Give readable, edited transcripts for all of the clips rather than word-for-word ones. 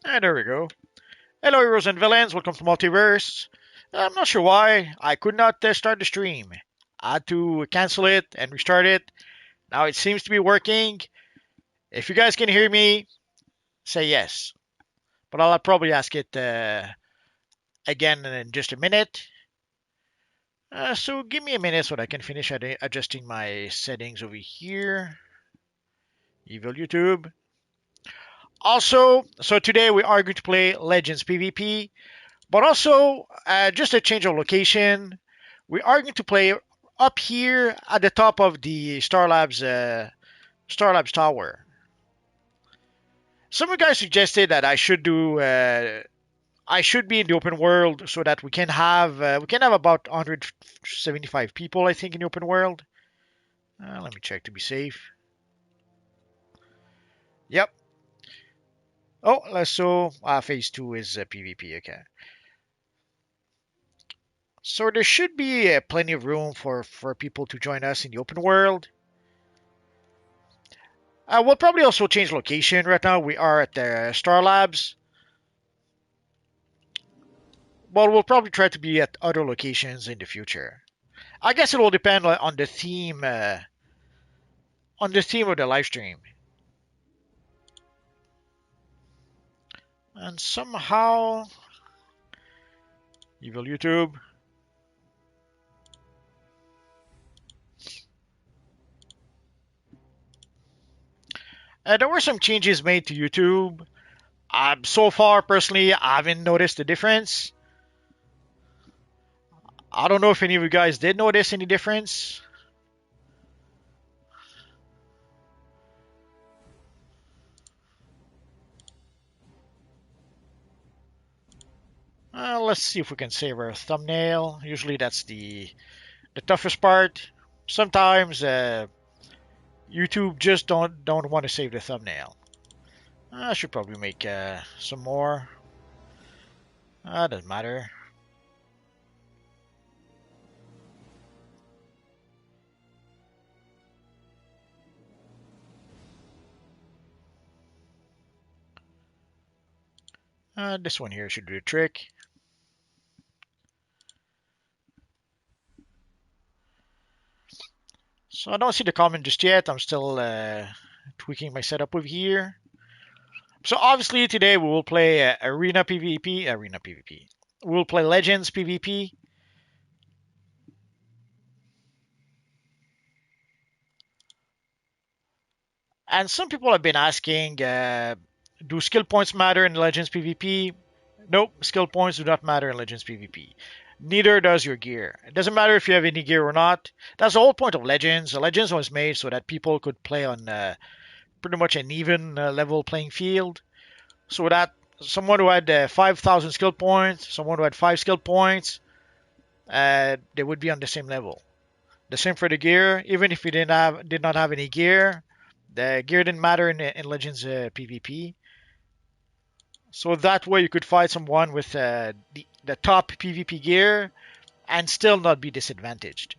And there we go. Hello, heroes and villains. Welcome to Multiverse. I'm not sure why I could not start the stream. I had to cancel it and restart it. Now it seems to be working. If you guys can hear me, say yes. But I'll probably ask it again in just a minute. So give me a minute so that I can finish adjusting my settings over here. Evil YouTube. Also, so today we are going to play Legends PvP. But also, just a change of location, we are going to play up here at the top of the Star Labs tower. Some of you guys suggested that I should be in the open world so that we can have about 175 people, I think, in the open world. Let me check to be safe. Yep. Oh, so phase two is PvP. Okay. So there should be plenty of room for people to join us in the open world. We'll probably also change location. Right now we are at the Star Labs. But we'll probably try to be at other locations in the future. I guess it will depend on the theme of the live stream. And somehow, evil YouTube. There were some changes made to YouTube. So far, personally, I haven't noticed the difference. I don't know if any of you guys did notice any difference. Let's see if we can save our thumbnail. Usually that's the toughest part. Sometimes YouTube just don't want to save the thumbnail. I should probably make some more. Doesn't matter. This one here should do the trick. So I don't see the comment just yet. I'm still tweaking my setup over here. So obviously today we will play Arena PvP. Arena PvP. We'll play Legends PvP. And some people have been asking, do skill points matter in Legends PvP? Nope, skill points do not matter in Legends PvP. Neither does your gear. It doesn't matter if you have any gear or not. That's the whole point of Legends. Legends was made so that people could play on pretty much an even level playing field. So that someone who had 5,000 skill points, someone who had 5 skill points, they would be on the same level. The same for the gear. Even if you did not have any gear, the gear didn't matter in Legends PvP. So that way you could fight someone with the top PvP gear and still not be disadvantaged.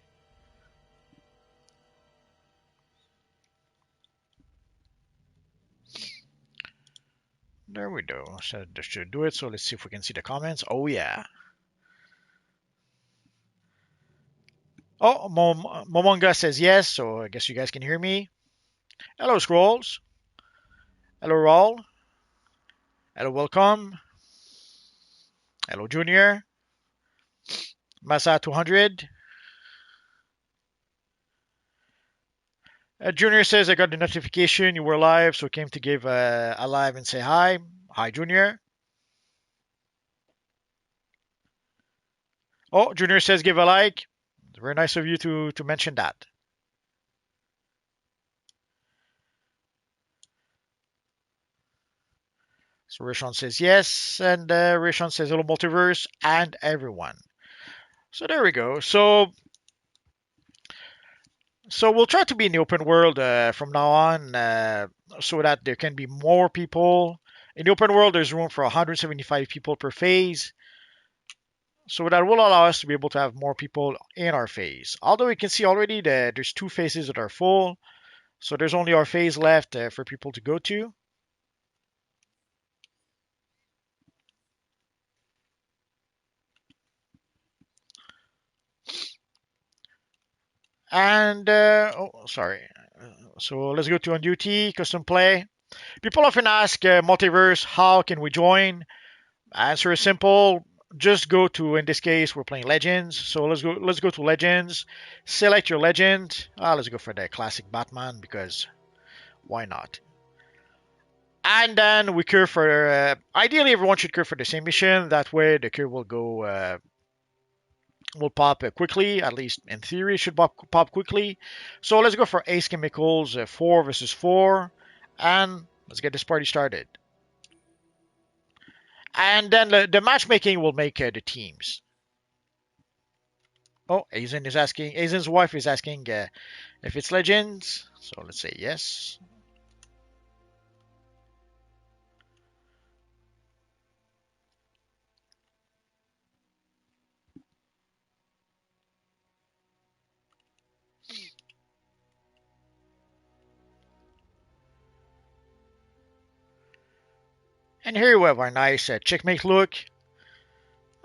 There we go. So that should do it. So let's see if we can see the comments. Oh yeah. Oh, Momonga says yes, so I guess you guys can hear me. Hello, Scrolls. Hello, Raul. Hello, welcome. Hello, Junior. Masa 200. Junior says, I got the notification you were live, so came to give a live and say hi. Hi, Junior. Oh, Junior says, give a like. Very nice of you to mention that. So Rishon says yes, and Rishon says hello, multiverse, and everyone. So there we go. So we'll try to be in the open world from now on, so that there can be more people. In the open world, there's room for 175 people per phase. So that will allow us to be able to have more people in our phase. Although we can see already that there's 2 phases that are full. So there's only our phase left for people to go to. And oh, sorry. So let's go to on duty, custom play. People often ask multiverse, how can we join? Answer is simple. Just go to, in this case, we're playing Legends. So let's go to Legends. Select your legend. Let's go for the classic Batman because why not? And then we queue for. Ideally, everyone should queue for the same mission. That way, the queue will go will pop quickly. At least in theory, it should pop quickly. So let's go for Ace Chemicals 4 versus 4, and let's get this party started. And then the matchmaking will make the teams. Oh, Aizen's wife is asking if it's Legends. So let's say yes. And here we have our nice checkmate look.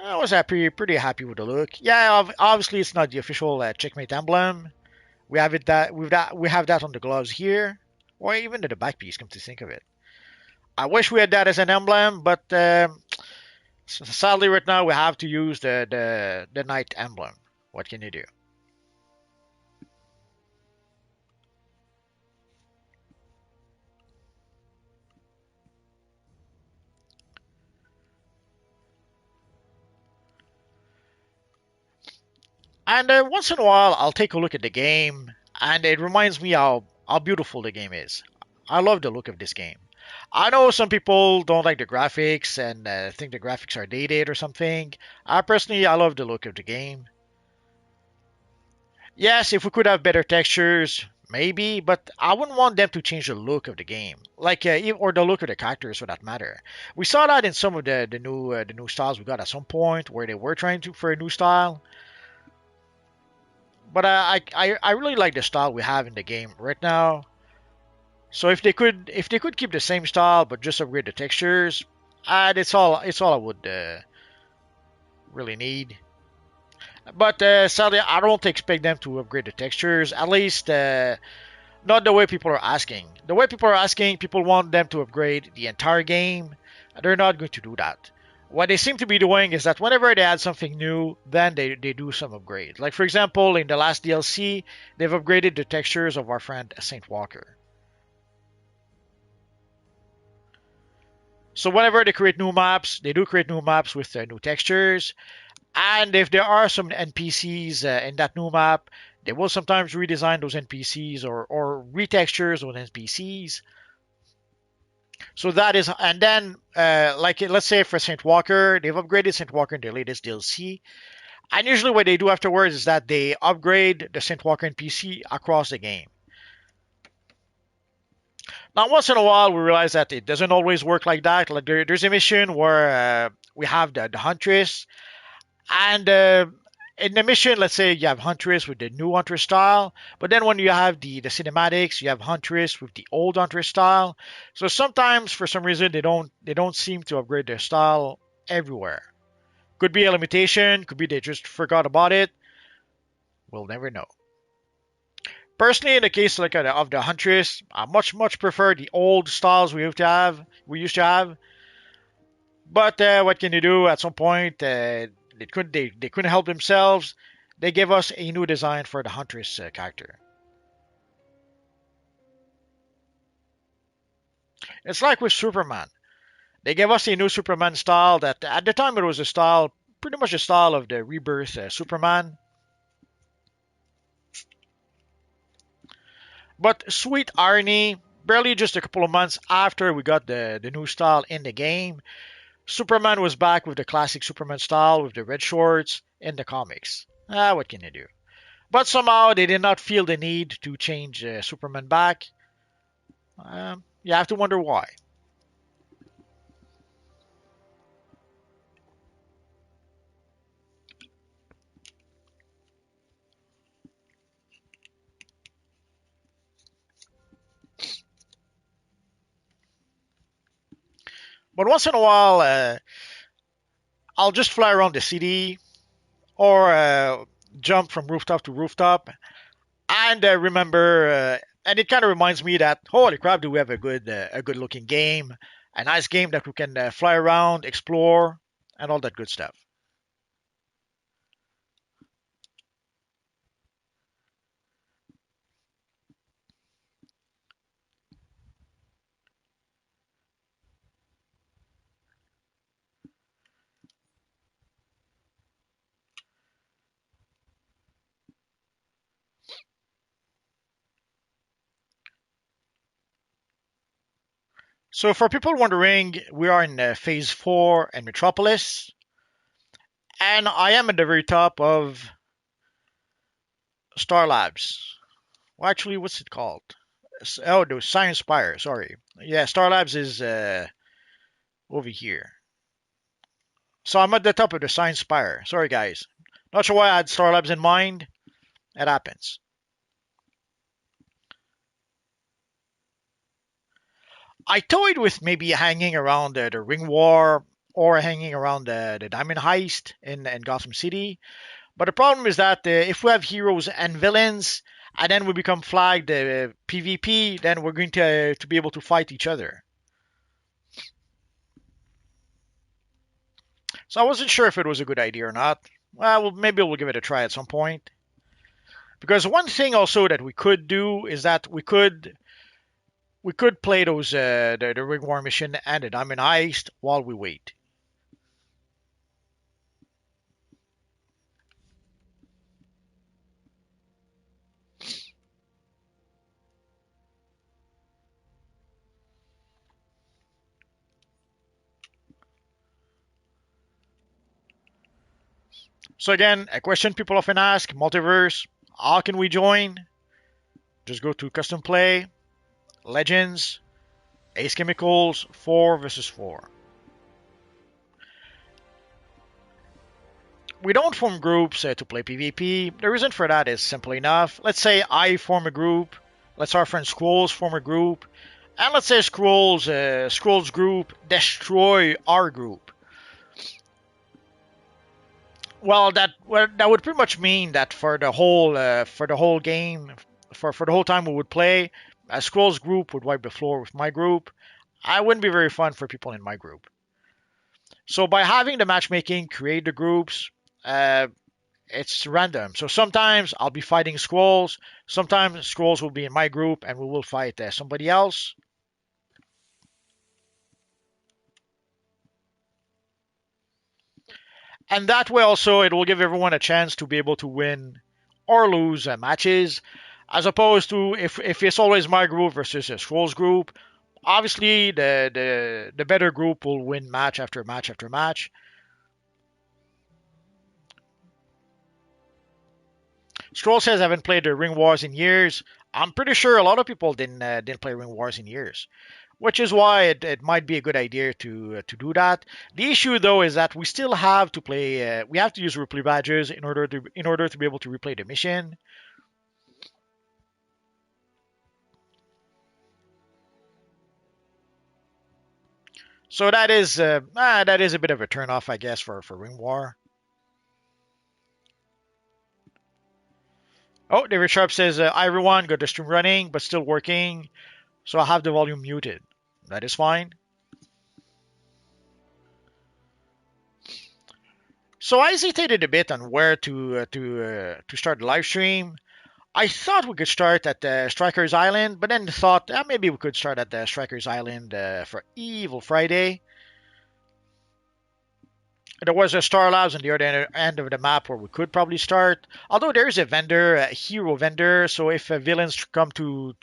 I was pretty happy with the look. Yeah, obviously it's not the official checkmate emblem. We have we have that on the gloves here, or even at the back piece. Come to think of it, I wish we had that as an emblem, but sadly right now we have to use the knight emblem. What can you do? And once in a while, I'll take a look at the game, and it reminds me how beautiful the game is. I love the look of this game. I know some people don't like the graphics and think the graphics are dated or something. I personally, I love the look of the game. Yes, if we could have better textures, maybe, but I wouldn't want them to change the look of the game, like or the look of the characters for that matter. We saw that in some of the new styles we got at some point where they were trying to for a new style. But I really like the style we have in the game right now. So if they could keep the same style but just upgrade the textures, it's all I would really need. But sadly, I don't expect them to upgrade the textures. At least not the way people are asking. The way people are asking, people want them to upgrade the entire game. They're not going to do that. What they seem to be doing is that whenever they add something new, then they do some upgrade. Like for example, in the last DLC, they've upgraded the textures of our friend Saint Walker. So whenever they create new maps, they do create new maps with new textures. And if there are some NPCs in that new map, they will sometimes redesign those NPCs or retextures those NPCs. So that is, and then like let's say for Saint Walker, they've upgraded Saint Walker in the latest DLC. And usually what they do afterwards is that they upgrade the Saint Walker NPC across the game. Now, once in a while, we realize that it doesn't always work like that. Like there's a mission where we have the Huntress, and in the mission, let's say you have Huntress with the new Huntress style, but then when you have the cinematics, you have Huntress with the old Huntress style. So sometimes, for some reason, they don't seem to upgrade their style everywhere. Could be a limitation, could be they just forgot about it. We'll never know. Personally, in the case like of the Huntress, I much prefer the old styles we used to have. But what can you do? At some point, they couldn't help themselves. They gave us a new design for the Huntress character. It's like with Superman. They gave us a new Superman style that at the time it was a style, pretty much a style of the Rebirth Superman. But sweet irony, barely just a couple of months after we got the new style in the game, Superman was back with the classic Superman style with the red shorts in the comics. What can you do? But somehow they did not feel the need to change Superman back. You have to wonder why. But once in a while, I'll just fly around the city or jump from rooftop to rooftop. And remember, and it kind of reminds me that holy crap, do we have a good looking game, a nice game that we can fly around, explore, and all that good stuff. So for people wondering, we are in Phase 4 in Metropolis, and I am at the very top of Star Labs. Well, actually, what's it called? Oh, the Science Spire. Sorry. Yeah, Star Labs is over here. So I'm at the top of the Science Spire. Sorry, guys. Not sure why I had Star Labs in mind. It happens. I toyed with maybe hanging around the Ring War or hanging around the Diamond Heist in Gotham City. But the problem is that if we have heroes and villains, and then we become flagged PvP, then we're going to be able to fight each other. So I wasn't sure if it was a good idea or not. Well, maybe we'll give it a try at some point. Because one thing also that we could do is that we could play those the Ring War mission and the Diamond Heist while we wait. So again, a question people often ask: multiverse. How can we join? Just go to custom play, legends, Ace Chemicals, 4 versus 4. We don't form groups to play PvP. The reason for that is simple enough. Let's say I form a group. Let's our friend Squalls form a group. And let's say Squalls group destroy our group. Well, that would pretty much mean that for the whole game, for the whole time we would play, a Squalls group would wipe the floor with my group. I wouldn't be very fun for people in my group. So by having the matchmaking, create the groups, it's random. So sometimes I'll be fighting Squalls, sometimes Squalls will be in my group and we will fight somebody else. And that way also it will give everyone a chance to be able to win or lose matches, as opposed to if it's always my group versus a Squalls group. Obviously, the better group will win match after match after match. Stroll says I haven't played the Ring Wars in years. I'm pretty sure a lot of people didn't play Ring Wars in years, which is why it might be a good idea to do that. The issue though is that we still have to play. We have to use replay badges in order to be able to replay the mission. So that is a bit of a turnoff, I guess, for Ring War. Oh, David Sharp says, "Hi everyone, got the stream running, but still working, so I have the volume muted. That is fine." So I hesitated a bit on where to start the live stream. I thought we could start at Strikers Island, but then thought maybe we could start at the Strikers Island for Evil Friday. There was a Star Labs on the other end of the map where we could probably start. Although there is a vendor, a hero vendor, so if villains come to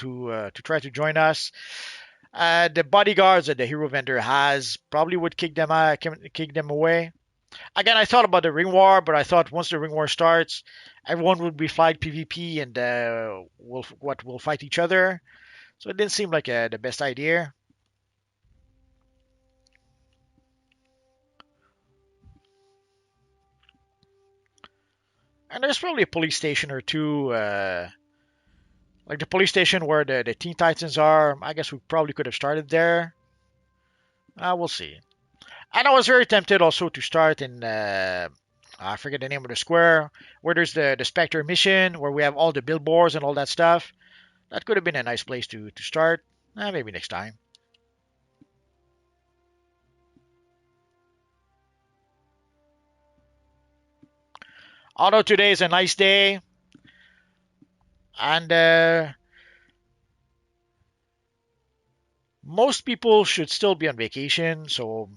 try to join us, the bodyguards that the hero vendor has probably would kick them away. Again, I thought about the ring war, but I thought once the ring war starts, everyone would be flagged PvP and will fight each other. So it didn't seem like the best idea. And there's probably a police station or two, like the police station where the Teen Titans are. I guess we probably could have started there. We'll see. And I was very tempted also to start in I forget the name of the square, where there's the Spectre mission, where we have all the billboards and all that stuff. That could have been a nice place to start. Maybe next time. Although today is a nice day, and most people should still be on vacation, so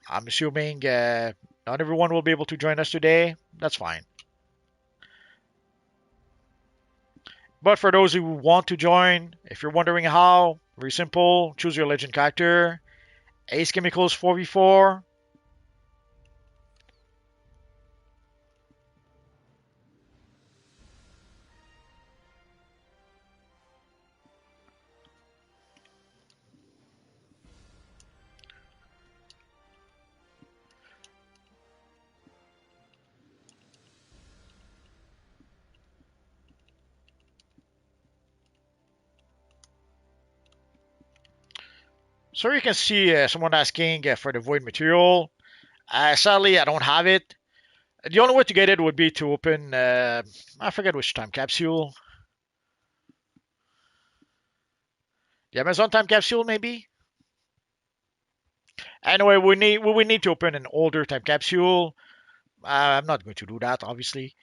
I'm assuming not everyone will be able to join us today. That's fine. But for those who want to join, if you're wondering how, very simple. Choose your legend character. Ace Chemicals 4v4. So you can see someone asking for the void material. Sadly, I don't have it. The only way to get it would be to open, I forget which time capsule. The Amazon time capsule, maybe? Anyway, we need to open an older time capsule. I'm not going to do that, obviously.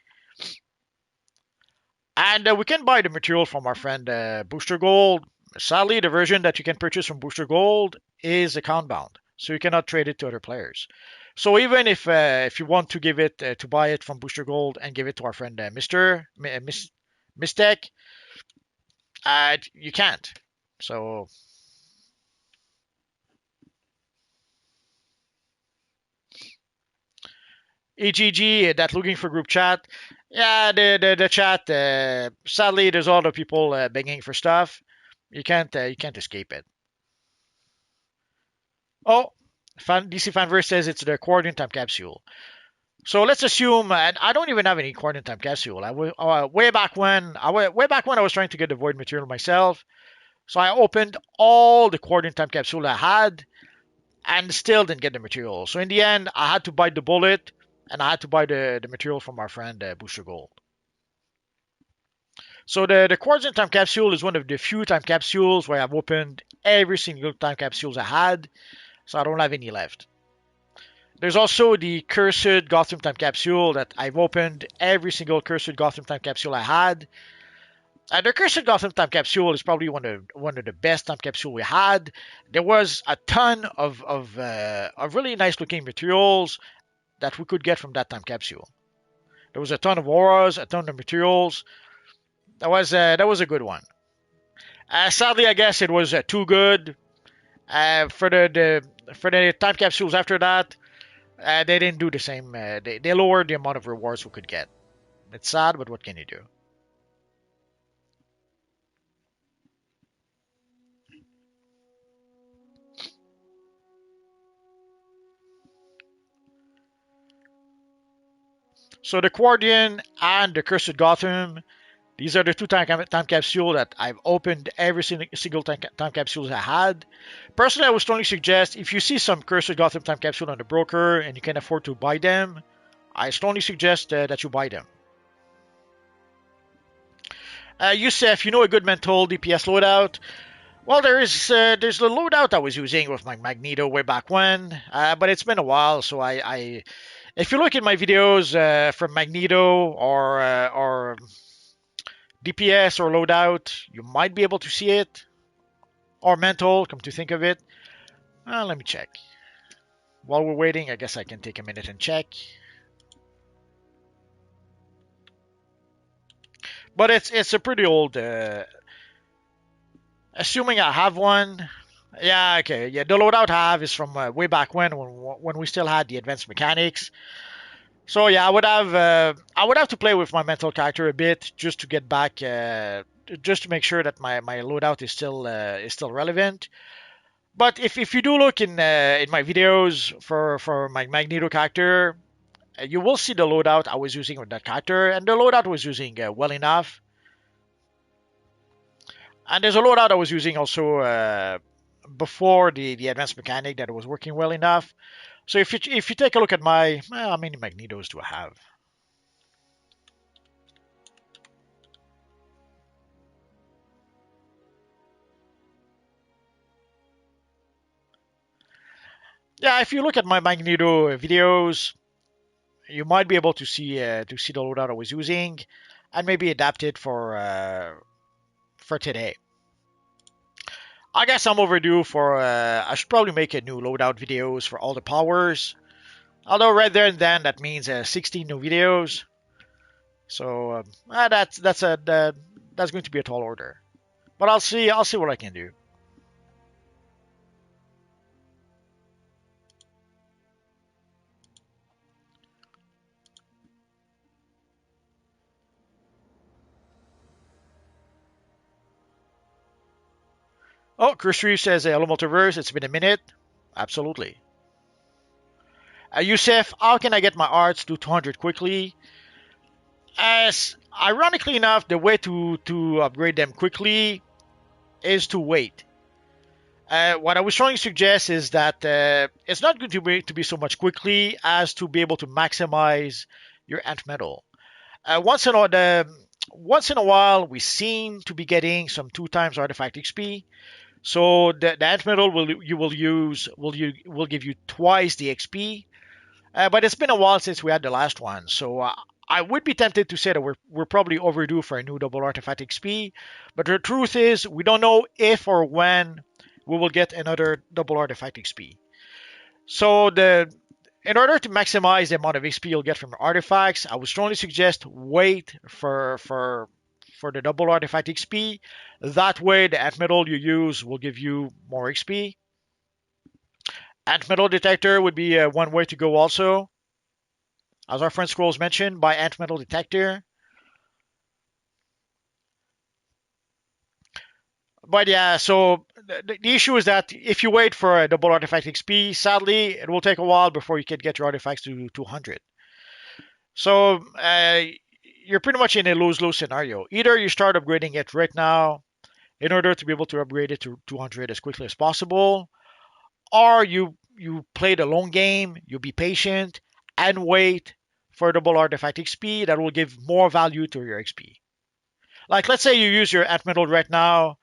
And we can buy the material from our friend Booster Gold. Sadly, the version that you can purchase from Booster Gold is account bound, so you cannot trade it to other players. So even if you want to give it to buy it from Booster Gold and give it to our friend Mister Mistech, you can't. So EGG, that looking for group chat. Yeah, the chat. Sadly, there's a lot of people begging for stuff. You can't escape it. Oh, DC Fanverse says it's the coordinate time capsule. So let's assume, and I don't even have any coordinate time capsule. Way back when I was trying to get the void material myself. So I opened all the coordinate time capsule I had, and still didn't get the material. So in the end, I had to bite the bullet, and I had to buy the material from our friend Booster Gold. So the coordinate time capsule is one of the few time capsules where I've opened every single time capsules I had, so I don't have any left. There's also the Cursed Gotham Time Capsule that I've opened every single Cursed Gotham Time Capsule I had. The Cursed Gotham Time Capsule is probably one of the best time capsule we had. There was a ton of really nice looking materials that we could get from that time capsule. There was a ton of auras, a ton of materials. That was a good one. Sadly, I guess it was too good. For the time capsules after that, they didn't do the same. They lowered the amount of rewards we could get. It's sad, but what can you do? So the Guardian and the Cursed Gotham, these are the two time capsule that I've opened every single time capsules I had. Personally, I would strongly suggest if you see some Cursed Gotham time capsule on the broker and you can afford to buy them, I strongly suggest that you buy them. Yusef, you know a good mental DPS loadout? Well, there's the loadout I was using with my Magneto way back when, but it's been a while. So I if you look at my videos from Magneto or DPS or loadout, you might be able to see it. Or mental, come to think of it. Let me check. While we're waiting, I guess I can take a minute and check. But it's a pretty old. Assuming I have one. Yeah, okay. Yeah, the loadout I have is from way back when we still had the advanced mechanics. So yeah, I would have to play with my mental character a bit just to get back, just to make sure that my loadout is still relevant. But if you do look in my videos for my Magneto character, you will see the loadout I was using with that character, and the loadout was using well enough. And there's a loadout I was using also before the advanced mechanic that was working well enough. So if you take a look at my, well, how many magnetos do I have? Yeah, if you look at my magneto videos, you might be able to see the loadout I was using, and maybe adapt it for today. I guess I'm overdue for. I should probably make a new loadout videos for all the powers. Although right there and then that means 16 new videos. So that's going to be a tall order. But I'll see what I can do. Oh, Chris Reeve says hello multiverse. It's been a minute. Absolutely. Yusef, how can I get my arts to 200 quickly? As ironically enough, the way to upgrade them quickly is to wait. What I was trying to suggest is that it's not going to be so much quickly as to be able to maximize your ant metal. Once in a while, we seem to be getting some 2 times artifact XP. So the ant metal you will use will give you twice the XP. But it's been a while since we had the last one, so I would be tempted to say that we're probably overdue for a new double artifact XP. But the truth is, we don't know if or when we will get another double artifact XP. So in order to maximize the amount of XP you'll get from artifacts, I would strongly suggest wait for the double artifact XP. That way, the ant metal you use will give you more XP. Ant metal detector would be one way to go also. As our friend Scrolls mentioned, by ant metal detector. But yeah, so the issue is that if you wait for a double artifact XP, sadly, it will take a while before you can get your artifacts to 200. So you're pretty much in a lose-lose scenario. Either you start upgrading it right now in order to be able to upgrade it to 200 as quickly as possible, or you play the long game, you be patient, and wait for double artifact XP that will give more value to your XP. Like, let's say you use your ant metal right now,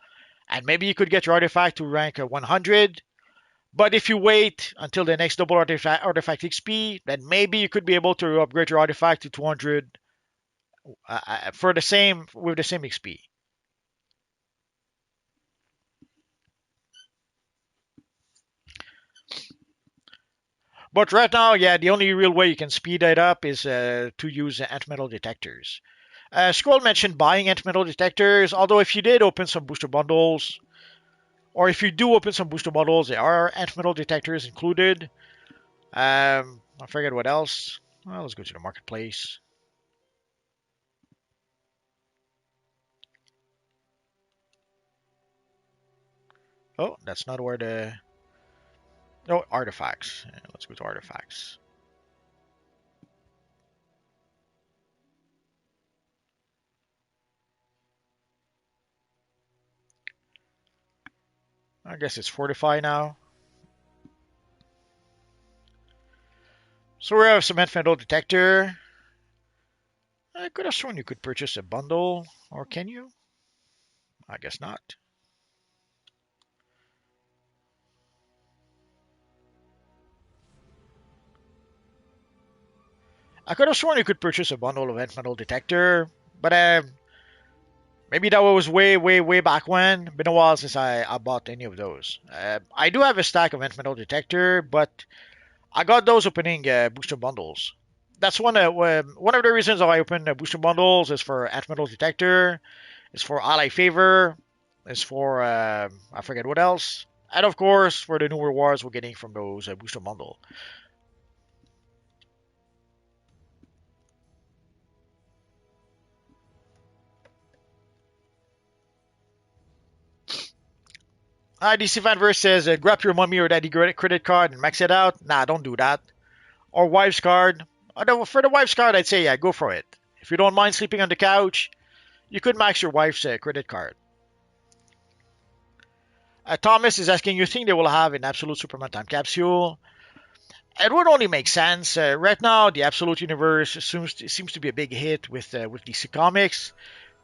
and maybe you could get your artifact to rank 100. But if you wait until the next double artifact XP, then maybe you could be able to upgrade your artifact to 200 for the same with the same XP. But right now, yeah, the only real way you can speed it up is to use ant metal detectors. Scroll mentioned buying ant metal detectors, although if you did open some booster bundles, or if you do open some booster bundles, there are ant metal detectors included. I forget what else. Well, let's go to the marketplace. Oh, that's not where the. Oh, artifacts. Yeah, let's go to artifacts. I guess it's Fortify now. So we have some ant metal detector. I could have sworn you could purchase a bundle, or can you? I guess not. I could have sworn you could purchase a bundle of ant metal detector, but maybe that was way back when. Been a while since I bought any of those. I do have a stack of ant metal detector, but I got those opening booster bundles. That's one of the reasons why I open booster bundles is for ant metal detector, is for ally favor, is for I forget what else, and of course for the new rewards we're getting from those booster bundle. DC Fanverse says, grab your mommy or daddy credit card and max it out. Nah, don't do that. Or wife's card. For the wife's card, I'd say, yeah, go for it. If you don't mind sleeping on the couch, you could max your wife's credit card. Thomas is asking, you think they will have an absolute Superman time capsule? It would only make sense. Right now, the Absolute Universe seems to be a big hit with DC Comics.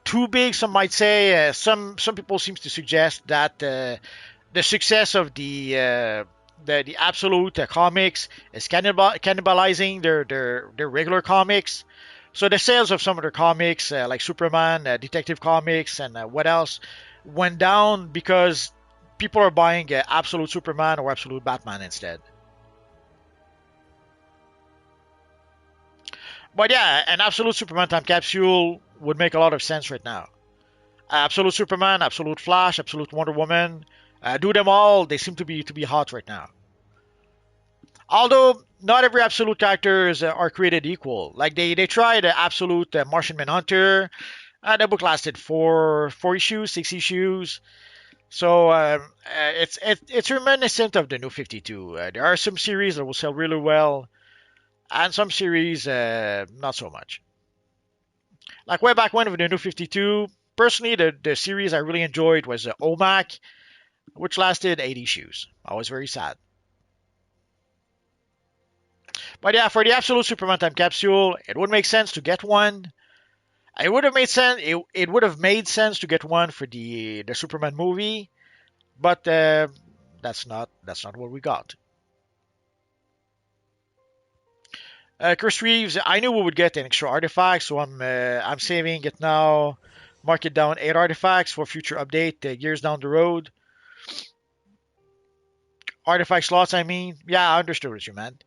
Too big, some might say. Some people seem to suggest that the success of the Absolute comics is cannibalizing their regular comics. So the sales of some of their comics, like Superman, Detective Comics, and what else, went down because people are buying Absolute Superman or Absolute Batman instead. But yeah, an Absolute Superman time capsule would make a lot of sense right now. Absolute Superman, Absolute Flash, Absolute Wonder Woman, do them all. They seem to be hot right now. Although not every absolute characters are created equal. Like they tried absolute Martian Manhunter. The book lasted four issues, 6 issues. So it's reminiscent of the New 52. There are some series that will sell really well, and some series not so much. Like way back when with the New 52. Personally, the series I really enjoyed was OMAC, which lasted 8 issues. I was very sad. But yeah, for the Absolute Superman Time Capsule, it would make sense to get one. It would have made sense. It would have made sense to get one for the Superman movie, but that's not what we got. Chris Reeves, I knew we would get an extra artifact, so I'm saving it now. Mark it down 8 artifacts for future update years down the road. Artifact slots, I mean. Yeah, I understood what you meant.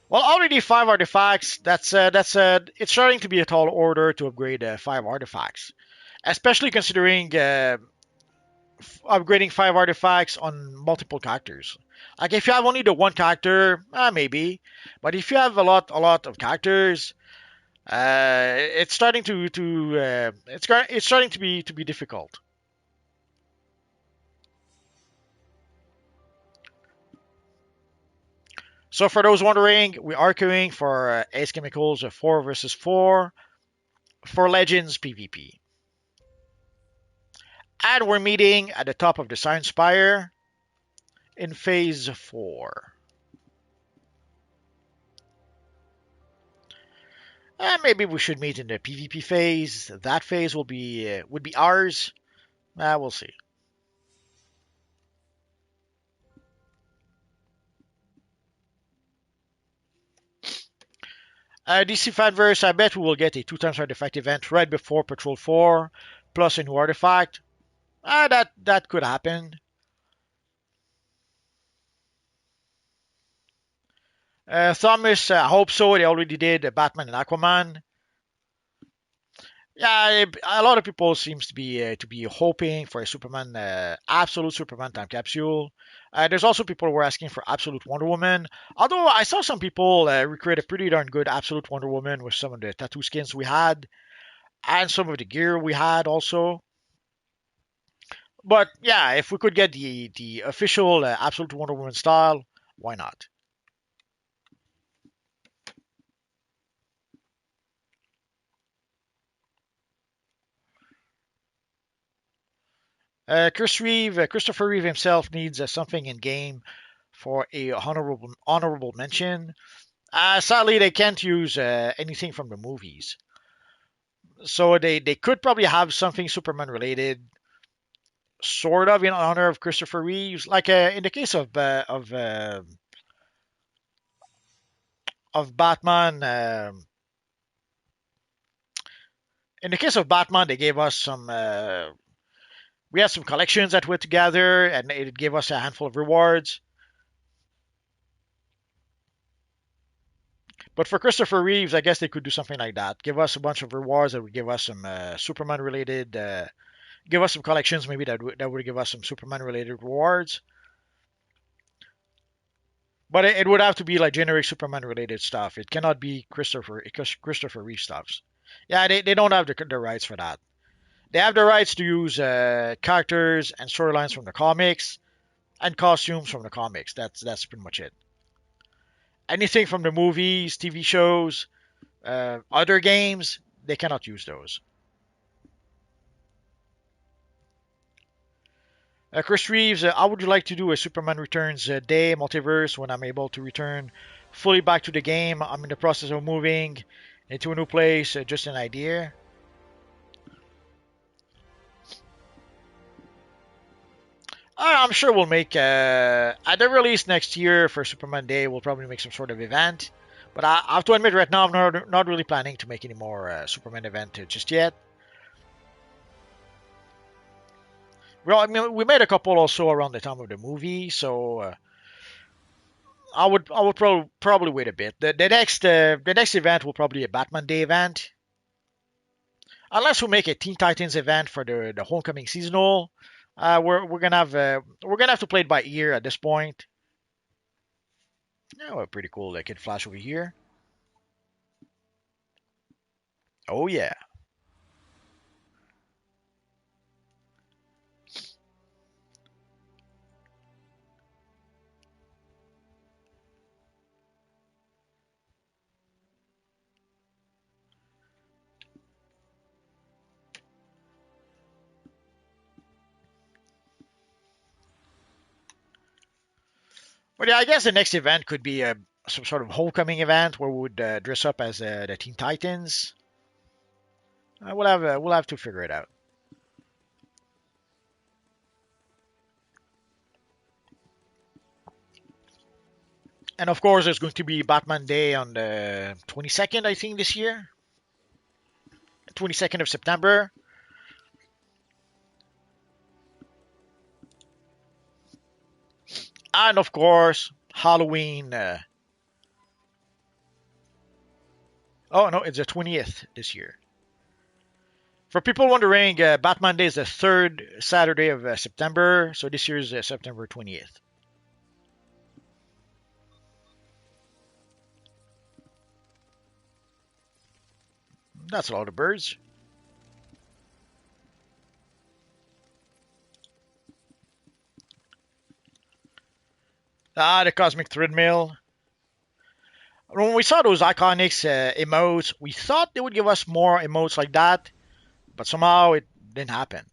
Well, already 5 artifacts. That's it's starting to be a tall order to upgrade 5 artifacts, especially considering upgrading 5 artifacts on multiple characters. Like if you have only the one character, maybe, but if you have a lot of characters, it's starting it's starting to be difficult. So for those wondering, we are queuing for Ace Chemicals 4 versus 4 for Legends PvP. And we're meeting at the top of the Science Spire in Phase 4. Maybe we should meet in the PvP phase. That phase would be ours. We'll see. DC Fanverse, I bet we will get a 2 times artifact event right before Patrol 4, plus a new artifact. That could happen. Thomas, I hope so. They already did Batman and Aquaman. Yeah, a lot of people seems to be hoping for a Superman, absolute Superman time capsule. There's also people who are asking for absolute Wonder Woman. Although I saw some people recreate a pretty darn good absolute Wonder Woman with some of the tattoo skins we had and some of the gear we had also. But yeah, if we could get the official absolute Wonder Woman style, why not? Christopher Reeve himself needs something in game for a honorable mention. Sadly, they can't use anything from the movies, so they could probably have something Superman related, sort of in honor of Christopher Reeves, like in the case of Batman. In the case of Batman, they gave us some. We had some collections that went together, and it gave us a handful of rewards. But for Christopher Reeves, I guess they could do something like that. Give us a bunch of rewards that would give us some Superman related. Give us some collections maybe that would give us some Superman related rewards. But it would have to be like generic Superman related stuff. It cannot be Christopher Reeve stuffs. Yeah, they don't have the rights for that. They have the rights to use characters and storylines from the comics and costumes from the comics. That's pretty much it. Anything from the movies, TV shows, other games, they cannot use those. Chris Reeves, how would you like to do a Superman Returns day multiverse when I'm able to return fully back to the game? I'm in the process of moving into a new place. Just an idea. I'm sure we'll make at the release next year for Superman Day. We'll probably make some sort of event. But I have to admit, right now, I'm not really planning to make any more Superman event just yet. Well, I mean, we made a couple also around the time of the movie, so I would probably wait a bit. The next event will probably be a Batman Day event, unless we make a Teen Titans event for the Homecoming seasonal. We're gonna have to play it by ear at this point. Yeah, well, pretty cool. They can flash over here. Oh yeah. But yeah, I guess the next event could be some sort of homecoming event where we would dress up as the Teen Titans. We'll have to figure it out. And of course, there's going to be Batman Day on the 22nd, I think, this year. 22nd of September. And of course, Halloween. Oh no, it's the 20th this year. For people wondering, Batman Day is the third Saturday of September, so this year is September 20th. That's a lot of birds. Ah, the Cosmic Treadmill. When we saw those iconics emotes, we thought they would give us more emotes like that, but somehow it didn't happen.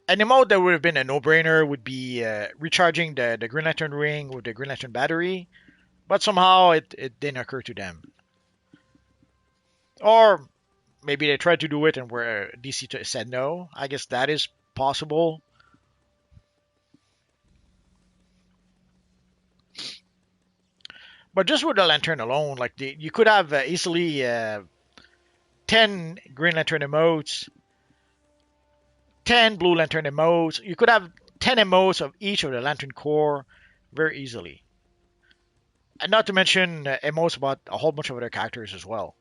An emote that would have been a no-brainer would be recharging the Green Lantern ring with the Green Lantern battery, but somehow it didn't occur to them. Or maybe they tried to do it and where DC said no. I guess that is possible. But just with the lantern alone, like you could have easily 10 Green Lantern emotes, 10 Blue Lantern emotes. You could have 10 emotes of each of the Lantern Corps very easily. And not to mention emotes about a whole bunch of other characters as well.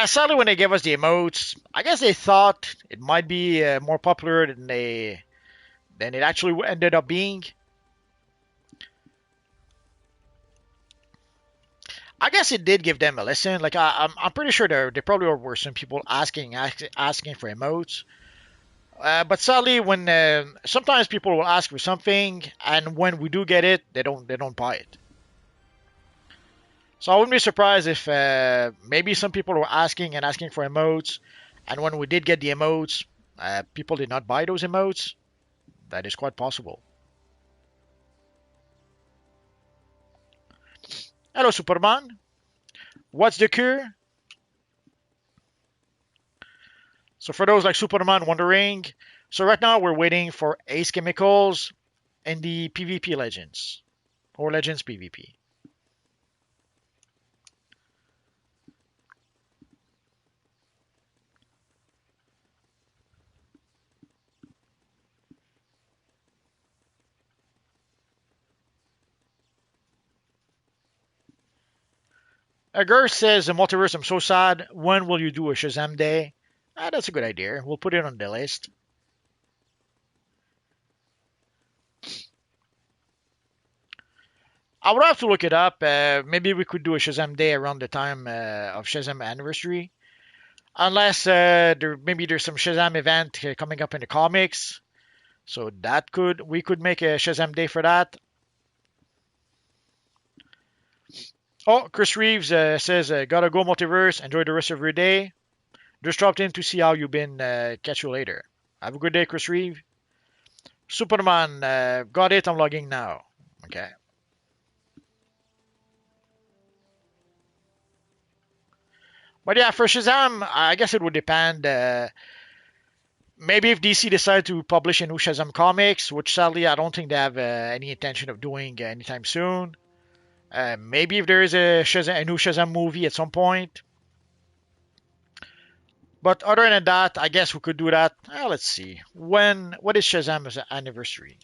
Sadly, when they gave us the emotes, I guess they thought it might be more popular than it actually ended up being. I guess it did give them a lesson. Like I'm pretty sure there probably were some people asking for emotes. But sadly, when sometimes people will ask for something, and when we do get it, they don't buy it. So I wouldn't be surprised if maybe some people were asking and asking for emotes, and when we did get the emotes, people did not buy those emotes. That is quite possible. Hello, Superman. What's the cure? So for those like Superman wondering, so right now we're waiting for Ace Chemicals and the PvP Legends or Legends PvP. Agur says, the multiverse, I'm so sad. When will you do a Shazam day? That's a good idea. We'll put it on the list. I would have to look it up. Maybe we could do a Shazam day around the time of Shazam anniversary. Unless maybe there's some Shazam event coming up in the comics. So that we could make a Shazam day for that. Oh, Chris Reeves says, gotta go multiverse. Enjoy the rest of your day. Just dropped in to see how you've been. Catch you later. Have a good day, Chris Reeves. Superman, got it. I'm logging now. Okay. But yeah, for Shazam, I guess it would depend. Maybe if DC decide to publish a new Shazam comics, which sadly I don't think they have any intention of doing anytime soon. Maybe if there is a new Shazam movie at some point. But other than that, I guess we could do that. Let's see. What is Shazam's anniversary?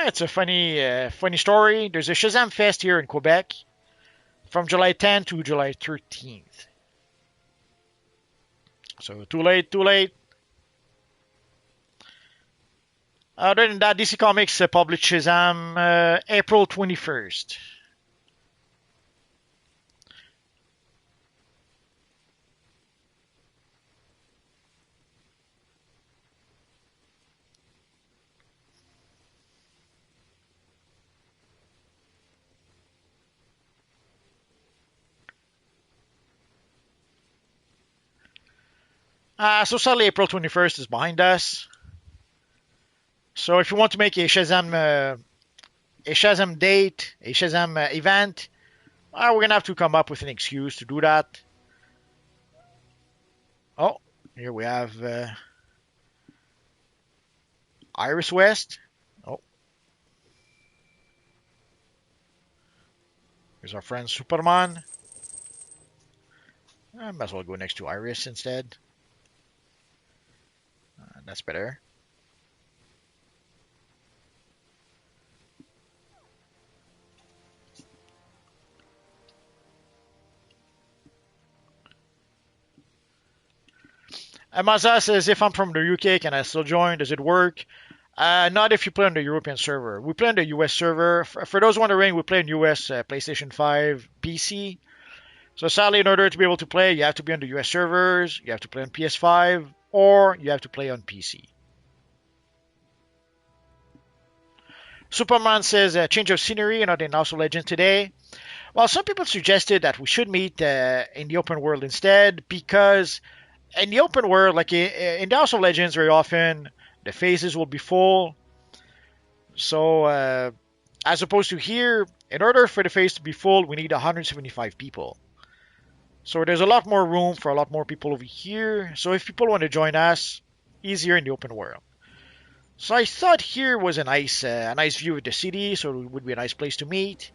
It's a funny story. There's a Shazam Fest here in Quebec from July 10th to July 13th. So too late, too late. Other than that, DC Comics published Shazam April 21st. So sadly, April 21st is behind us. So if you want to make a Shazam date, a Shazam event, we're gonna have to come up with an excuse to do that. Oh, here we have Iris West. Oh, here's our friend Superman. I might as well go next to Iris instead. That's better. Maza says, if I'm from the UK, can I still join? Does it work? Not if you play on the European server. We play on the US server. For those wondering, we play on US PlayStation 5 PC. So sadly, in order to be able to play, you have to be on the US servers, you have to play on PS5, or you have to play on PC. Superman says, change of scenery, not in House of Legends today. Well, some people suggested that we should meet in the open world instead, because in the open world, like in the House of Legends, very often the phases will be full. So, as opposed to here, in order for the phase to be full, we need 175 people. So there's a lot more room for a lot more people over here. So if people want to join us, easier in the open world. So I thought here was a nice view of the city, so it would be a nice place to meet.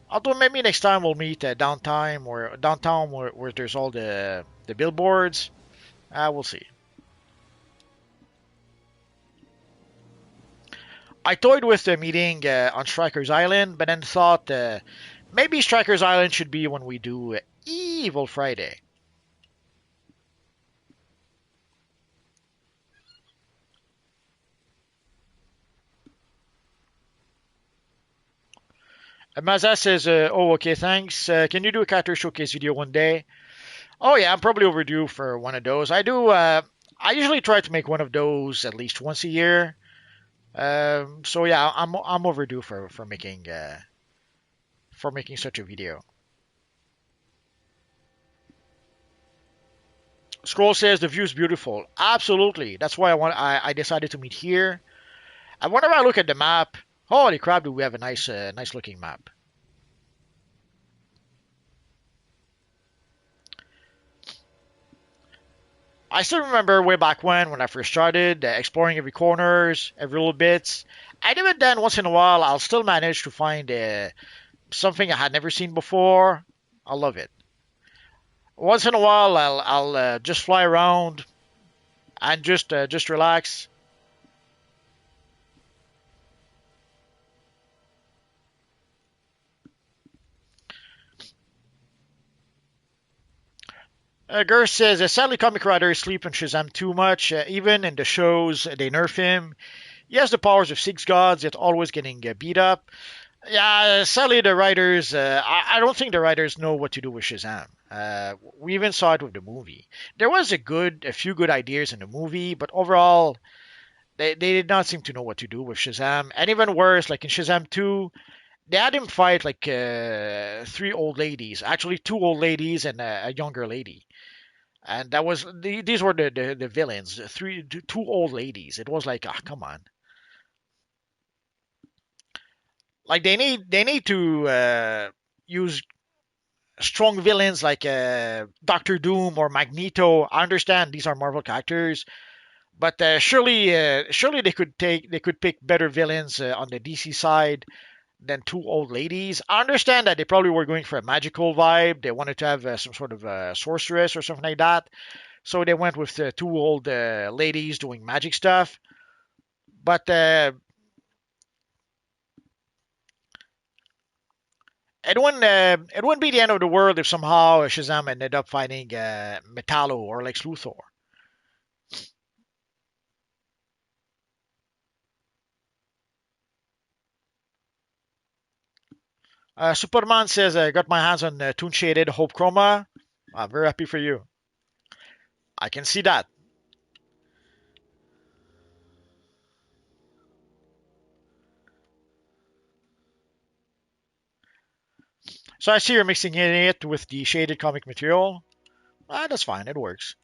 Although maybe next time we'll meet downtown where there's all the billboards. We'll see. I toyed with the meeting on Strikers Island, but then thought maybe Strikers Island should be when we do Evil Friday. Maza says, oh, okay, thanks. Can you do a character showcase video one day? Oh, yeah, I'm probably overdue for one of those. I usually try to make one of those at least once a year. So yeah, I'm overdue for making such a video. Scroll says the view is beautiful. Absolutely. That's why I decided to meet here. And whenever I look at the map, holy crap, do we have a nice looking map. I still remember way back when I first started exploring every corners, every little bits. And even then, once in a while, I'll still manage to find something I had never seen before. I love it. Once in a while, I'll just fly around and just relax. Gerst says, sadly, comic writers sleep on Shazam too much. Even in the shows, they nerf him. He has the powers of six gods, yet always getting beat up. Yeah, sadly, the writers, I don't think the writers know what to do with Shazam. We even saw it with the movie. There was a few good ideas in the movie, but overall, they did not seem to know what to do with Shazam. And even worse, like in Shazam 2, they had him fight like three old ladies, actually two old ladies and a younger lady. And these were the villains, two old ladies. It was like, ah, come on. Like they need to use strong villains like Doctor Doom or Magneto. I understand these are Marvel characters, but surely they could pick better villains on the DC side than two old ladies. I understand that they probably were going for a magical vibe. They wanted to have some sort of sorceress or something like that, so they went with the two old ladies doing magic stuff. But it wouldn't be the end of the world if somehow Shazam ended up finding Metallo or Lex Luthor. Superman says, I got my hands on Toon Shaded Hope Chroma. I'm very happy for you. I can see that. So I see you're mixing it with the shaded comic material. That's fine, it works.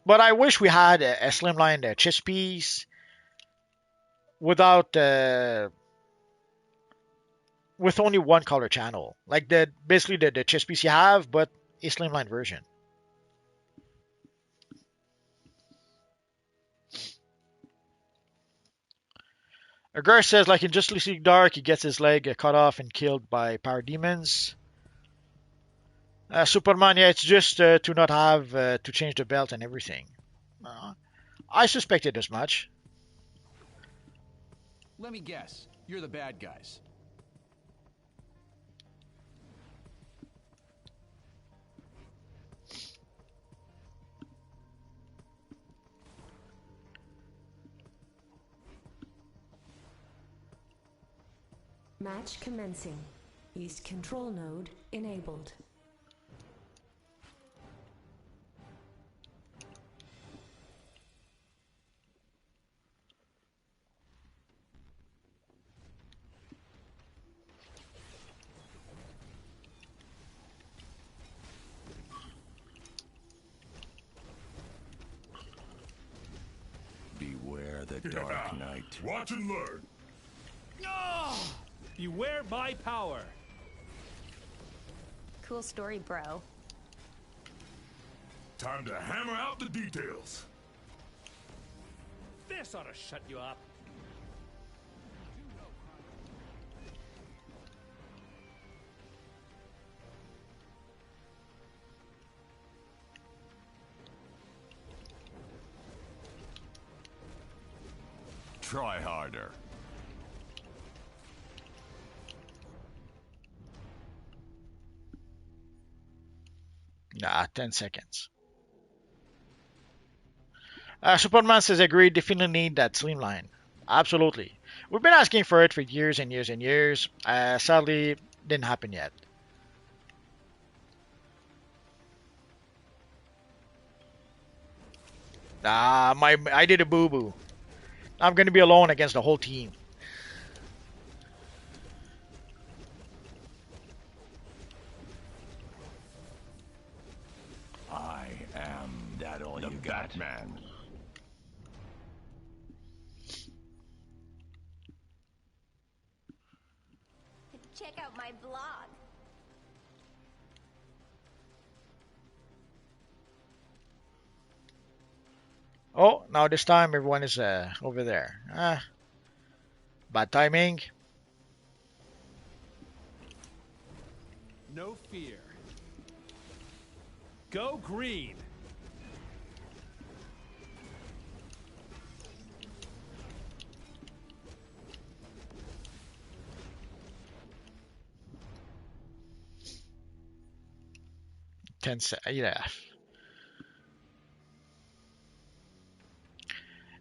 But I wish we had a slimline chess piece without with only one color channel, like basically the chess piece you have, but a slimline version. Agar says, like in Justice League Dark, he gets his leg cut off and killed by parademons. Superman, yeah, it's just to not have to change the belt and everything. Uh, I suspected as much. Let me guess. You're the bad guys. Match commencing. East control node enabled. Beware the Dark Knight. Watch and learn. Oh! Beware my power. Cool story, bro. Time to hammer out the details. This ought to shut you up. Try harder. Nah, 10 seconds. Superman says, agreed, definitely need that slimline. Absolutely. We've been asking for it for years and years and years. Sadly, didn't happen yet. I did a boo boo. I'm gonna be alone against the whole team. I am that all you got, man. Check out my blog. Oh, now this time everyone is over there. Bad timing. No fear. Go green. 10 seconds. Yeah.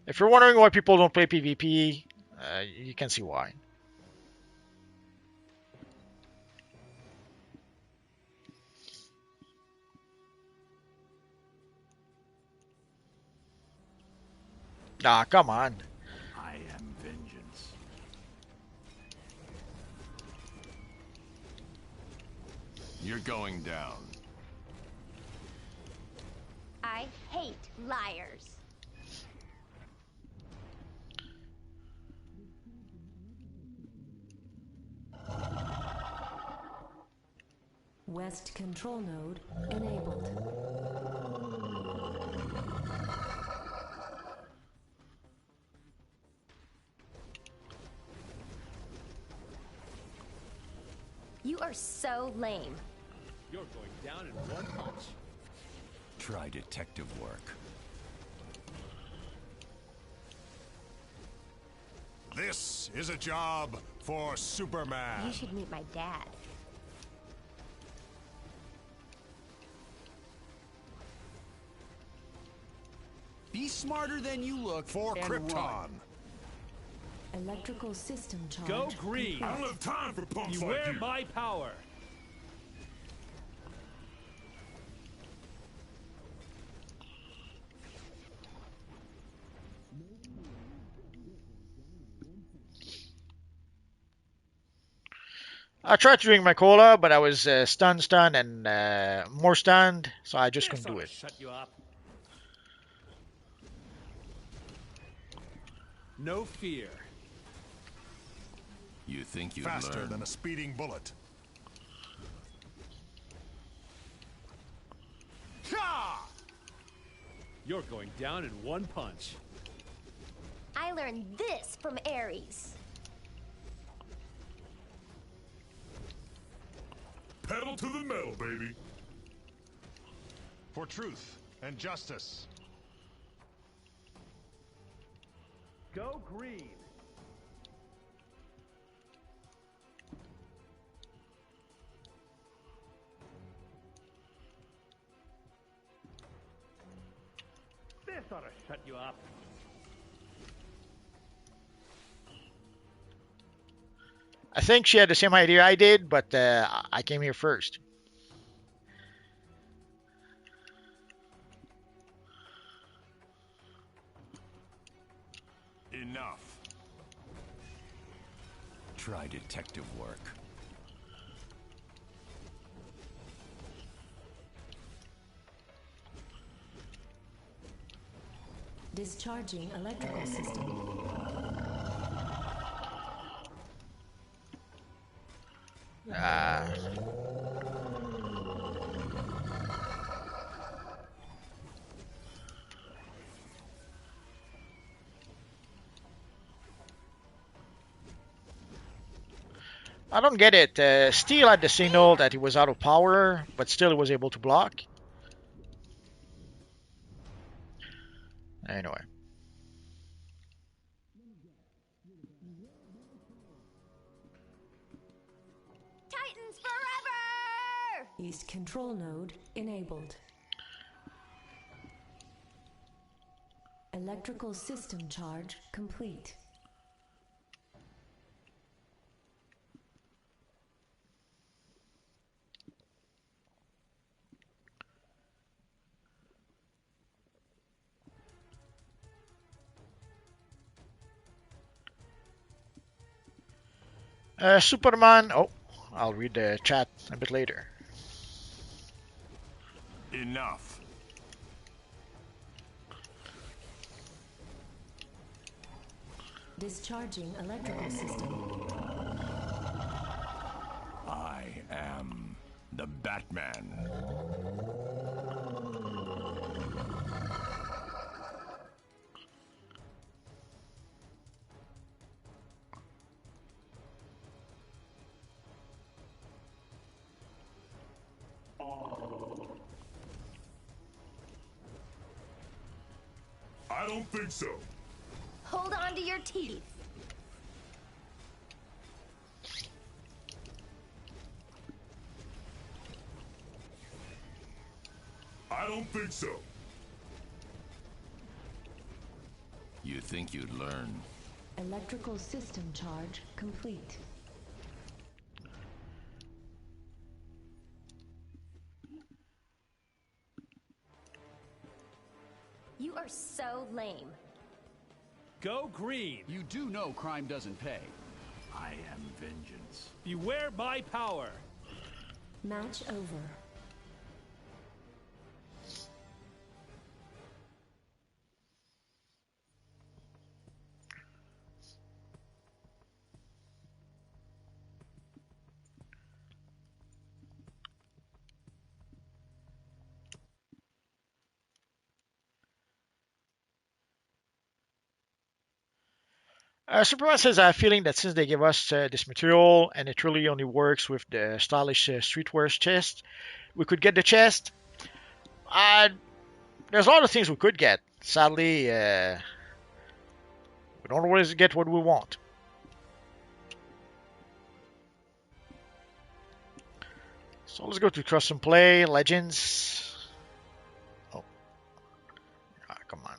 If you're wondering why people don't play PvP, you can see why. Ah, come on. I am vengeance. You're going down. I hate liars. West control node enabled. You are so lame. You're going down in one punch. Try detective work. This is a job for Superman. You should meet my dad. Be smarter than you look. For and Krypton. run. Electrical system charge. Go green. I don't have time for punks Beware like you. my power. I tried to drink my cola, but I was stunned, and more stunned, so I just This couldn't do oughta it. shut you up. No fear. You think you'd Faster learn? than a speeding bullet. You're going down in one punch. I learned this from Ares. Pedal to the metal, baby. For truth and justice. Go green. This ought to shut you up. I think she had the same idea I did, but I came here first. Enough. Try detective work. Discharging electrical system. I don't get it. Steel had the signal that he was out of power, but still he was able to block. Anyway. Titans forever! East control node enabled. Electrical system charge complete. Superman. Oh, I'll read the chat a bit later. Enough. Discharging electrical system. I am the Batman. I don't think so. Hold on to your teeth. don't think so. You think you'd learn? Electrical system charge complete. You are so lame. Go green. You do know crime doesn't pay. I am vengeance. Beware my power. Match over. Superman says, I have a feeling that since they gave us this material and it really only works with the stylish streetwear chest, we could get the chest. There's a lot of things we could get. Sadly, we don't always get what we want. So let's go to custom play, legends. Oh, come on.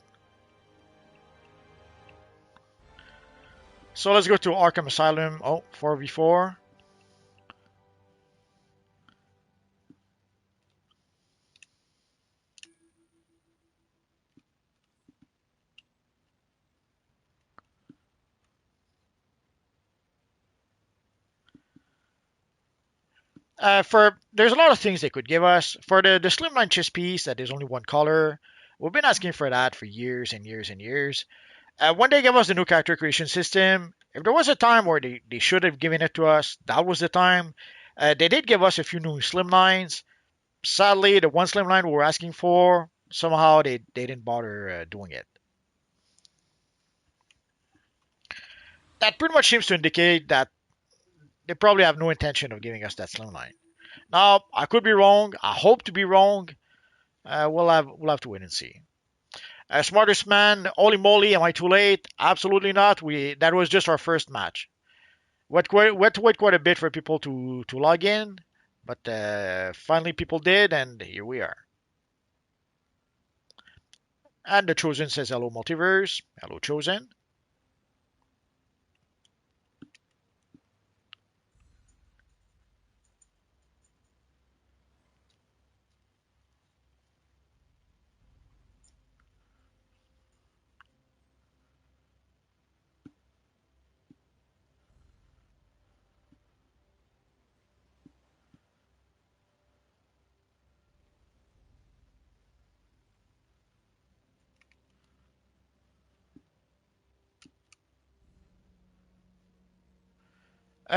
So let's go to Arkham Asylum. Oh, 4v4. There's a lot of things they could give us. For the slimline chess piece that is only one color, we've been asking for that for years and years and years. When they gave us the new character creation system, if there was a time where they should have given it to us, that was the time. They did give us a few new slimlines. Sadly, the one slimline we were asking for, somehow they didn't bother doing it. That pretty much seems to indicate that they probably have no intention of giving us that slimline. Now, I could be wrong. I hope to be wrong. We'll have to wait and see. Smartest man, holy moly, am I too late? Absolutely not. That was just our first match. We had to wait quite a bit for people to log in, but finally people did, and here we are. And the Chosen says hello, multiverse. Hello, Chosen.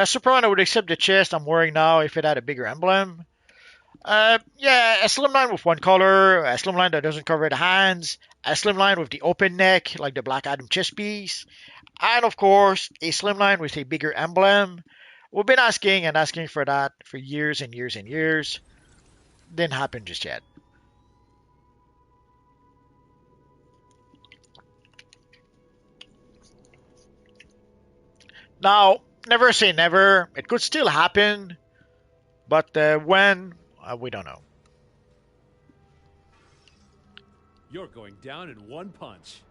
Soprano would accept the chest I'm wearing now if it had a bigger emblem. Yeah, a slimline with one color, a slimline that doesn't cover the hands, a slimline with the open neck, like the Black Adam chest piece, and of course, a slimline with a bigger emblem. We've been asking and asking for that for years and years and years. Didn't happen just yet. Now, never say never. It could still happen, but when, we don't know. You're going down in one punch.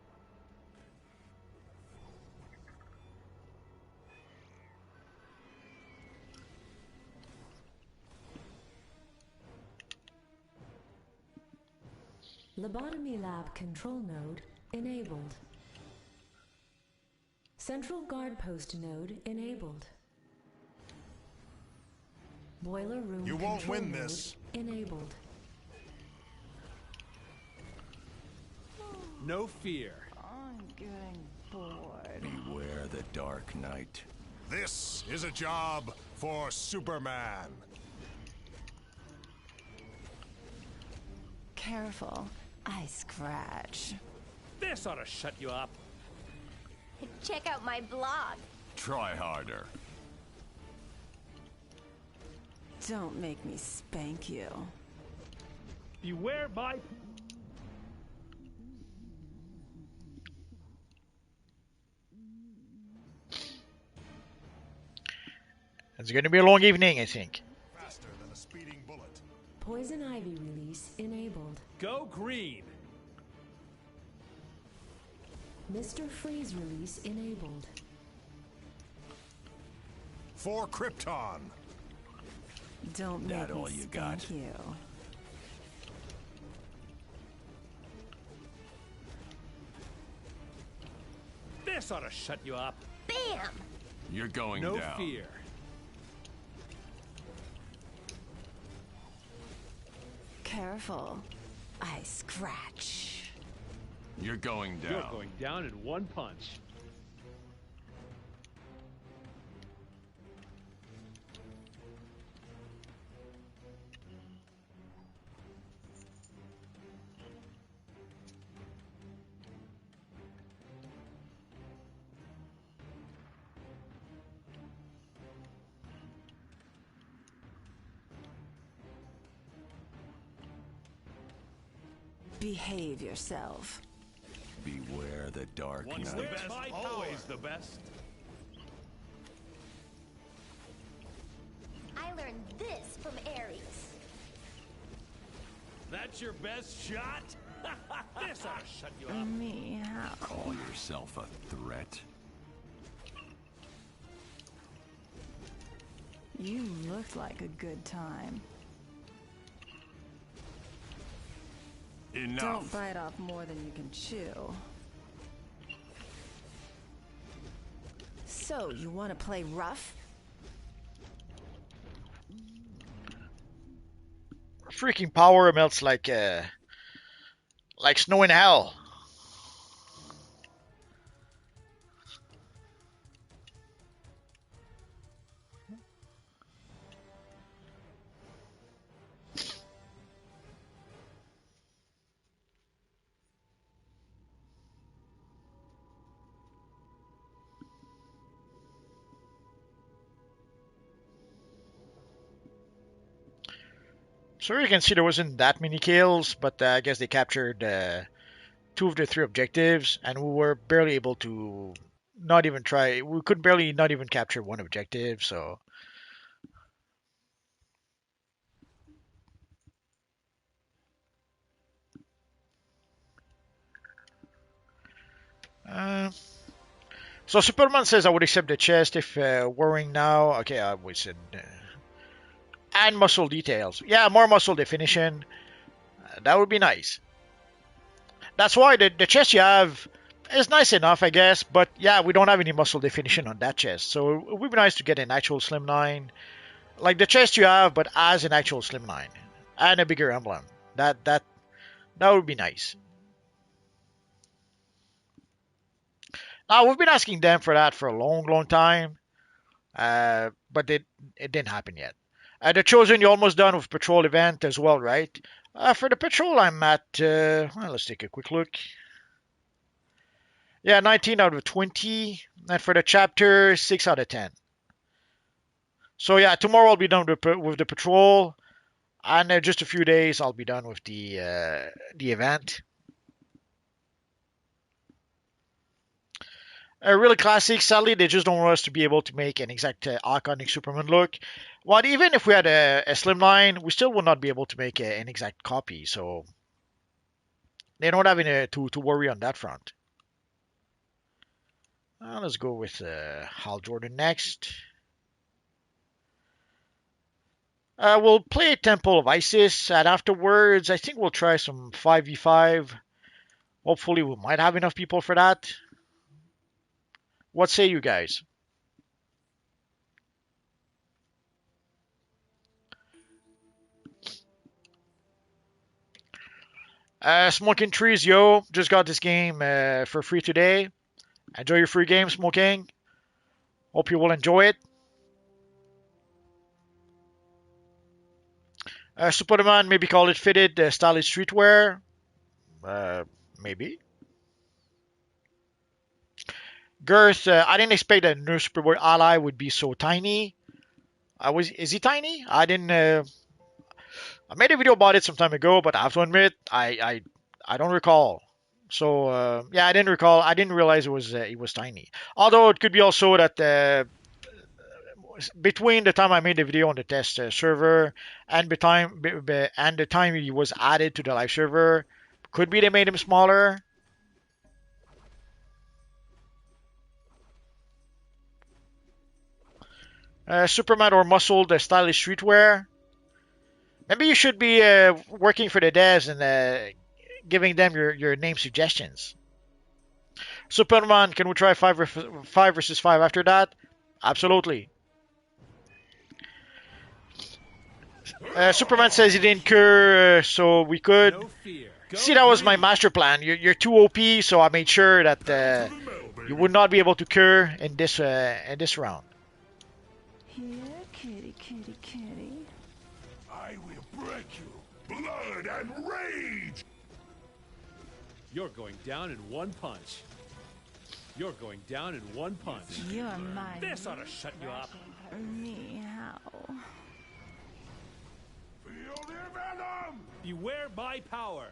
Lobotomy lab control node enabled. Central guard post node enabled. Boiler room You won't control win node this. enabled. No fear. I'm getting bored. Beware the Dark Knight. This is a job for Superman. Careful, I scratch. This ought to shut you up. Check out my blog. Try harder. Don't make me spank you. Beware my... It's going to be a long evening, I think. Faster than a speeding bullet. Poison Ivy release enabled. Go green. Mr. Freeze release enabled. For Krypton. Don't That make me all you got? spank you. This ought to shut you up. Bam! You're going No down. fear. Careful. I scratch. You're going down. You're going down in one punch. Behave yourself. Beware the dark Once the night. best, always the best. I learned this from Ares. That's your best shot? This ought to shut you up. Meow. Call yourself a threat? You looked like a good time. Enough. Don't bite off more than you can chew. So, you want to play rough? Freaking power melts like snow in hell. So you can see there wasn't that many kills, but I guess they captured 2 of the 3 objectives, and we were barely able to not even try. We could barely not even capture 1 objective, so. Uh, so Superman says I would accept the chest if wearing now. Okay, I would said. And muscle details. Yeah, more muscle definition. That would be nice. That's why the chest you have is nice enough, I guess. But yeah, we don't have any muscle definition on that chest. So it would be nice to get an actual slimline. Like the chest you have, but as an actual slimline. And a bigger emblem. That would be nice. Now, we've been asking them for that for a long, long time. But it didn't happen yet. The Chosen, you're almost done with patrol event as well, right? For the patrol, I'm at, well, let's take a quick look. Yeah, 19 out of 20. And for the chapter, 6 out of 10. So yeah, tomorrow I'll be done with the patrol. And just a few days, I'll be done with the event. Really classic. Sadly, they just don't want us to be able to make an exact iconic Superman look. Well, even if we had a slimline, we still would not be able to make an exact copy. So they don't have any to worry on that front. Let's go with Hal Jordan next. We'll play Temple of Isis, and afterwards, I think we'll try some 5v5. Hopefully, we might have enough people for that. What say you guys? Smoking Trees, yo. Just got this game for free today. Enjoy your free game, Smoking. Hope you will enjoy it. Superman, maybe call it fitted, stylish streetwear. Maybe. Girth, I didn't expect that new Superboy ally would be so tiny. Is he tiny? I didn't. I made a video about it some time ago, but I have to admit, I don't recall. So yeah, I didn't recall. I didn't realize it was tiny. Although it could be also that between the time I made the video on the test server and the time he was added to the live server, could be they made him smaller. Superman or muscle, the stylish streetwear. Maybe you should be working for the devs and giving them your name suggestions. Superman, can we try five versus five after that? Absolutely. Superman says he didn't cure, so we could. No fear. Go See, that was my green. master plan. You're too OP, so I made sure that you would not be able to cure in this round. Here, kitty, kitty, kitty. I will break you. Blood and rage! You're going down in one punch. You're going down in one punch. You're my This ought to shut you up. meow. Feel the venom! Beware my power.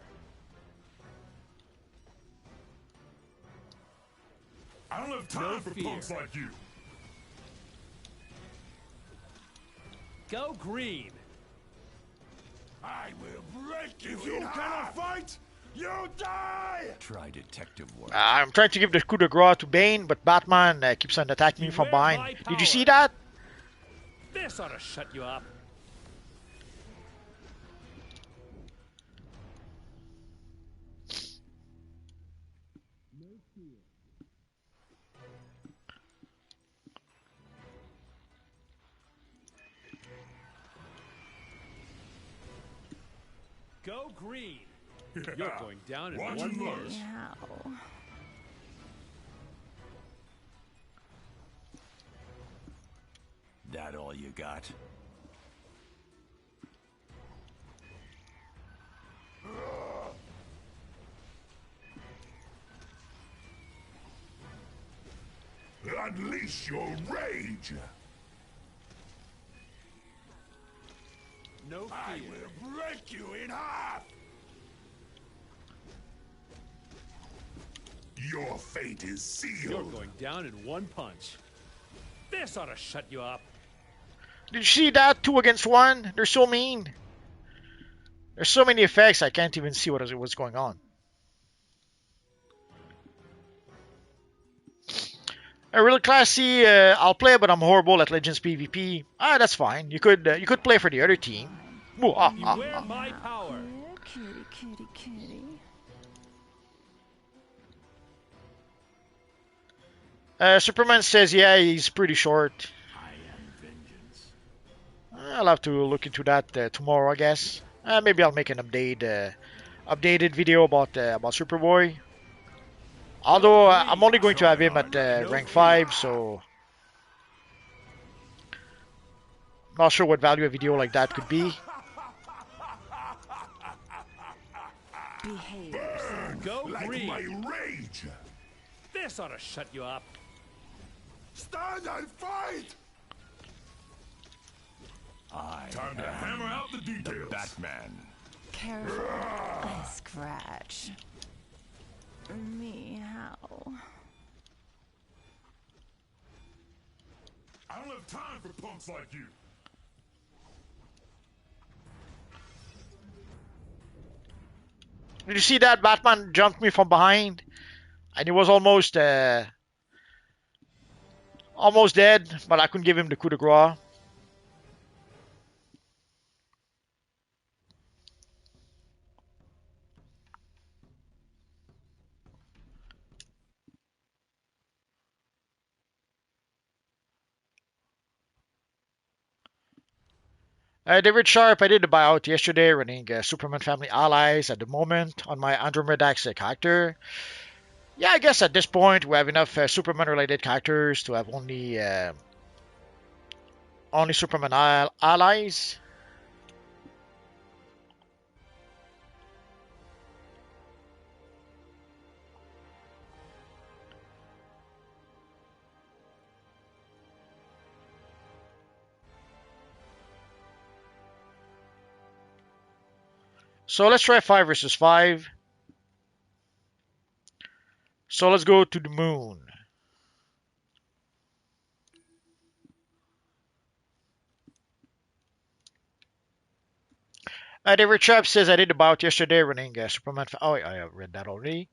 I don't have time No for fear. punks like you. Go green. I will break you. If you cannot fight, you die! Try detective work. I'm trying to give the coup de grace to Bane, but Batman keeps on attacking me from Beware my behind. Did you power. see that? This ought to shut you up. Go green. You're going down in Watch one and learn. punch. Meow. That all you got? Unleash your rage! No I fear. will break you in half! Your fate is sealed. You're going down in one punch. This ought to shut you up. Did you see that? 2 against 1? They're so mean. There's so many effects, I can't even see what's going on. A real classy, I'll play, but I'm horrible at Legends PvP. Ah, that's fine. You could play for the other team. Ooh, Beware my power. Here, kitty, kitty, kitty. Superman says, yeah, he's pretty short. I am vengeance. I'll have to look into that tomorrow, I guess. Maybe I'll make an updated video about Superboy. Although I'm only going to have him at rank 5, so not sure what value a video like that could be. Behave yourself. Go Like green. my rage! This ought to shut you up. Stand and fight! Time to hammer out the details. Batman. Careful. I scratch. Meow. I don't have time for punks like you. Did you see that? Batman jumped me from behind, and he was almost dead, but I couldn't give him the coup de grace. David Sharp, I did the buyout yesterday running Superman Family Allies at the moment on my Andromedax character. Yeah, I guess at this point we have enough Superman related characters to have only Superman allies. So let's try 5 versus 5. So let's go to the moon. So let's go to the moon. David Trapp says I did about yesterday running Superman. Oh, I read that already.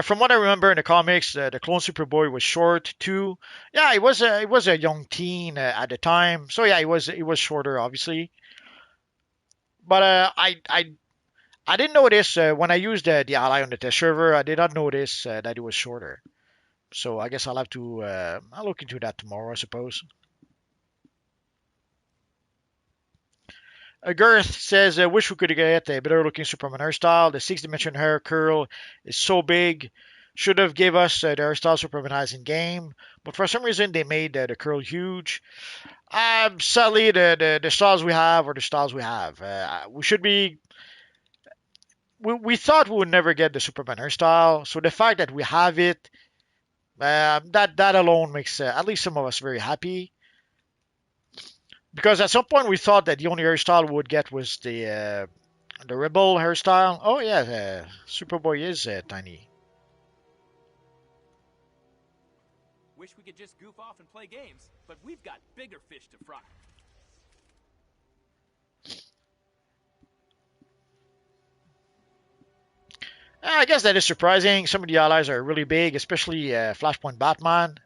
From what I remember in the comics, the clone Superboy was short too. Yeah, he was a young teen at the time. So yeah, he was shorter, obviously. But I didn't notice when I used the ally on the test server. I did not notice that he was shorter. So I guess I'll have to I'll look into that tomorrow, I suppose. Girth says, I wish we could get a better looking Superman hairstyle. The six dimension hair curl is so big. Should have gave us the hairstyle Superman has in game, but for some reason they made the curl huge. Sadly, the styles we have are the styles we have. We should be. We thought we would never get the Superman hairstyle, so the fact that we have it, that alone makes at least some of us very happy. Because at some point we thought that the only hairstyle we would get was the rebel hairstyle. Oh yeah, Superboy is tiny. Wish we could just goof off and play games, but we've got bigger fish to fry. I guess that is surprising. Some of the allies are really big, especially Flashpoint Batman.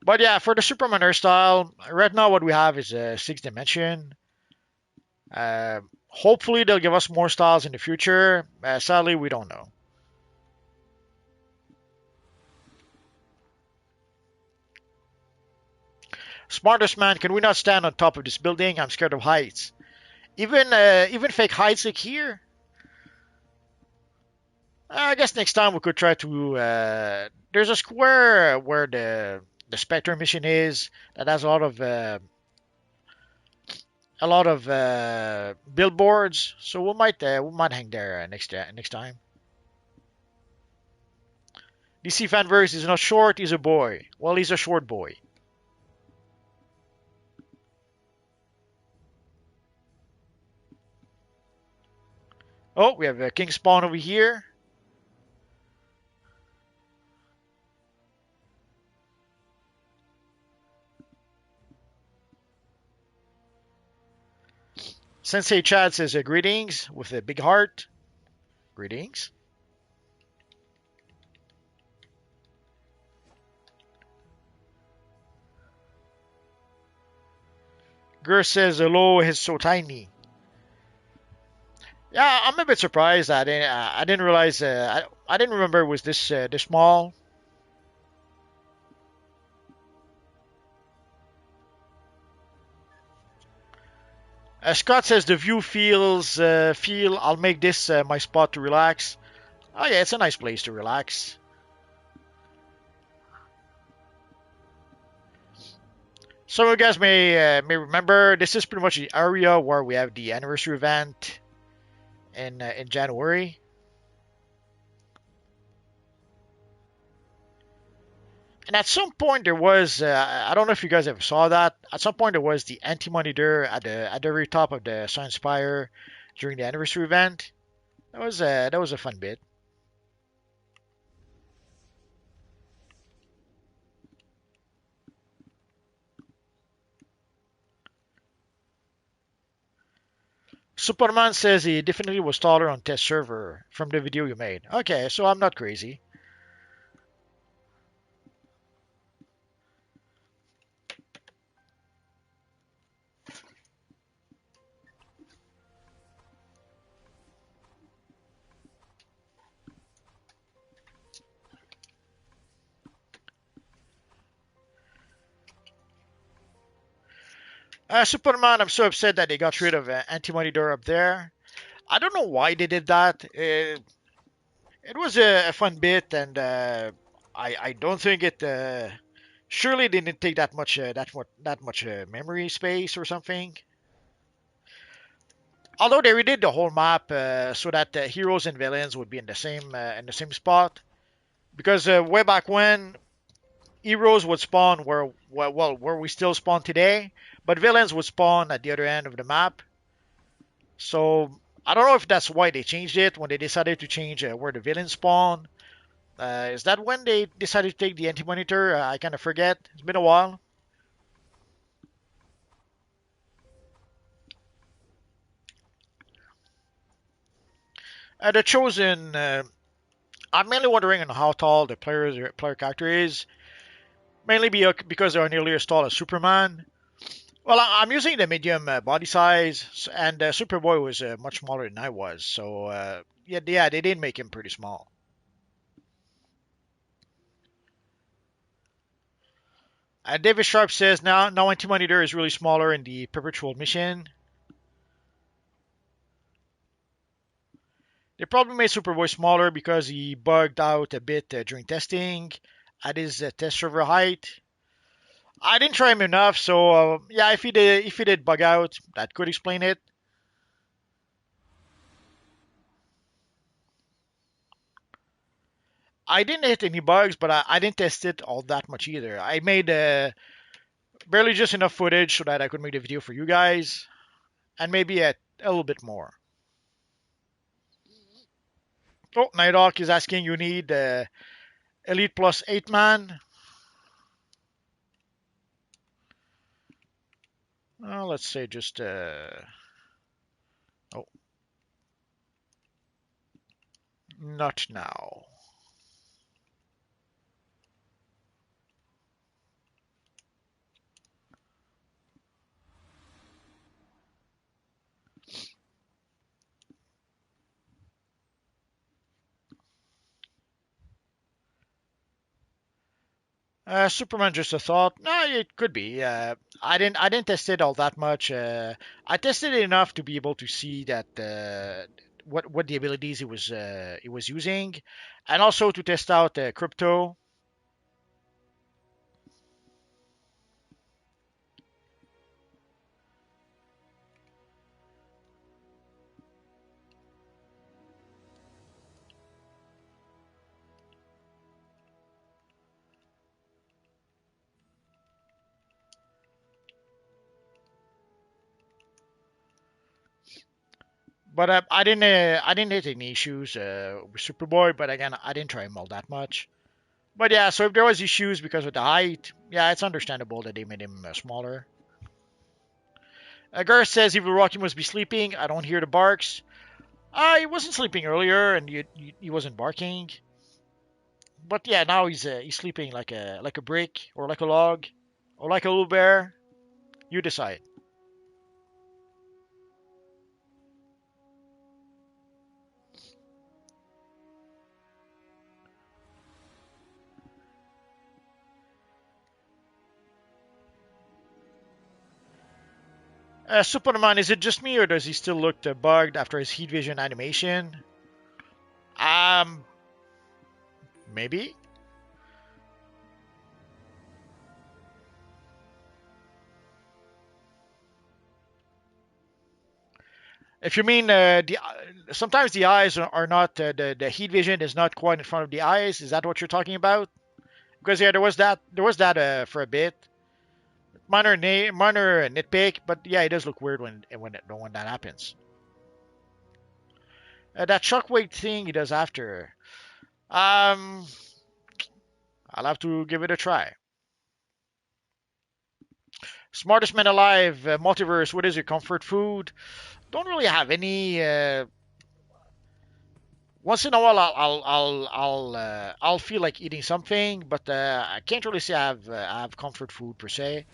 But yeah, for the Superman hairstyle, right now what we have is a six dimension. Hopefully they'll give us more styles in the future. Sadly, we don't know. Smartest man, can we not stand on top of this building? I'm scared of heights. Even fake heights like here. I guess next time we could try to. There's a square where the Spectre mission is that has a lot of billboards. So we might hang there next time. DC Fanverse is not short. He's a boy. Well, he's a short boy. Oh, we have a King Spawn over here. Sensei Chad says greetings with a big heart. Greetings. Gur says hello is so tiny. Yeah, I'm a bit surprised. I didn't realize. I didn't remember it was this small. Scott says the view feel. I'll make this my spot to relax. Oh yeah, it's a nice place to relax. Some of you guys may remember this is pretty much the area where we have the anniversary event in January. And at some point there was I don't know if you guys ever saw that. At some point there was the anti-monitor at the very top of the Science Spire during the anniversary event. That was a fun bit. Superman says he definitely was taller on test server from the video you made. Okay, so I'm not crazy. Superman, I'm so upset that they got rid of Anti-Money Door up there. I don't know why they did that. It was a fun bit, and I don't think it. Surely they didn't take that much memory space or something. Although they redid the whole map so that heroes and villains would be in the same spot, because way back when heroes would spawn where we still spawn today, but villains would spawn at the other end of the map. So I don't know if that's why they changed it when they decided to change where the villains spawn. Is that when they decided to take the anti-monitor? I kind of forget. It's been a while. The Chosen. I'm mainly wondering on how tall the player character is. Mainly because they are nearly as tall as Superman. Well, I'm using the medium body size, and Superboy was much smaller than I was. So yeah, they did make him pretty small. David Sharp says now Anti-Monitor is really smaller in the Perpetual mission. They probably made Superboy smaller because he bugged out a bit during testing at his test server height. I didn't try him enough, so yeah, if he did bug out, that could explain it. I didn't hit any bugs, but I didn't test it all that much either. I made barely just enough footage so that I could make the video for you guys, and maybe a little bit more. Oh, Nighthawk is asking you need Elite plus 8 man. Let's say just oh, not now. Superman just a thought. No, it could be. I didn't test it all that much. I tested it enough to be able to see that what the abilities it was using, and also to test out crypto. But I didn't hit any issues with Superboy. But again, I didn't try him all that much. But yeah, so if there was issues because of the height, yeah, it's understandable that they made him smaller. Garth says Evil Rocky must be sleeping. I don't hear the barks. He wasn't sleeping earlier, and he wasn't barking. But yeah, now he's sleeping like a brick or like a log or like a little bear. You decide. Superman, is it just me or does he still look bugged after his heat vision animation? Um, maybe. If you mean sometimes the eyes are not the heat vision is not quite in front of the eyes. Is that what you're talking about? Because yeah, there was that for a bit. Minor nitpick, but yeah, it does look weird when that happens. That shockwave thing he does after. Um, I'll have to give it a try. Smartest man alive, multiverse. What is your comfort food? Don't really have any. Once in a while, I'll feel like eating something, but I can't really say I have comfort food per se.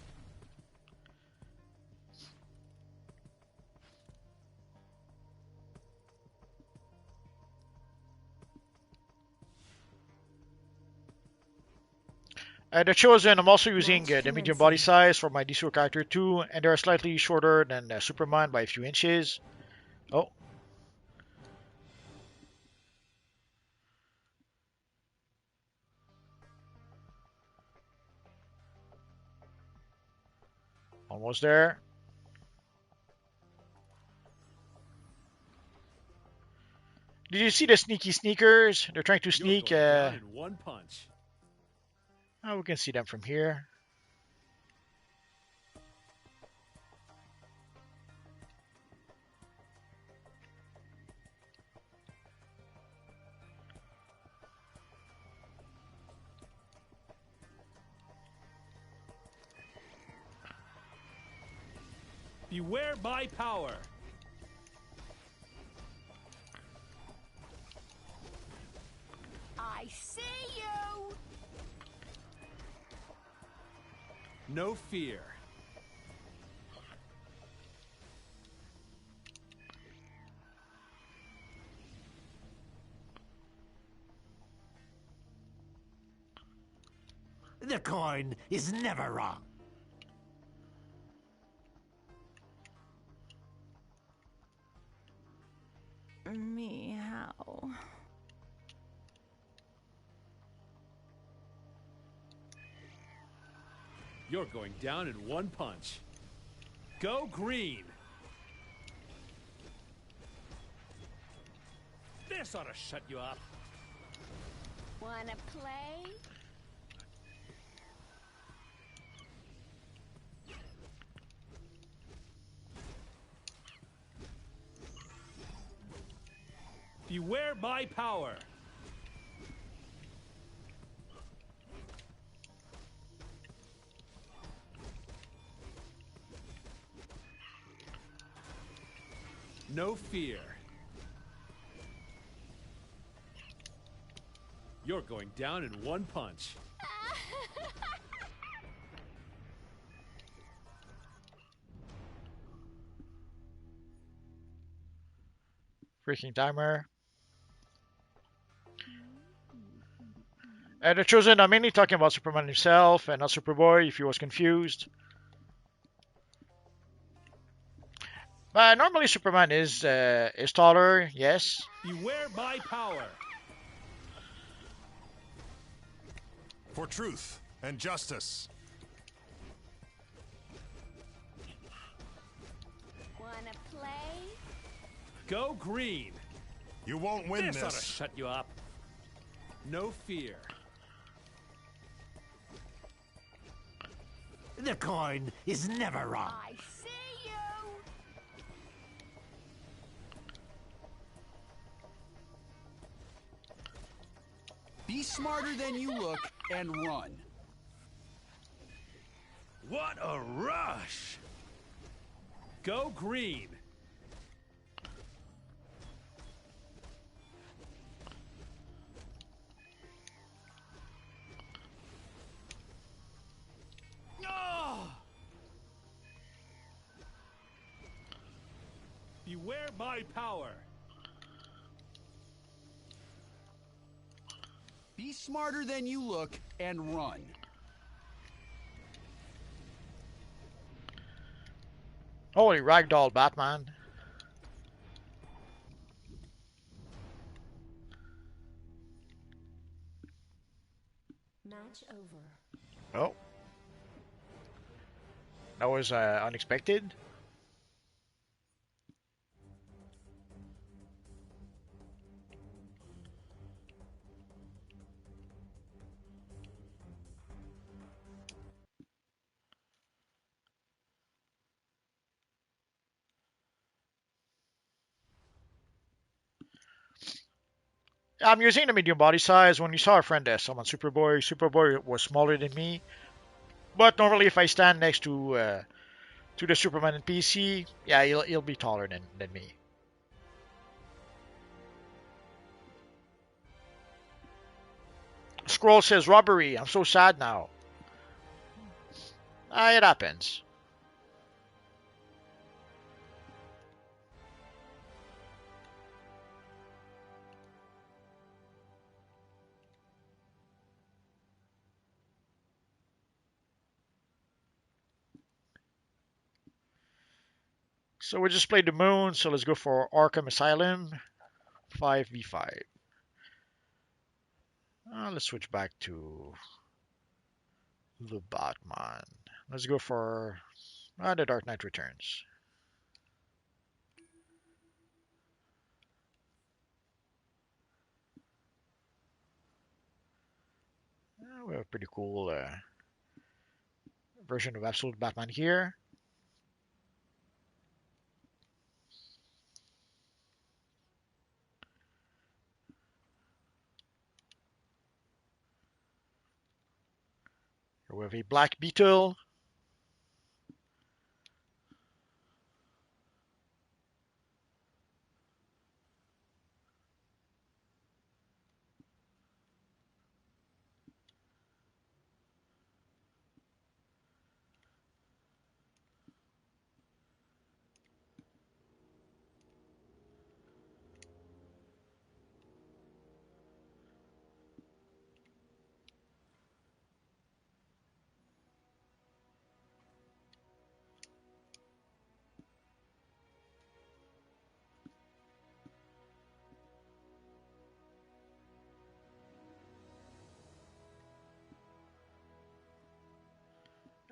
The Chosen, I'm also using the medium body size for my DCUO character too, and they're slightly shorter than Superman by a few inches. Oh, almost there. Did you see the sneaky sneakers? They're trying to You're sneak. going down in one punch. We can see them from here. Beware my power. I see you! No fear. The coin is never wrong. Meow. You're going down in one punch. Go green. This ought to shut you up. Wanna play? Beware my power. No fear. You're going down in one punch. Freaking timer. The Chosen, I'm mainly talking about Superman himself and not Superboy, if he was confused. Normally Superman is taller, yes. Beware my power. For truth and justice. Wanna play? Go green. You won't win This ought to this. shut you up. No fear. The coin is never wrong. I see you! Be smarter than you look and run. What a rush! Go green. Oh! Beware my power. Be smarter than you look and run. Holy ragdoll Batman. Match over. Oh. That was unexpected. I'm using the medium body size. When you saw a friend there, someone Superboy was smaller than me. But normally, if I stand next to the Superman in PC, yeah, he'll be taller than me. Scroll says robbery. I'm so sad now. It happens. So we just played the moon, so let's go for Arkham Asylum 5v5. Let's switch back to the Batman. Let's go for the Dark Knight Returns. We have a pretty cool version of Absolute Batman here. Here we have a Black Beetle.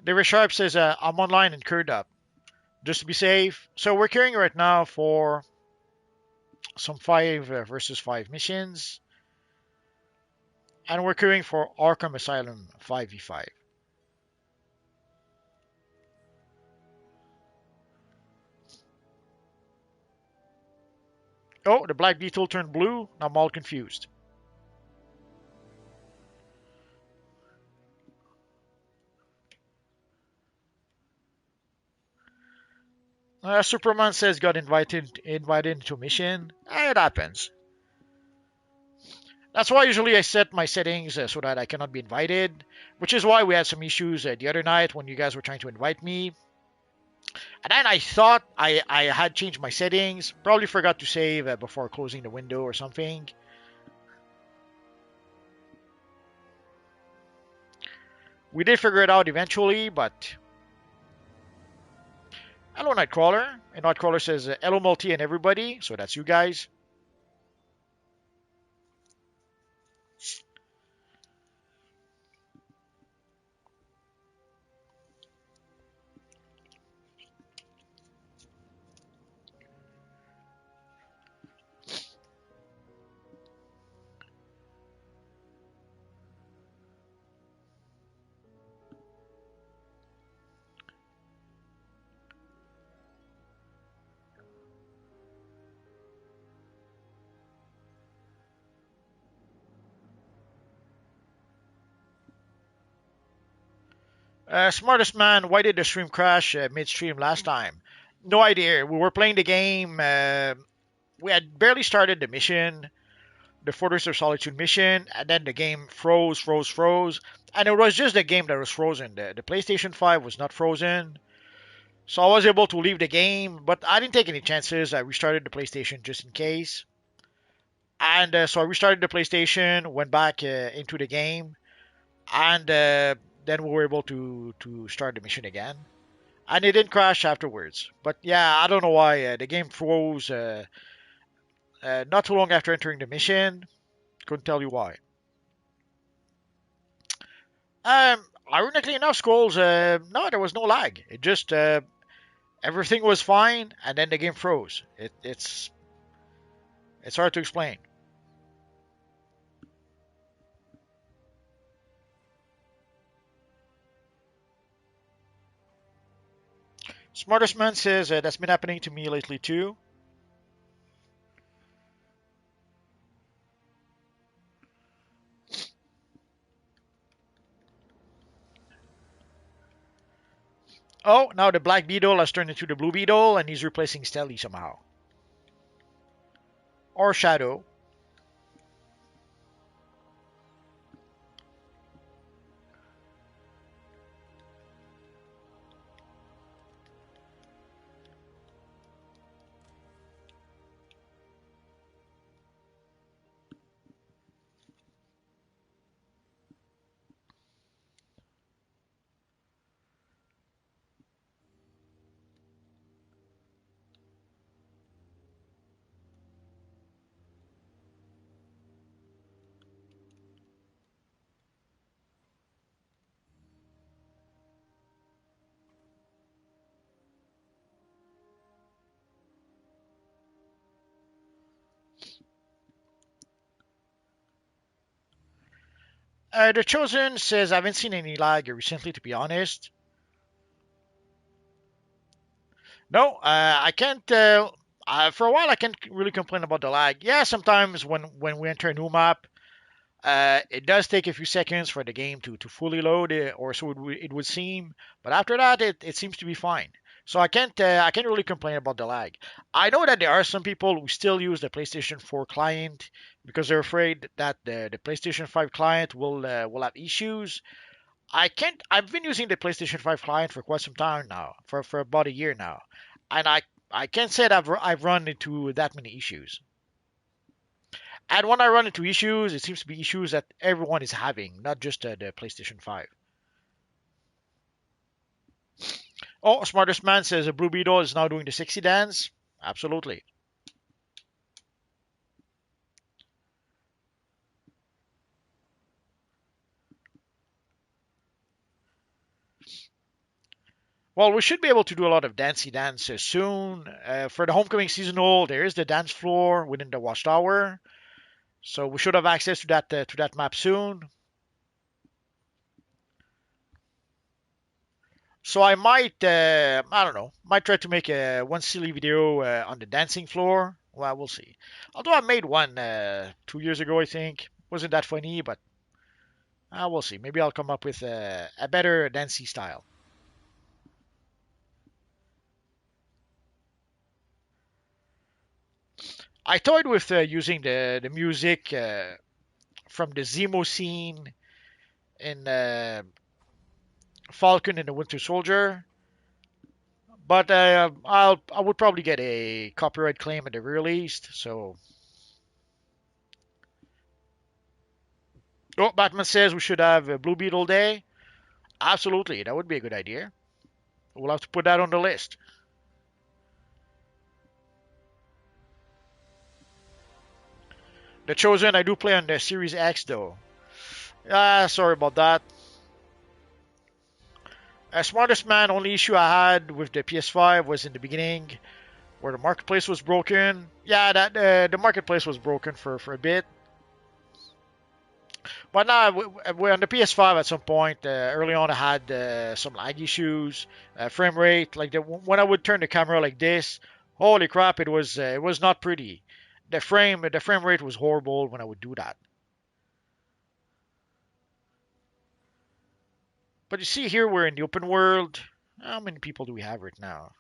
David Sharp says, I'm online and curd up. Just to be safe. So we're carrying right now for some 5 versus 5 missions. And we're queuing for Arkham Asylum 5v5. Oh, the black beetle turned blue. Now I'm all confused. Superman says got invited into a mission. It happens. That's why usually I set my settings so that I cannot be invited, which is why we had some issues the other night when you guys were trying to invite me. And then I thought I had changed my settings, probably forgot to save before closing the window or something. We did figure it out eventually, but... Hello, Nightcrawler. And Nightcrawler says, hello, Multi and everybody. So that's you guys. Smartest man, why did the stream crash midstream last time? No idea. We were playing the game. We had barely started the mission, the Fortress of Solitude mission, and then the game froze. And it was just the game that was frozen. The PlayStation 5 was not frozen. So I was able to leave the game, but I didn't take any chances. I restarted the PlayStation just in case. And so I restarted the PlayStation, went back into the game, and then we were able to start the mission again. And it didn't crash afterwards. But yeah, I don't know why the game froze not too long after entering the mission. Couldn't tell you why. Ironically enough, Scrolls, no, there was no lag. It just everything was fine, and then the game froze. It's hard to explain. Smartest man says that's been happening to me lately too. Oh, now the black beetle has turned into the blue beetle, and he's replacing Stelly somehow. Or Shadow. The Chosen says I haven't seen any lag recently, to be honest. No, I can't. For a while, I can't really complain about the lag. Yeah, sometimes when we enter a new map, it does take a few seconds for the game to fully load, or so it would seem. But after that, it seems to be fine. So I can't really complain about the lag. I know that there are some people who still use the PlayStation 4 client because they're afraid that the PlayStation 5 client will have issues. I can't. I've been using the PlayStation 5 client for quite some time now, for about a year now, and I can't say that I've run into that many issues. And when I run into issues, it seems to be issues that everyone is having, not just the PlayStation 5. Oh, Smartest Man says a Blue Beetle is now doing the 60 dance. Absolutely. Well, we should be able to do a lot of dancey dance soon. For the homecoming seasonal, there is the dance floor within the watchtower, so we should have access to that map soon. So I might, I don't know, might try to make one silly video on the dancing floor. Well, we'll see. Although I made one 2 years ago, I think. Wasn't that funny, but we'll see. Maybe I'll come up with a better dancey style. I toyed with using the music from the Zemo scene in Falcon and the Winter Soldier, but I would probably get a copyright claim at the very least. So, oh, Batman says we should have a Blue Beetle Day. Absolutely, that would be a good idea. We'll have to put that on the list. The Chosen, I do play on the Series X though. Sorry about that. Smartest Man, only issue I had with the PS5 was in the beginning, where the marketplace was broken. Yeah, that the marketplace was broken for a bit. But now, we on the PS5 at some point, early on, I had some lag issues, frame rate. Like when I would turn the camera like this, holy crap, it was not pretty. The frame rate was horrible when I would do that. But you see here, we're in the open world. How many people do we have right now?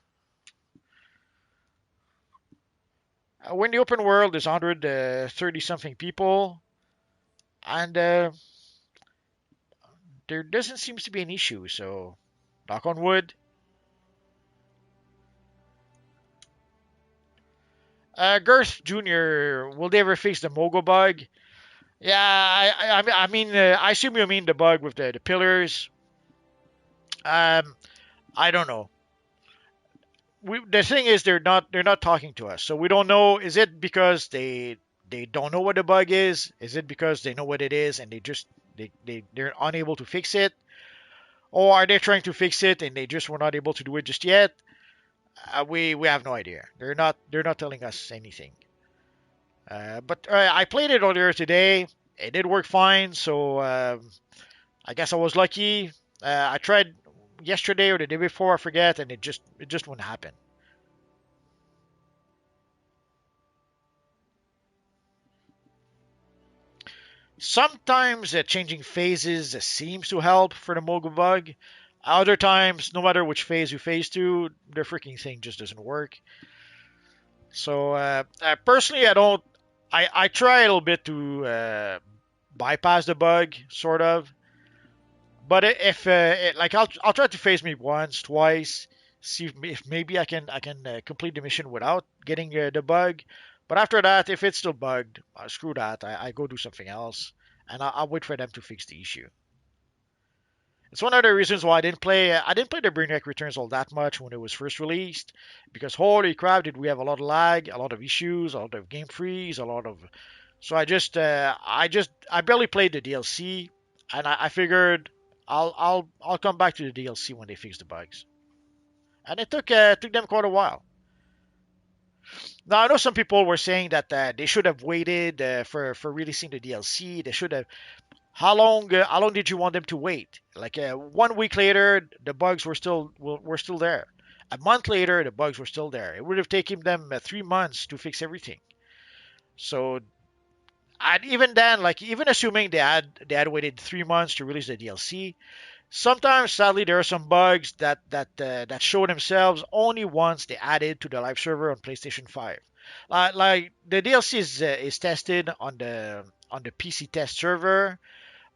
We're in the open world. There's 130 something people, and there doesn't seem to be an issue. So, knock on wood. Girth Jr., will they ever fix the Mogo bug? Yeah, I mean, I assume you mean the bug with the pillars. I don't know. The thing is, they're not talking to us, so we don't know. Is it because they don't know what the bug is? Is it because they know what it is and they're unable to fix it? Or are they trying to fix it and they just were not able to do it just yet? We have no idea. They're not telling us anything. But I played it earlier today. It did work fine, so I guess I was lucky. I tried yesterday or the day before, I forget, and it just wouldn't happen. Sometimes changing phases seems to help for the Mogo bug. Other times, no matter which phase you phase to, the freaking thing just doesn't work. So personally, I don't. I try a little bit to bypass the bug, sort of. But if like I'll try to phase me once, twice, see if maybe I can complete the mission without getting the bug. But after that, if it's still bugged, screw that. I go do something else, and I'll wait for them to fix the issue. It's one of the reasons why I didn't play the Brainiac Returns all that much when it was first released, because holy crap, did we have a lot of lag, a lot of issues, a lot of game freeze, a lot of. So I barely played the DLC, and I figured I'll come back to the DLC when they fix the bugs, and it took them quite a while. Now I know some people were saying that they should have waited for releasing the DLC. They should have. How long did you want them to wait? Like 1 week later, the bugs were still there. A month later, the bugs were still there. It would have taken them 3 months to fix everything. So, and even then, like even assuming they had waited 3 months to release the DLC, sometimes sadly there are some bugs that show themselves only once they added to the live server on PlayStation 5. Like the DLC is tested on the PC test server.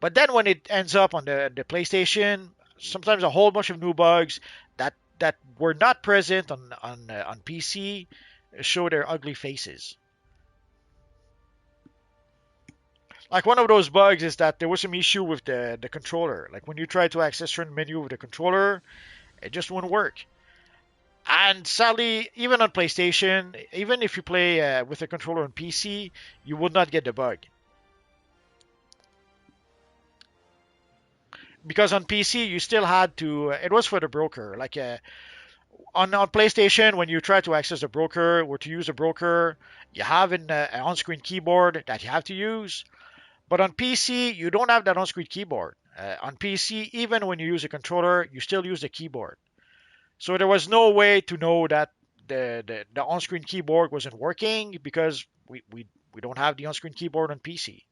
But then when it ends up on the PlayStation, sometimes a whole bunch of new bugs that were not present on PC show their ugly faces. Like one of those bugs is that there was some issue with the controller. Like when you try to access certain menu with the controller, it just wouldn't work. And sadly, even on PlayStation, even if you play with a controller on PC, you would not get the bug. because on PC you still had to. It was for the broker. Like on PlayStation, when you try to access the broker or to use a broker, you have an on-screen keyboard that you have to use. But on PC, you don't have that on-screen keyboard. On PC, even when you use a controller, you still use the keyboard. So there was no way to know that the on-screen keyboard wasn't working because we don't have the on-screen keyboard on PC.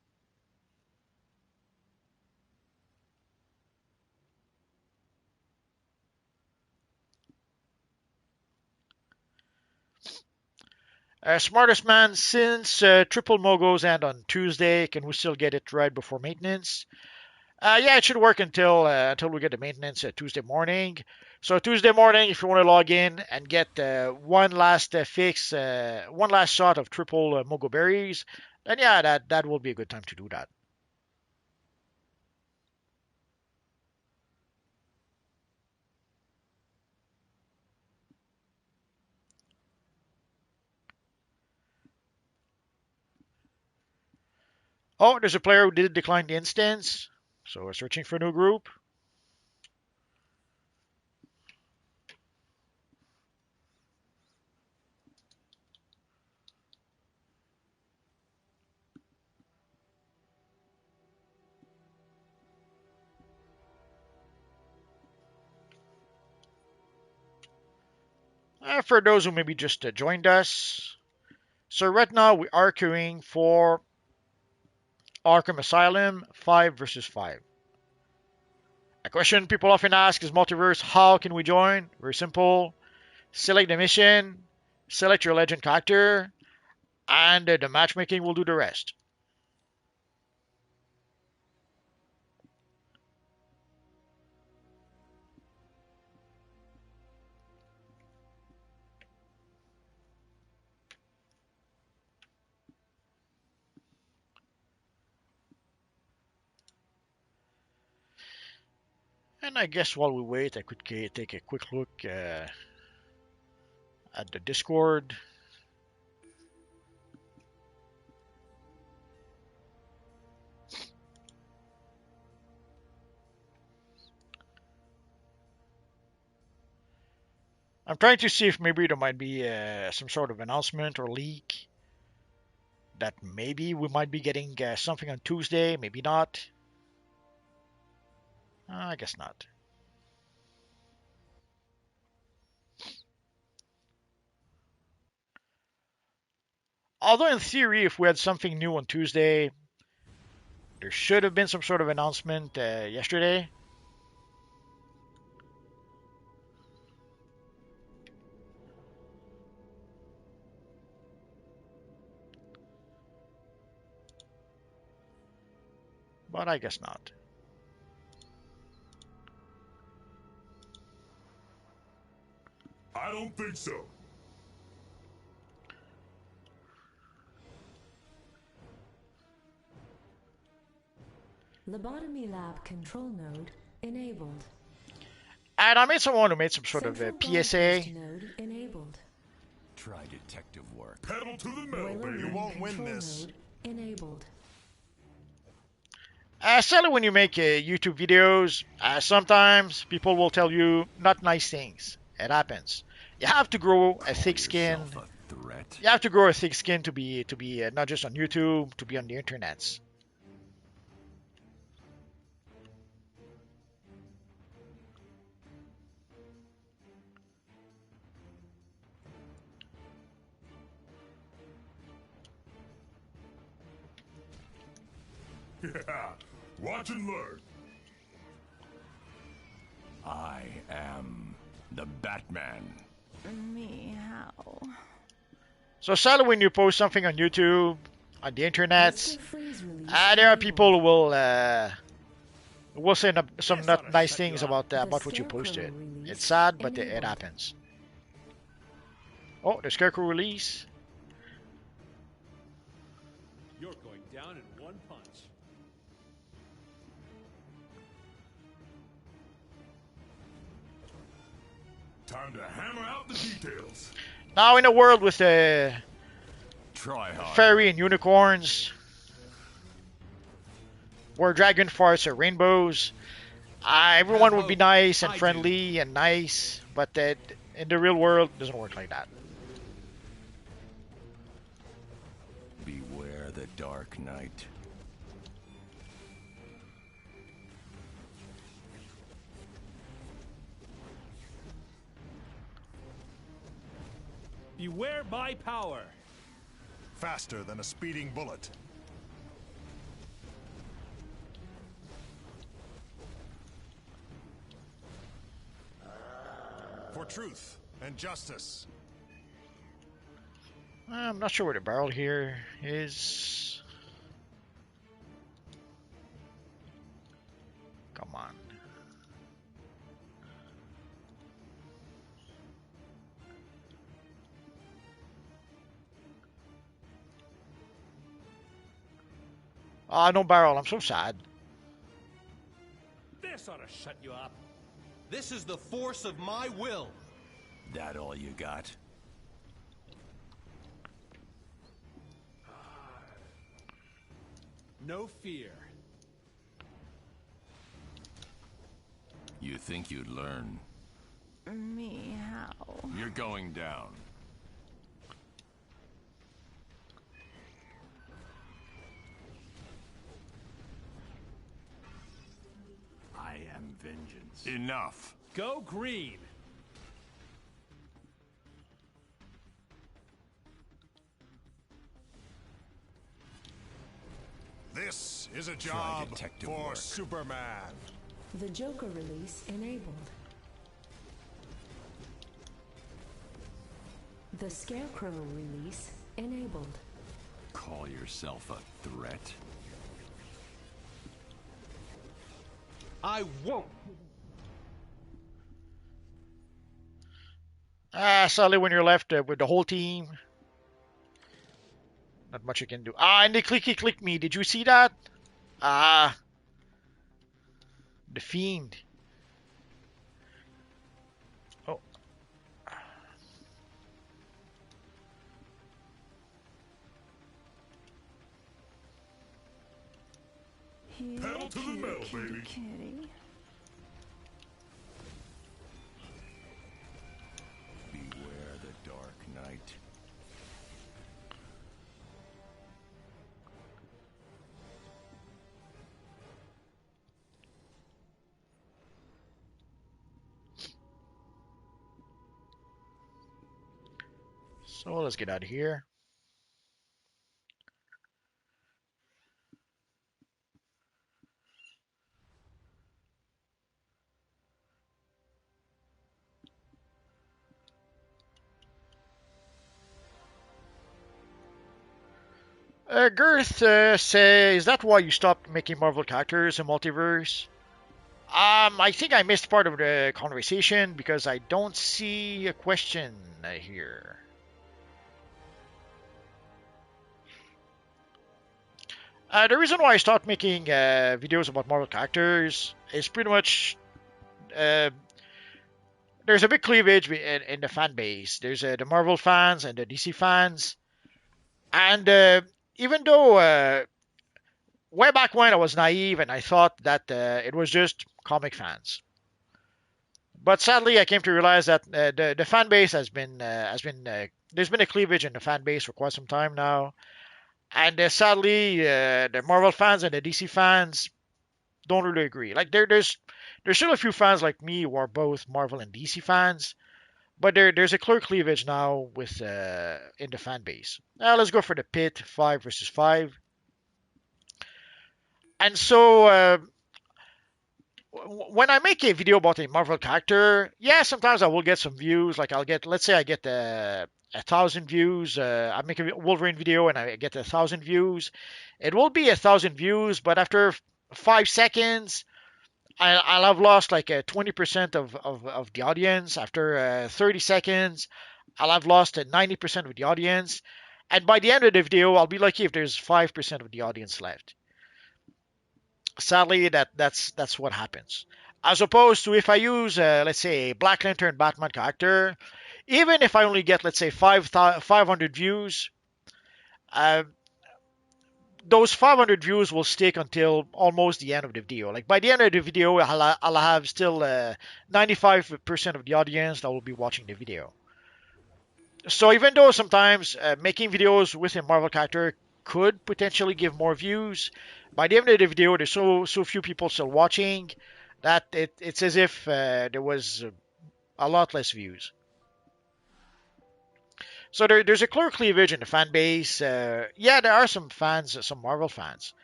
Smartest man, since triple mogos end on Tuesday, can we still get it right before maintenance? Yeah, it should work until we get the maintenance Tuesday morning. So Tuesday morning, if you want to log in and get one last fix, one last shot of triple mogo berries, then yeah, that will be a good time to do that. Oh, there's a player who did decline the instance, so we're searching for a new group. For those who maybe just joined us, so right now we are queuing for Arkham Asylum 5 versus 5. A question people often ask is Multiverse, how can we join? Very simple. Select the mission, select your legend character, and the matchmaking will do the rest. And I guess while we wait, I could take a quick look at the Discord. I'm trying to see if maybe there might be some sort of announcement or leak that maybe we might be getting something on Tuesday, maybe not. I guess not. Although in theory, if we had something new on Tuesday, there should have been some sort of announcement yesterday. But I guess not. I don't think so. Lobotomy lab control node enabled. And I made someone who made some sort of a PSA. Node enabled. Try detective work. Pedal to the metal, baby. You won't win this. Enabled. Sadly, when you make YouTube videos, sometimes people will tell you not nice things. It happens. You have to grow a thick skin. You have to grow a thick skin to be not just on YouTube, to be on the internets. Yeah, watch and learn. I am the Batman. Meow. So sadly, when you post something on YouTube, on the internet, there are people who will say some not nice things about what you posted. It's sad, but it happens. Oh, the Scarecrow release. You're going down in one punch. Time to hammer out the details. Now, in a world with Try hard. fairy and unicorns, where dragon farts are rainbows, Everyone would be nice and I do. friendly and nice, but in the real world, it doesn't work like that. Beware the Dark Knight. Beware my power. Faster than a speeding bullet. For truth and justice. I'm not sure where the barrel here is. Come on. Ah, no barrel. I'm so sad. This ought to shut you up. This is the force of my will. That all you got? No fear. You think you'd learn? Me how? You're going down. I am vengeance. Enough. Go green. This is a Try job detective for work. Superman. The Joker release enabled. The Scarecrow release enabled. Call yourself a threat? I won't. Sadly, when you're left with the whole team, not much you can do. And they click me. Did you see that? The Fiend. Oh. Pedal to the metal, baby. Kitty. Beware the Dark Knight. So let's get out of here. Girth say, is that why you stopped making Marvel characters in multiverse? I think I missed part of the conversation because I don't see a question here. The reason why I stopped making videos about Marvel characters is pretty much there's a big cleavage in the fan base. There's the Marvel fans and the DC fans. And even though way back when I was naive and I thought that it was just comic fans. But sadly, I came to realize that the fan base has been there's been a cleavage in the fan base for quite some time now, and sadly, the Marvel fans and the DC fans don't really agree. Like there's still a few fans like me who are both Marvel and DC fans, but there's a clear cleavage now with in the fan base. Now let's go for the pit 5 versus 5, and so. When I make a video about a Marvel character, yeah, sometimes I will get some views. Like let's say I get 1,000 views. I make a Wolverine video and I get 1,000 views. It will be 1,000 views, but after 5 seconds, I'll have lost like 20% of the audience. After 30 seconds, I'll have lost 90% of the audience. And by the end of the video, I'll be lucky if there's 5% of the audience left. Sadly, that's what happens. As opposed to if I use, let's say, a Black Lantern Batman character, even if I only get, let's say, 500 views, those 500 views will stick until almost the end of the video. Like by the end of the video, I'll have still 95% of the audience that will be watching the video. So even though sometimes making videos with a Marvel character could potentially give more views, by the end of the video, there's so few people still watching that it's as if there was a lot less views. So there's a clear cleavage in the fan base. Yeah, there are some fans, some Marvel fans,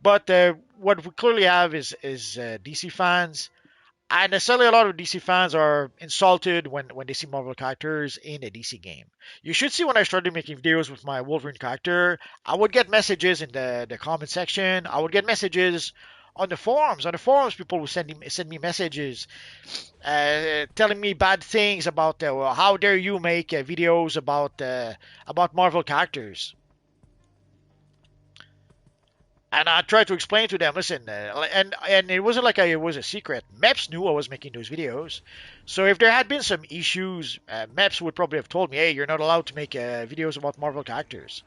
but what we clearly have is DC fans, and necessarily a lot of DC fans are insulted when they see Marvel characters in a DC game. You should see when I started making videos with my Wolverine character, I would get messages in the comment section. I would get messages on the forums. On the forums, people would send me messages telling me bad things about well, how dare you make videos about Marvel characters. And I tried to explain to them, listen, and it wasn't like it was a secret. Meps knew I was making those videos. So if there had been some issues, Meps would probably have told me, hey, you're not allowed to make videos about Marvel characters.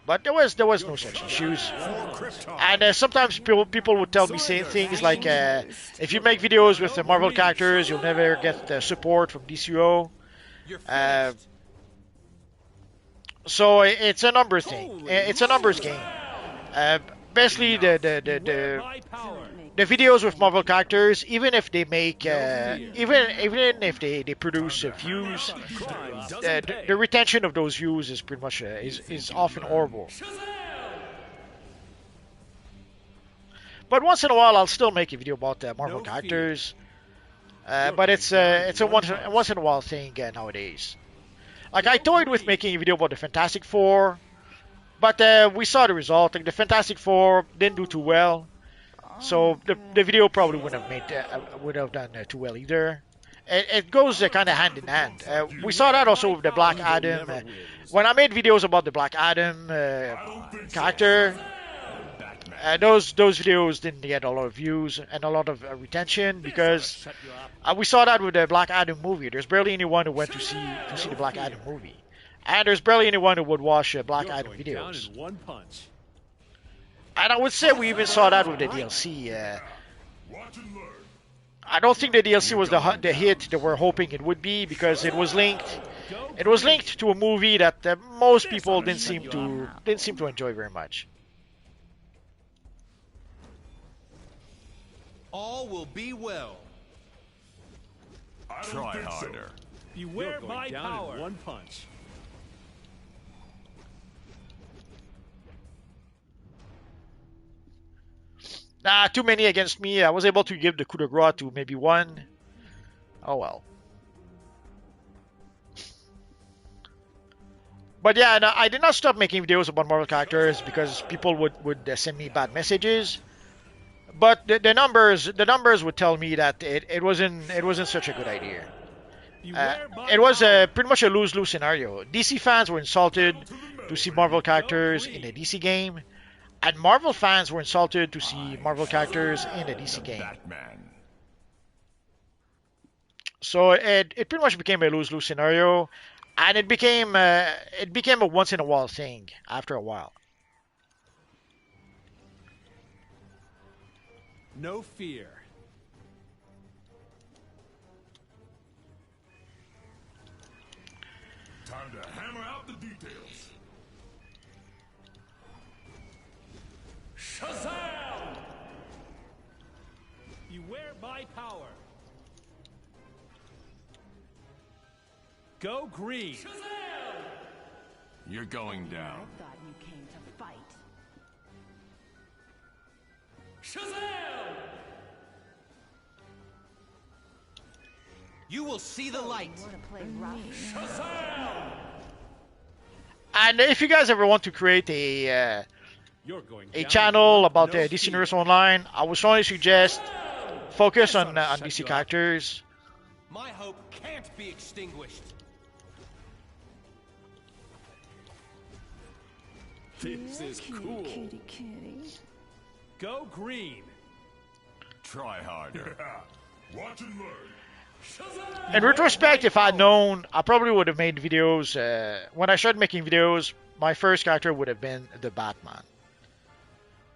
But there was no such issues. And sometimes people would tell me saying things like, if you make videos with the Marvel characters, you'll never get support from DCUO. So it's a number thing. It's a numbers game. Basically, the videos with Marvel characters, even if they make, even if they produce views, the retention of those views is pretty much is often horrible. But once in a while, I'll still make a video about Marvel characters. But it's a once in a while thing nowadays. Like I toyed with making a video about the Fantastic Four. But we saw the result. Like the Fantastic Four didn't do too well, so the video probably would have done too well either. It goes kind of hand in hand. We saw that also with the Black Adam. When I made videos about the Black Adam character, those videos didn't get a lot of views and a lot of retention because we saw that with the Black Adam movie. There's barely anyone who went to see the Black Adam movie. And there's barely anyone who would watch Black Adam videos. And I would say we even saw that with the DLC. I don't think the DLC was the hit that we're hoping it would be because it was linked to a movie that most people didn't seem to enjoy very much. All will be well. Try harder. Beware my power. In one punch. Nah, too many against me. I was able to give the coup de grace to maybe one. Oh well. But yeah, no, I did not stop making videos about Marvel characters because people would send me bad messages. But the numbers would tell me that it wasn't such a good idea. It was pretty much a lose-lose scenario. DC fans were insulted to see Marvel characters in a DC game. And Marvel fans were insulted to see Marvel characters in a DC game. So it pretty much became a lose-lose scenario, and it became a once-in-a-while thing after a while. No fear. Time to hammer out the details. Shazam! Beware my power. Go green. Shazam! You're going down. I thought you came to fight. Shazam! You will see the light. Want to play rough? Shazam! And if you guys ever want to create a channel about DC Universe Online, I would strongly suggest focus on DC characters. My hope can't be extinguished. This is cool. Kitty, kitty. Go green. Try harder. Watch and learn. In retrospect, if I'd known, I probably would have made videos. When I started making videos, my first character would have been the Batman.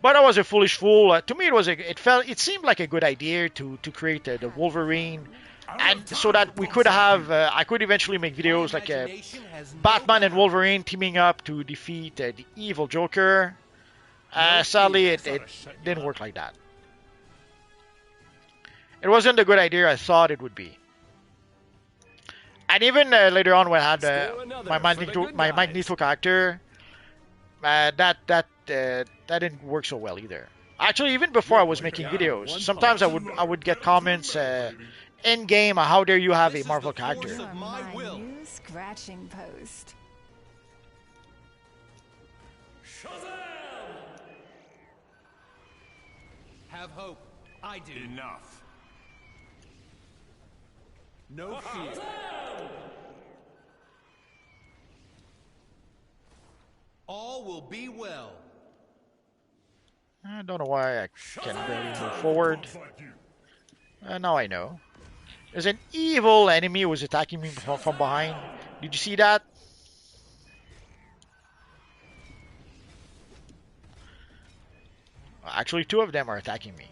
But I was a foolish fool. To me, it seemed like a good idea to create the Wolverine, and so that we could have I could eventually make videos like Batman and Wolverine teaming up to defeat the evil Joker. Sadly, it didn't work like that. It wasn't the good idea I thought it would be. And even later on, when I had my Magneto character, that didn't work so well either. Actually, even before I was making videos, sometimes I would get comments in game, "How dare you have a Marvel character?" You are my new scratching post. Shazam! Have hope. I do. Enough. No fear. All will be well. I don't know why I can't barely move forward. Now I know. There's an evil enemy who was attacking me from behind. Did you see that? Actually, two of them are attacking me.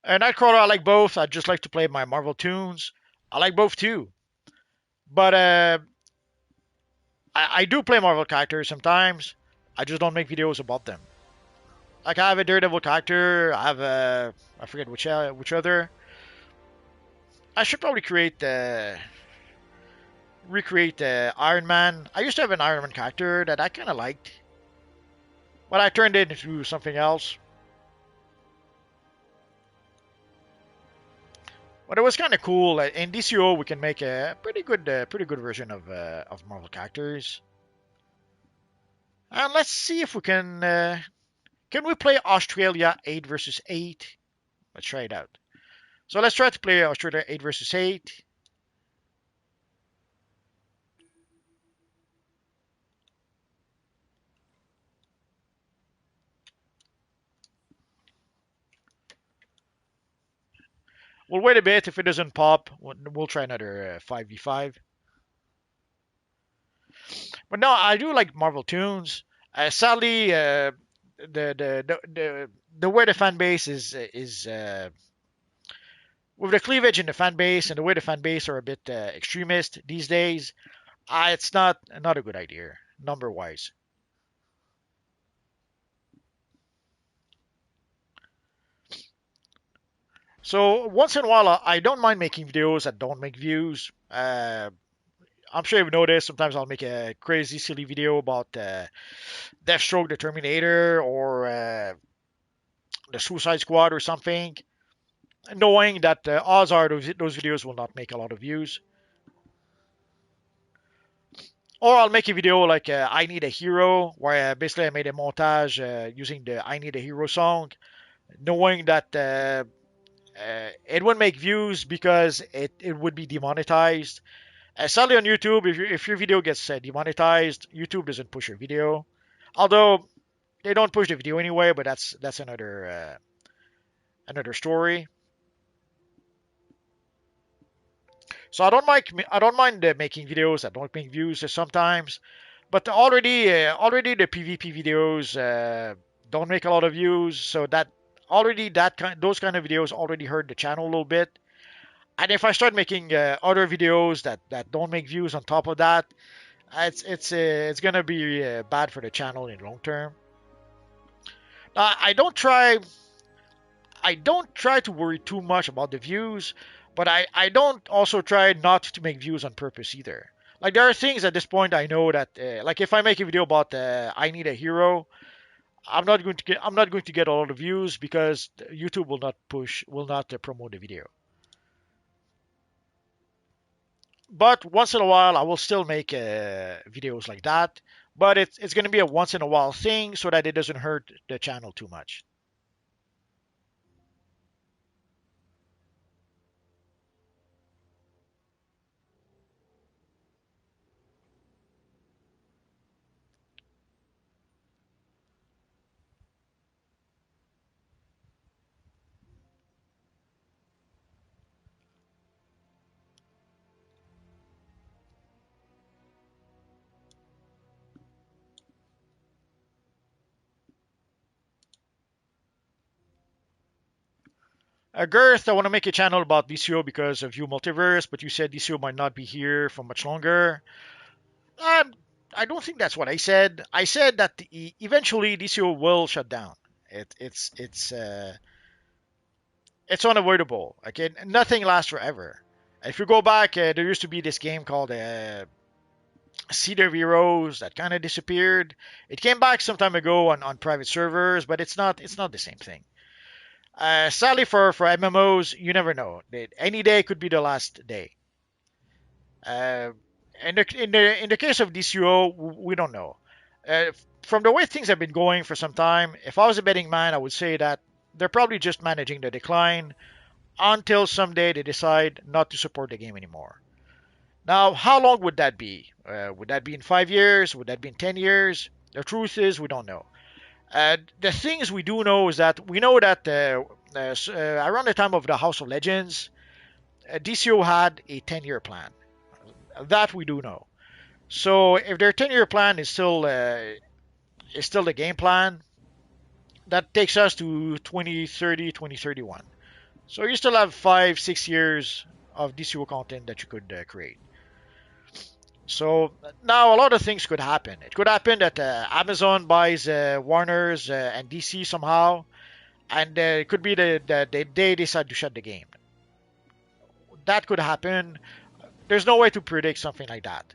Nightcrawler, I like both. I just like to play my Marvel tunes. I like both too. But I do play Marvel characters sometimes. I just don't make videos about them. Like I have a Daredevil character. I have a I forget which other. I should probably recreate Iron Man. I used to have an Iron Man character that I kind of liked, but I turned it into something else. But it was kind of cool. In DCUO, we can make a pretty good version of Marvel characters. And let's see if we can we play Australia 8 versus 8? Let's try it out. So let's try to play Australia 8 versus 8. We'll wait a bit. If it doesn't pop, we'll try another 5v5. But no, I do like Marvel tunes. Sadly, the way the fan base is with the cleavage in the fan base and the way the fan base are a bit extremist these days, it's not a good idea number wise. So once in a while, I don't mind making videos that don't make views. I'm sure you've noticed sometimes I'll make a crazy silly video about Deathstroke, the Terminator, or the Suicide Squad or something, knowing that odds are those videos will not make a lot of views. Or I'll make a video like I Need a Hero, where basically I made a montage using the I Need a Hero song, knowing that it wouldn't make views because it would be demonetized. Sadly on YouTube, if your video gets demonetized, YouTube doesn't push your video. Although they don't push the video anyway, but that's another story. So I don't mind making videos that don't make views sometimes, but already the PvP videos don't make a lot of views, so that already those kind of videos already hurt the channel a little bit. And if I start making other videos that don't make views on top of that, it's gonna be bad for the channel in the long term. I don't try to worry too much about the views, but I don't also try not to make views on purpose either. Like there are things at this point I know that like if I make a video about I Need a Hero, I'm not going to get a lot of views because YouTube will not promote the video. But once in a while, I will still make videos like that. But it's going to be a once in a while thing so that it doesn't hurt the channel too much. Girth, I want to make a channel about DCO because of you multiverse, but you said DCO might not be here for much longer. Um, I don't think that's what I said. I said that eventually DCO will shut down. It's unavoidable. Okay, nothing lasts forever. If you go back, there used to be this game called Cedar of Heroes that kind of disappeared. It came back some time ago on private servers, but it's not the same thing. Sadly for MMOs, you never know. Any day could be the last day. Uh, in the case of DCO, we don't know. From the way things have been going for some time, if I was a betting man, I would say that they're probably just managing the decline until someday they decide not to support the game anymore. Now, how long would that be? Would that be in 5 years? Would that be in 10 years? The truth is, we don't know. The things we do know is that we know that around the time of the House of Legends, DCO had a 10-year plan. That we do know. So if their 10-year plan is still the game plan, that takes us to 2030, 2031. So you still have 5, 6 years of DCO content that you could create. So now a lot of things could happen. It could happen that Amazon buys Warner's and DC somehow, and it could be that they decide to shut the game. That could happen. There's no way to predict something like that.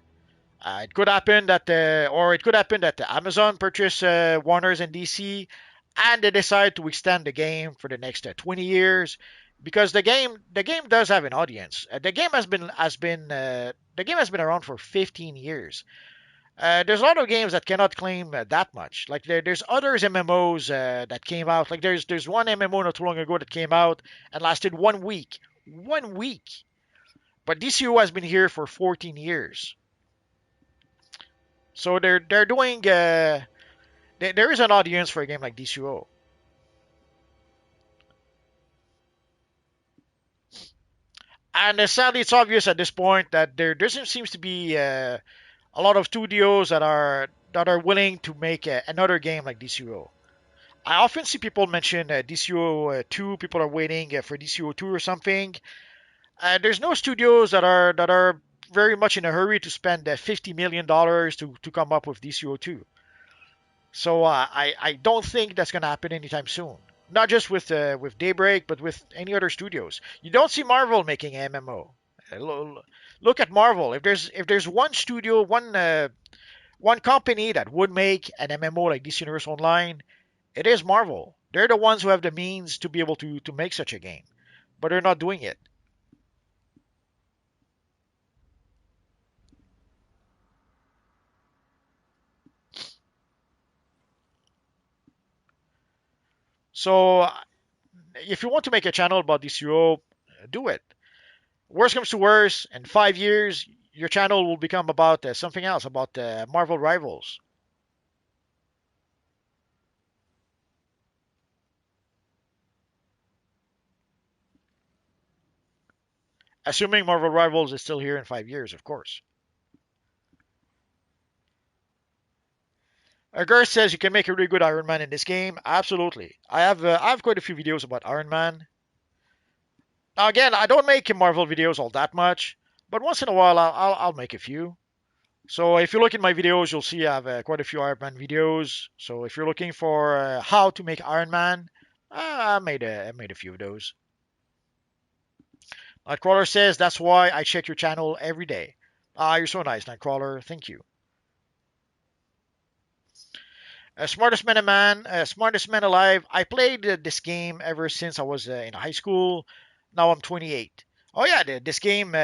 It could happen that, or it could happen that Amazon purchase Warner's and DC, and they decide to extend the game for the next 20 years, because the game does have an audience. The game has been around for 15 years. There's a lot of games that cannot claim that much. Like there's others MMOs that came out. Like there's one MMO not too long ago that came out and lasted 1 week. 1 week. But DCU has been here for 14 years. So they're doing. There is an audience for a game like DCUO. And sadly, it's obvious at this point that there doesn't seems to be a lot of studios that are willing to make another game like DCUO. I often see people mention DCUO 2. People are waiting for DCUO 2 or something. There's no studios that are very much in a hurry to spend $50 million to come up with DCO 2. So I don't think that's gonna happen anytime soon. Not just with Daybreak, but with any other studios. You don't see Marvel making an MMO. Look at Marvel. If there's one studio, one company that would make an MMO like DC Universe Online, it is Marvel. They're the ones who have the means to be able to make such a game, but they're not doing it. So if you want to make a channel about DCO, do it. Worst comes to worst, in 5 years, your channel will become about something else, about Marvel Rivals. Assuming Marvel Rivals is still here in 5 years, of course. Garth says you can make a really good Iron Man in this game. Absolutely. I have quite a few videos about Iron Man. Now again, I don't make Marvel videos all that much, but once in a while I'll make a few. So if you look in my videos, you'll see I have quite a few Iron Man videos. So if you're looking for how to make Iron Man, I made a few of those. Nightcrawler says that's why I check your channel every day. Ah, you're so nice, Nightcrawler. Thank you. Smartest man alive. I played this game ever since I was in high school. Now I'm 28. Oh yeah, this game.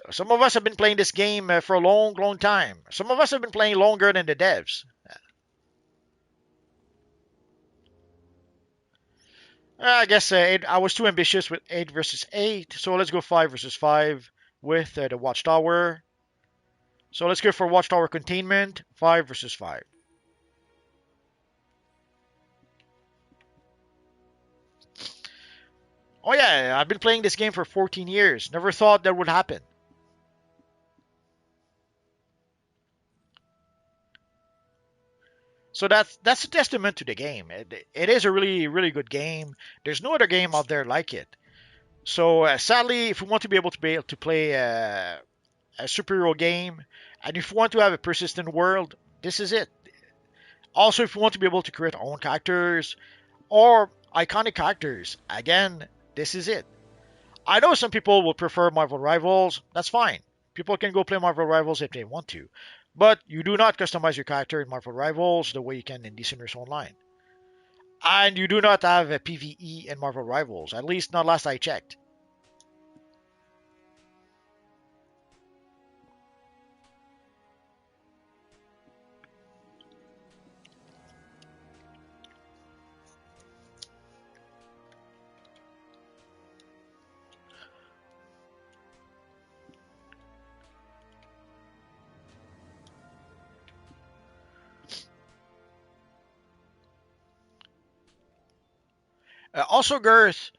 Some of us have been playing this game for a long, long time. Some of us have been playing longer than the devs. I guess I was too ambitious with 8 versus 8, so let's go 5 versus 5 with the Watchtower. So let's go for Watchtower Containment, 5 versus 5. Oh yeah, I've been playing this game for 14 years. Never thought that would happen. So that's a testament to the game. It is a really good game. There's no other game out there like it. So sadly, if we want to be able to play a superhero game, and if you want to have a persistent world, this is it. Also, if you want to be able to create our own characters or iconic characters, again, this is it. I know some people will prefer Marvel Rivals. That's fine. People can go play Marvel Rivals if they want to. But you do not customize your character in Marvel Rivals the way you can in DC Universe Online. And you do not have a PvE in Marvel Rivals, at least not last I checked. Also, Girth,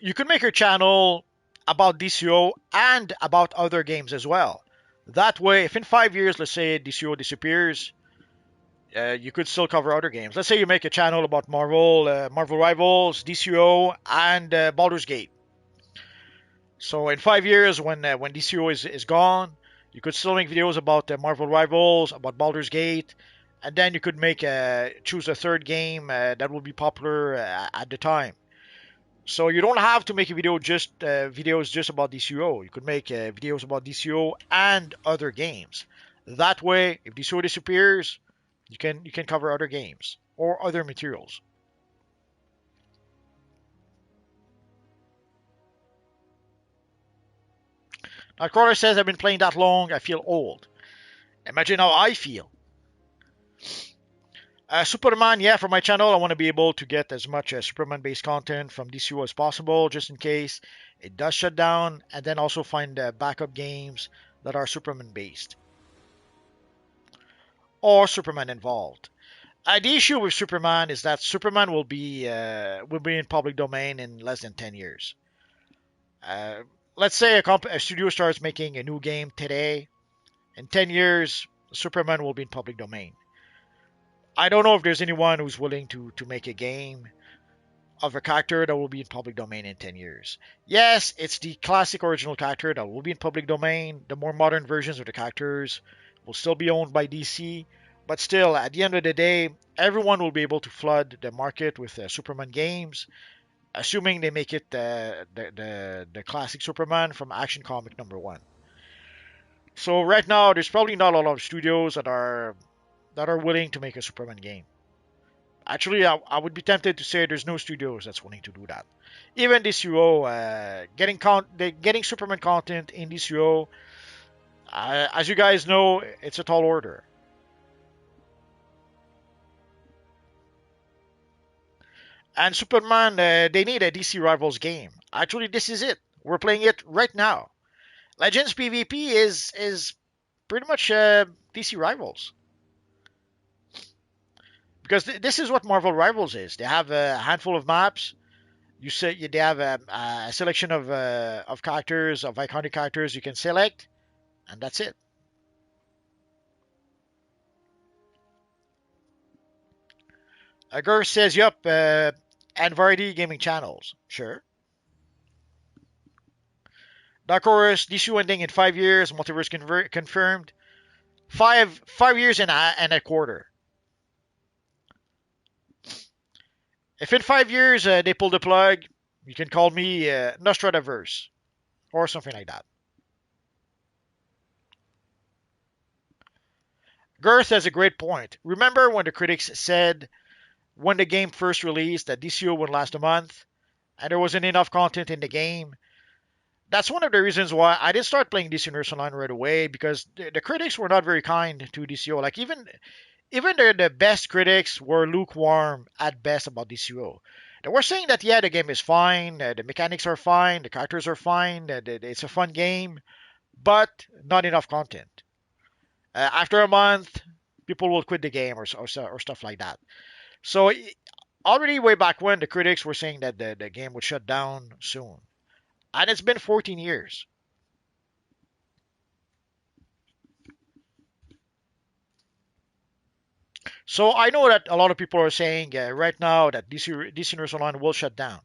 you could make your channel about DCO and about other games as well. That way, if in 5 years, let's say DCO disappears, you could still cover other games. Let's say you make a channel about Marvel Rivals, DCO, and Baldur's Gate. So in 5 years, when DCO is gone, you could still make videos about Marvel Rivals, about Baldur's Gate, and then you could make choose a third game that will be popular at the time. So you don't have to make a video just videos just about DCO. You could make videos about DCO and other games. That way, if DCO disappears, you can cover other games or other materials. Now, Carter says I've been playing that long. I feel old. Imagine how I feel. Superman, yeah, for my channel, I want to be able to get as much Superman-based content from DCU as possible, just in case it does shut down, and then also find backup games that are Superman-based or Superman involved. The issue with Superman is that Superman will be in public domain in less than 10 years. Uh, let's say a studio starts making a new game today. In 10 years, Superman will be in public domain. I don't know if there's anyone who's willing to make a game of a character that will be in public domain in 10 years. Yes, it's the classic original character that will be in public domain. The more modern versions of the characters will still be owned by DC. But still, at the end of the day, everyone will be able to flood the market with Superman games, assuming they make it the classic Superman from Action Comic #1. So right now, there's probably not a lot of studios that are willing to make a Superman game. Actually, I would be tempted to say there's no studios that's willing to do that. Even DCUO, getting Superman content in DCUO, as you guys know, it's a tall order. And Superman, they need a DC Rivals game. Actually, this is it. We're playing it right now. Legends PvP is pretty much DC Rivals. Because this is what Marvel Rivals is. They have a handful of maps. You say they have a selection of characters, of iconic characters you can select, and that's it. Agur says, "Yup, and variety gaming channels, sure." Dark Horse, DCU ending in 5 years. Multiverse confirmed. Five years and a quarter. If in 5 years they pull the plug, you can call me Nostradaverse or something like that. Girth has a great point. Remember when the critics said when the game first released that DCO would last a month and there wasn't enough content in the game? That's one of the reasons why I didn't start playing DC Universe Online right away, because the critics were not very kind to DCO. Like even the best critics were lukewarm at best about DCO. They were saying that yeah, the game is fine, the mechanics are fine, the characters are fine, it's a fun game, but not enough content. After a month, people will quit the game or stuff like that. So already way back when, the critics were saying that the game would shut down soon. And it's been 14 years. So I know that a lot of people are saying right now that DC Universe Online will shut down.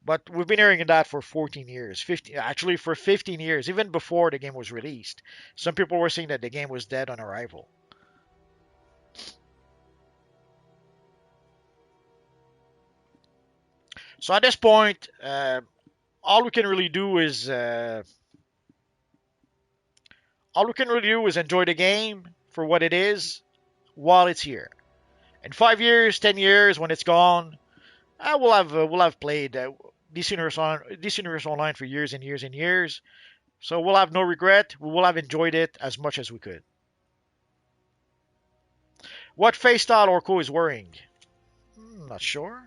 But we've been hearing that for 14 years, 15, actually for 15 years, even before the game was released. Some people were saying that the game was dead on arrival. So at this point, all we can really do is enjoy the game for what it is while it's here. In 5 years, 10 years, when it's gone, we'll have played DC Universe Online for years and years and years. So we'll have no regret. We will have enjoyed it as much as we could. What face style Orko is wearing? Not sure.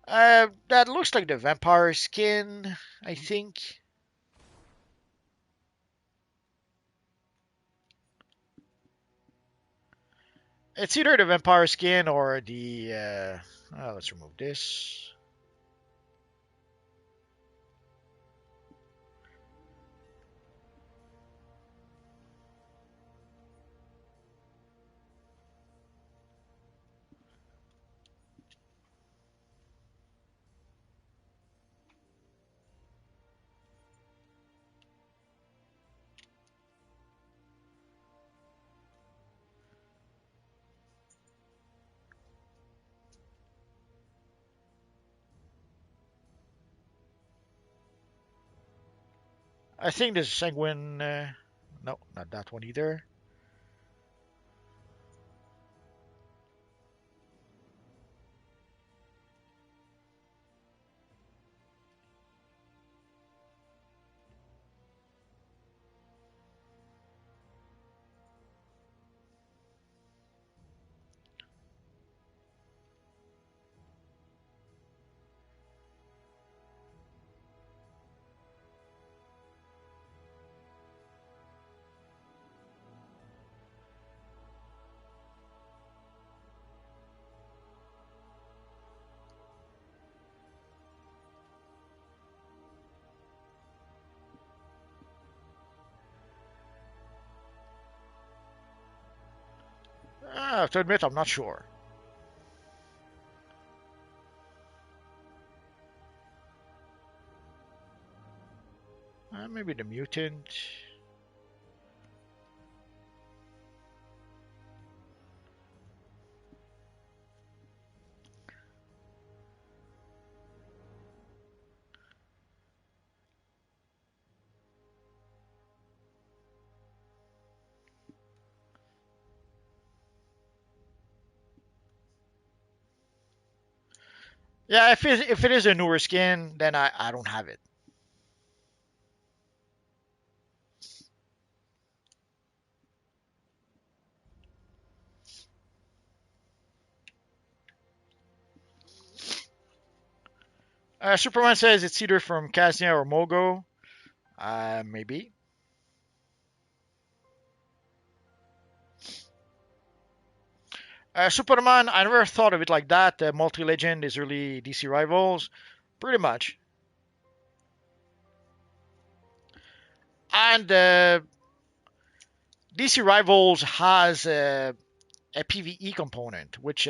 That looks like the vampire skin, I think. It's either the vampire skin or the. Let's remove this. I think this is Sanguine. No, not that one either. I have to admit, I'm not sure. Maybe the mutant. Yeah, if it is a newer skin, then I don't have it. Superman says it's either from Casnia or Mogo. Maybe. Superman, I never thought of it like that. Multi-Legend is really DC Rivals. Pretty much. And DC Rivals has a PvE component, which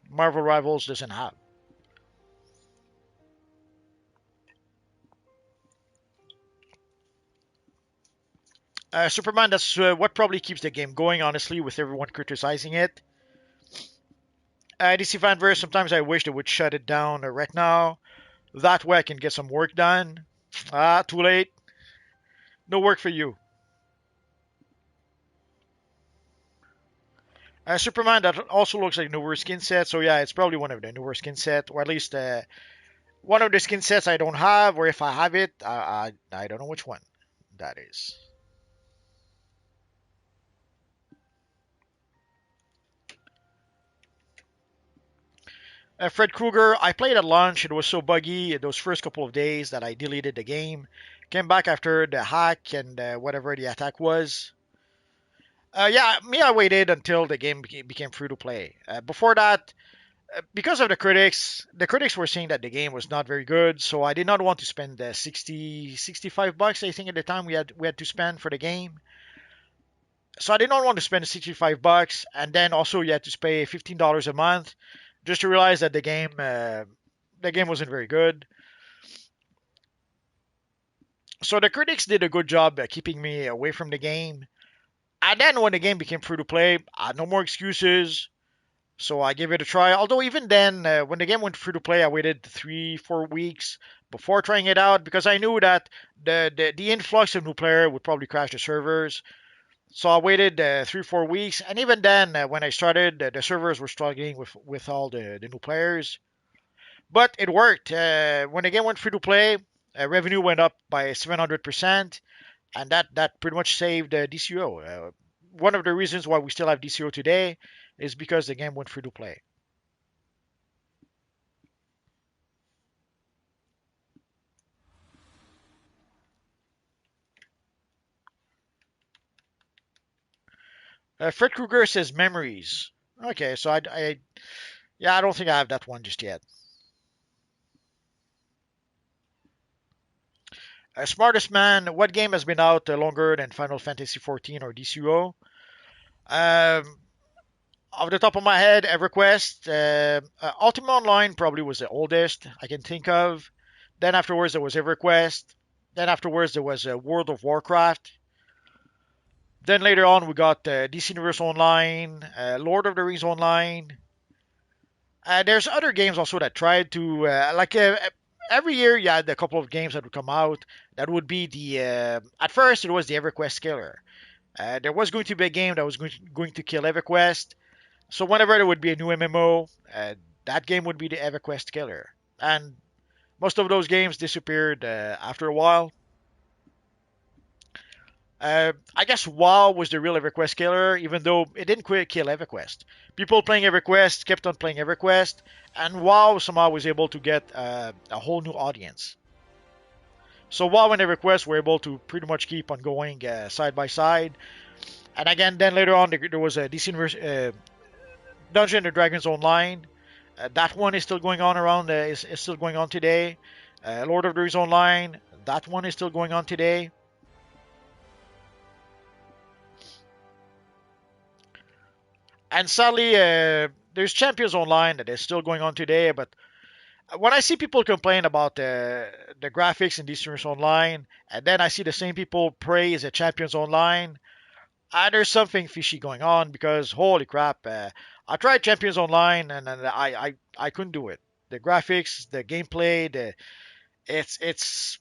Marvel Rivals doesn't have. Superman, that's what probably keeps the game going, honestly, with everyone criticizing it. DC Fanverse, sometimes I wish they would shut it down right now. That way I can get some work done. Too late. No work for you. Superman, that also looks like newer skin set. So yeah, it's probably one of the newer skin set, or at least one of the skin sets I don't have, or if I have it, I don't know which one that is. Fred Krueger, I played at launch. It was so buggy those first couple of days that I deleted the game. Came back after the hack and whatever the attack was. Yeah, me, I waited until the game became free to play. Before that, because of the critics were saying that the game was not very good, so I did not want to spend the 65 bucks, I think at the time we had to spend for the game. So I did not want to spend $65, and then also you had to pay $15 a month just to realize that the game wasn't very good. So the critics did a good job at keeping me away from the game. And then when the game became free to play, I had no more excuses. So I gave it a try. Although even then, when the game went free to play, I waited 3-4 weeks before trying it out because I knew that the influx of new player would probably crash the servers. So I waited 3-4 weeks, and even then, when I started, the servers were struggling with all the new players. But it worked. When the game went free to play, revenue went up by 700%, and that pretty much saved DCUO. One of the reasons why we still have DCUO today is because the game went free to play. Fred Krueger says memories. Okay, so yeah, I don't think I have that one just yet. Smartest man, what game has been out longer than Final Fantasy 14 or DCUO? Um, Off the top of my head, EverQuest. Ultima Online probably was the oldest I can think of. Then afterwards there was EverQuest. Then afterwards there was World of Warcraft. Then later on we got DC Universe Online, Lord of the Rings Online. There's other games also that tried to every year you had a couple of games that would come out. That would be the at first it was the EverQuest killer. There was going to be a game that was going to kill EverQuest. So whenever there would be a new MMO, that game would be the EverQuest killer. And most of those games disappeared after a while. I guess WoW was the real EverQuest killer, even though it didn't quite kill EverQuest. People playing EverQuest kept on playing EverQuest, and WoW somehow was able to get a whole new audience. So WoW and EverQuest were able to pretty much keep on going side by side. And again, then later on, there was a Dungeons and Dragons Online. That one is still going on around. Is still going on today. Lord of the Rings Online. That one is still going on today. And sadly, there's Champions Online that is still going on today. But when I see people complain about the graphics in DCUO Online, and then I see the same people praise the Champions Online, there's something fishy going on because holy crap! I tried Champions Online and I couldn't do it. The graphics, the gameplay, it's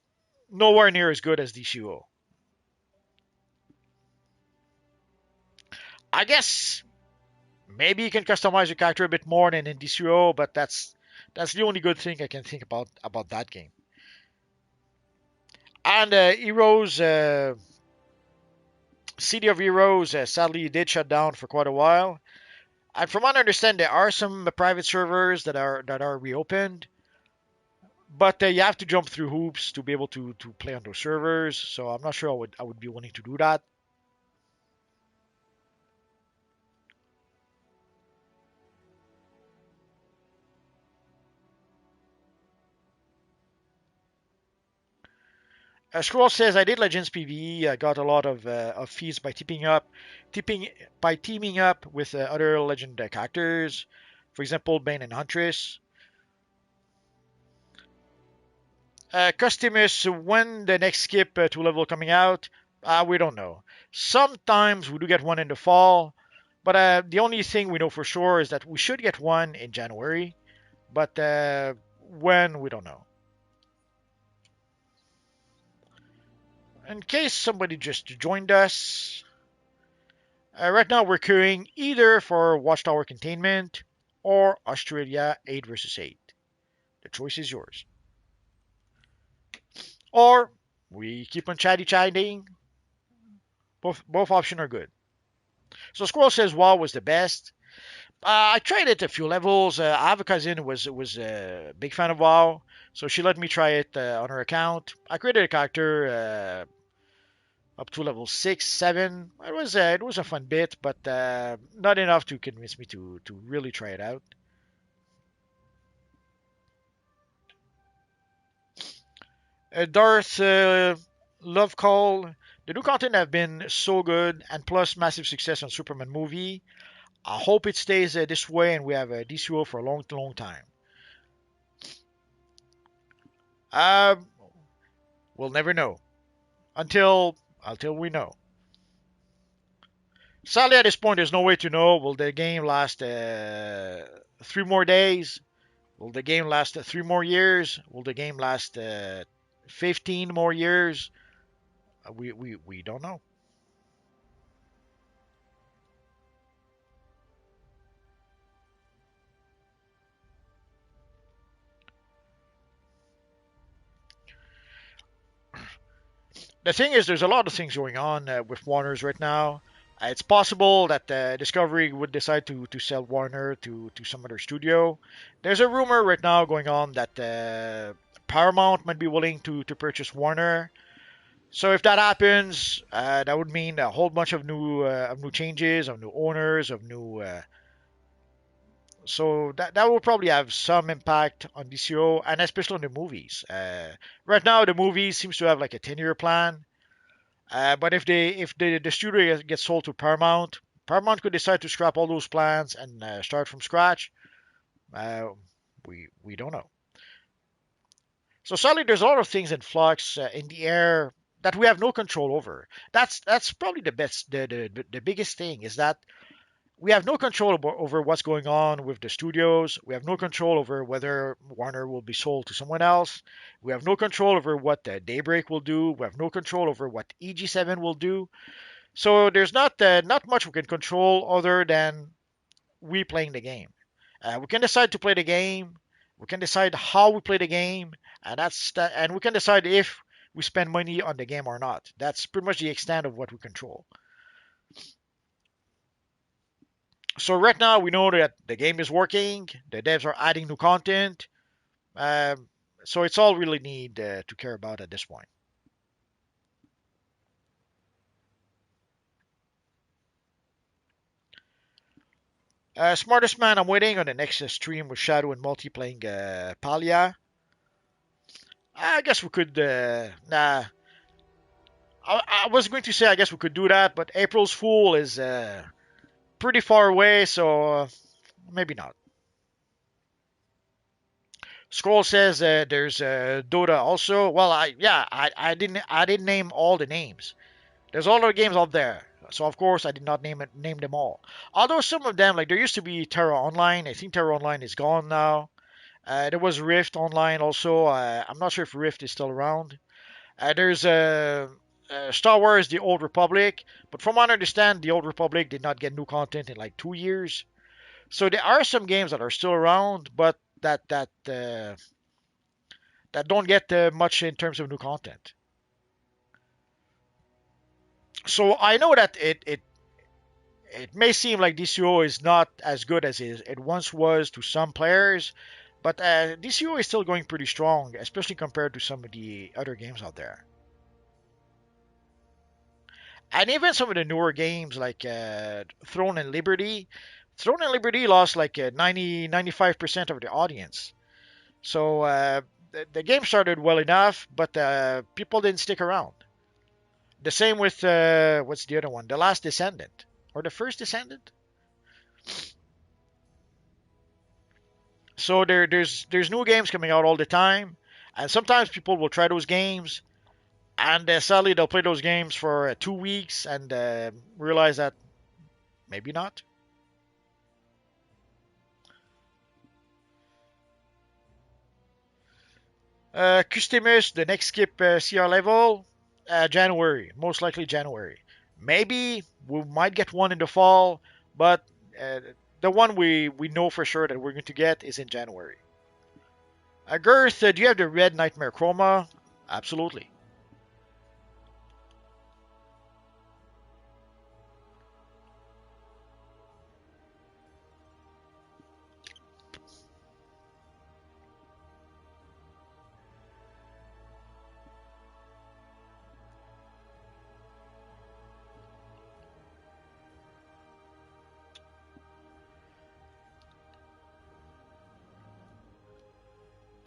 nowhere near as good as DCUO. I guess maybe you can customize your character a bit more than in DCUO, but that's the only good thing I can think about that game. And Heroes, City of Heroes, sadly did shut down for quite a while. And from what I understand, there are some private servers that are reopened, but you have to jump through hoops to be able to play on those servers. So I'm not sure I would be willing to do that. Scroll says I did Legends PvE. I got a lot of fees by teaming up with other Legend characters. For example, Bane and Huntress. Customus, when the next skip to level coming out, we don't know. Sometimes we do get one in the fall, but the only thing we know for sure is that we should get one in January, but when, we don't know. In case somebody just joined us, right now we're queuing either for Watchtower Containment or Australia 8 versus 8. The choice is yours. Or we keep on chatting. Both options are good. So Squirrel says WoW was the best. I tried it a few levels. I have a cousin who was a big fan of WoW, so she let me try it on her account. I created a character up to level 6, 7. It was a fun bit, but not enough to convince me to really try it out. Darth Love Call. The new content have been so good, and plus massive success on Superman movie. I hope it stays this way, and we have a DCUO for a long, long time. Um, we'll never know until we know. Sadly, at this point, there's no way to know. Will the game last 3 more days? Will the game last 3 more years? Will the game last 15 more years? We don't know. The thing is, there's a lot of things going on with Warner's right now. It's possible that Discovery would decide to sell Warner to some other studio. There's a rumor right now going on that Paramount might be willing to purchase Warner. So if that happens, that would mean a whole bunch of new changes, of new owners, of new. So that will probably have some impact on DCO and especially on the movies. Right now, the movies seems to have like a 10-year plan. But if the studio gets sold to Paramount, Paramount could decide to scrap all those plans and start from scratch. Uh, we don't know. So sadly, there's a lot of things in flux in the air that we have no control over. That's probably the best the biggest thing is that we have no control over what's going on with the studios. We have no control over whether Warner will be sold to someone else. We have no control over what Daybreak will do. We have no control over what EG7 will do. So there's not much we can control other than we playing the game. We can decide to play the game. We can decide how we play the game, and and we can decide if we spend money on the game or not. That's pretty much the extent of what we control. So right now we know that the game is working. The devs are adding new content. Um, so it's all we really need to care about at this point. Smartest man, I'm waiting on the next stream with Shadow and Multi playing Palia. I guess we could. Nah, I was going to say I guess we could do that, but April's Fool is pretty far away, so maybe not. Scroll says there's Dota also. Well, I didn't name all the names. There's a lot of games out there, so of course I did not name them all. Although some of them, like there used to be Terra Online. I think Terra Online is gone now. There was Rift Online also. I'm not sure if Rift is still around. There's Star Wars: The Old Republic, but from what I understand, The Old Republic did not get new content in like 2 years. So there are some games that are still around, but that don't get much in terms of new content. So I know that it may seem like DCO is not as good as it once was to some players, but DCO is still going pretty strong, especially compared to some of the other games out there. And even some of the newer games like Throne and Liberty. Throne and Liberty lost like 95% of the audience. So the game started well enough, but people didn't stick around. The same with what's the other one? The Last Descendant or the First Descendant. So there's new games coming out all the time, and sometimes people will try those games, and sadly they'll play those games for 2 weeks and realize that maybe not. Customus, the next skip CR level, January, most likely January. Maybe we might get one in the fall, but uh, the one we know for sure that we're going to get is in January. Girth, do you have the Red Nightmare Chroma? Absolutely.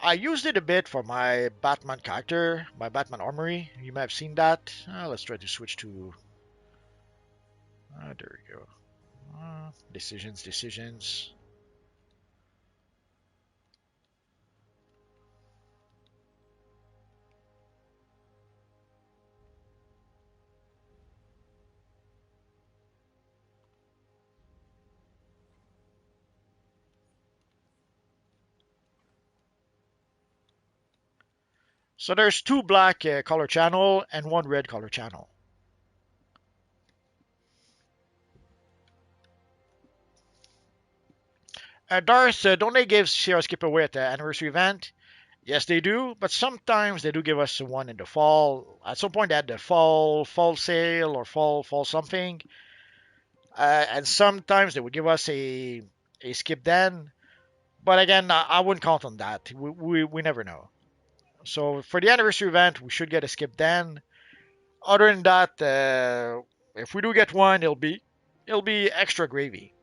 I used it a bit for my Batman character, my Batman armory. You may have seen that. Let's try to switch to. There we go. Decisions. So there's two black color channel and one red color channel. Darth, don't they give Sierra Skip away at the anniversary event? Yes, they do, but sometimes they do give us one in the fall. At some point, they had the fall sale or fall something, and sometimes they would give us a skip then. But again, I wouldn't count on that. We never know. So for the anniversary event, we should get a skip then. Other than that, if we do get one, it'll be extra gravy.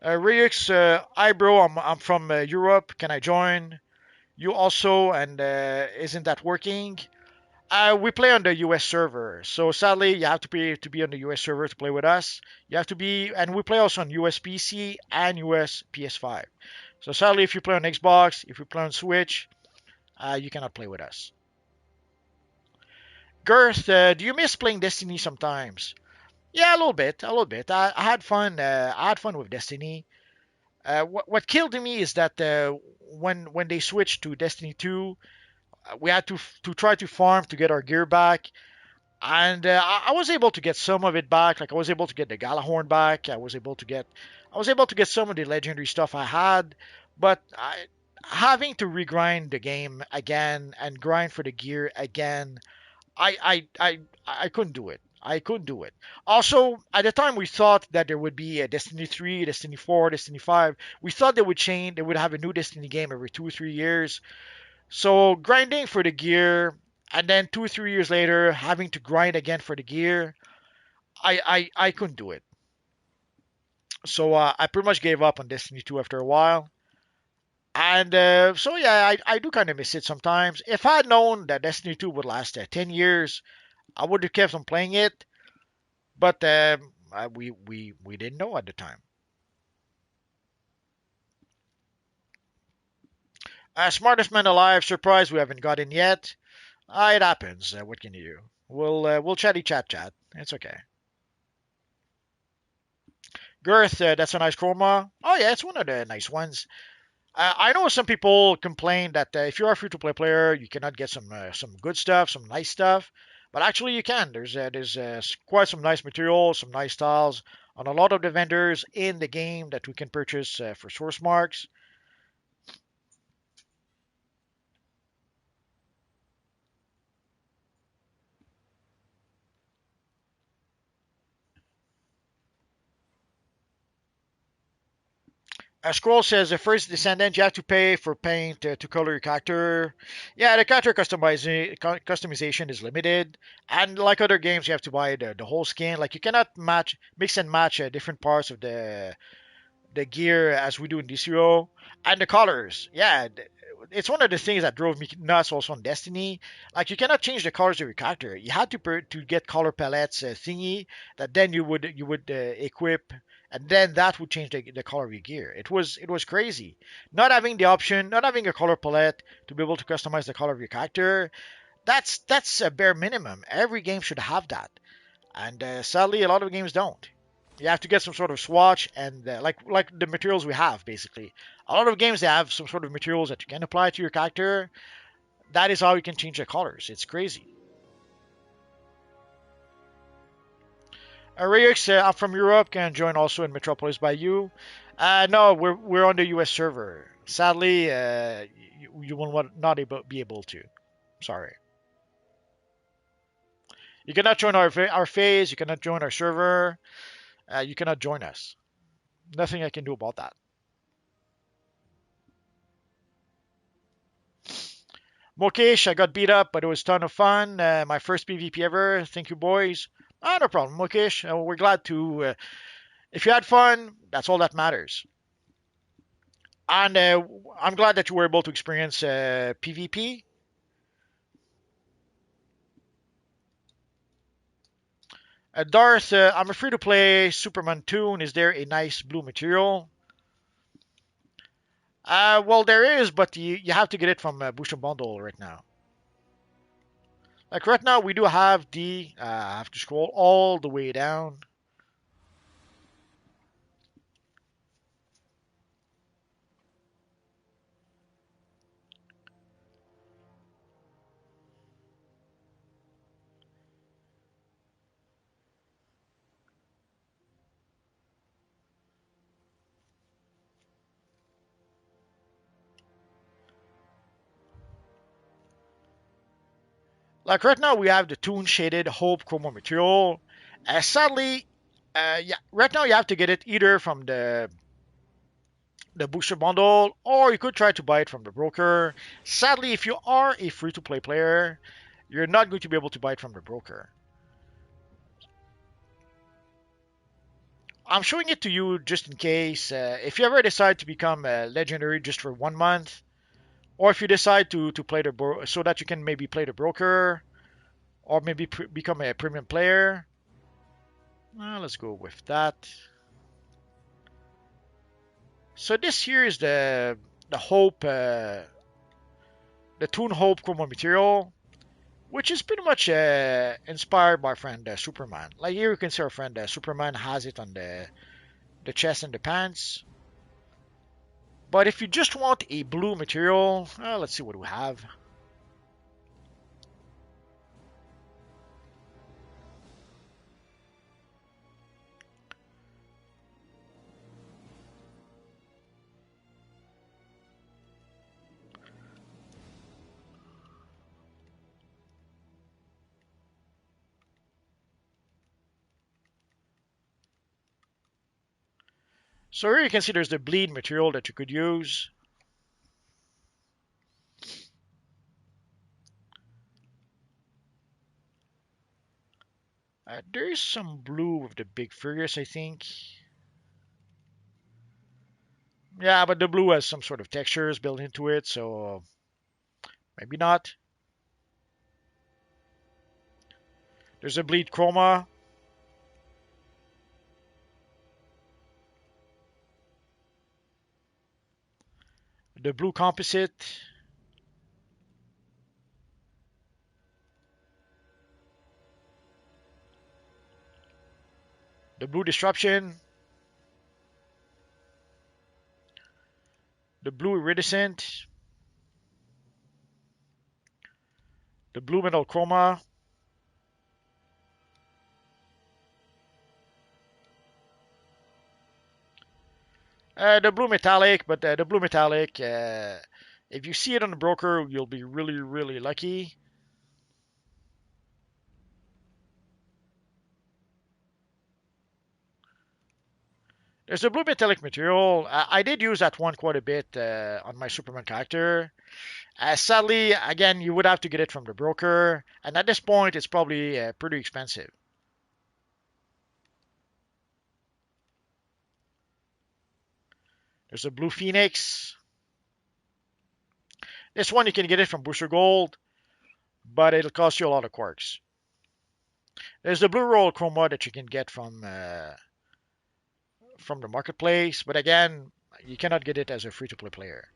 Ryux, hi bro, I'm from Europe. Can I join? You also, and isn't that working? We play on the US server, so sadly you have to pay to be on the US server to play with us. You have to be, and we play also on US PC and US PS5. So sadly, if you play on Xbox, if you play on Switch, you cannot play with us. Girth, do you miss playing Destiny sometimes? Yeah, a little bit, a little bit. I had fun. I had fun with Destiny. What killed me is that when they switched to Destiny 2, we had to try to farm to get our gear back, and I was able to get some of it back. Like I was able to get the Galahorn back. I was able to get some of the legendary stuff I had, but having to regrind the game again and grind for the gear again, I couldn't do it. I couldn't do it. Also, at the time, we thought that there would be a Destiny 3, Destiny 4, Destiny 5. We thought they would change. They would have a new Destiny game every 2 or 3 years. So grinding for the gear, and then 2 or 3 years later having to grind again for the gear, I couldn't do it. So I pretty much gave up on Destiny 2 after a while. And so yeah, I do kind of miss it sometimes. If I had known that Destiny 2 would last 10 years, I would have kept on playing it. But we didn't know at the time. Smartest man alive. Surprised we haven't got in yet. It happens. What can you do? We'll chatty chat. It's okay. Girth, that's a nice chroma. Oh yeah, it's one of the nice ones. I know some people complain that if you're a free-to-play player, you cannot get some good stuff, some nice stuff. But actually, you can. There's quite some nice materials, some nice styles on a lot of the vendors in the game that we can purchase for source marks. Scroll says the first descendant you have to pay for paint to color your character. Yeah, the character customization is limited, and like other games, you have to buy the whole skin. Like you cannot mix and match different parts of the gear as we do in DCUO, and the colors. Yeah, it's one of the things that drove me nuts also on Destiny. Like you cannot change the colors of your character. You had to get color palettes thingy that then you would equip, and then that would change the color of your gear. It was crazy. Not having the option, not having a color palette to be able to customize the color of your character. That's a bare minimum. Every game should have that, and sadly, a lot of games don't. You have to get some sort of swatch and like the materials we have basically. A lot of games they have some sort of materials that you can apply to your character. That is how you can change the colors. It's crazy. Ryux, I'm from Europe. Can join also in Metropolis by you. No, we're on the US server. Sadly, you will not be able to. Sorry. You cannot join our phase. You cannot join our server. You cannot join us. Nothing I can do about that. Mokesh, I got beat up, but it was a ton of fun. My first PvP ever. Thank you, boys. No problem, Mokesh. We're glad to. If you had fun, that's all that matters. And I'm glad that you were able to experience PvP. Darth, I'm a free-to-play Superman toon. Is there a nice blue material? Well, there is, but you have to get it from Booster Bundle right now. Like right now, we do have the. I have to scroll all the way down. Like right now, we have the Toon Shaded Hope Chroma material. Sadly, yeah, right now you have to get it either from the booster bundle, or you could try to buy it from the broker. Sadly, if you are a free-to-play player, you're not going to be able to buy it from the broker. I'm showing it to you just in case. If you ever decide to become a legendary just for 1 month, or if you decide to play so that you can maybe play the broker, or maybe become a premium player. Let's go with that. So this here is the Hope, the Toon Hope Chroma material, which is pretty much inspired by our friend Superman. Like here you can see our friend Superman has it on the chest and the pants. But if you just want a blue material, let's see what we have. So here you can see there's the bleed material that you could use. There is some blue with the big figures, I think. Yeah, but the blue has some sort of textures built into it, so maybe not. There's a bleed chroma. The blue composite. The blue disruption. The blue iridescent. The blue metal chroma. The blue metallic, but the blue metallic, if you see it on the broker, you'll be really, really lucky. There's a blue metallic material. I did use that one quite a bit on my Superman character. Sadly, again, you would have to get it from the broker, and at this point, it's probably pretty expensive. There's a blue phoenix. This one you can get it from Booster Gold, but it'll cost you a lot of quarks. There's the blue roll chroma that you can get from the marketplace, but again, you cannot get it as a free-to-play player.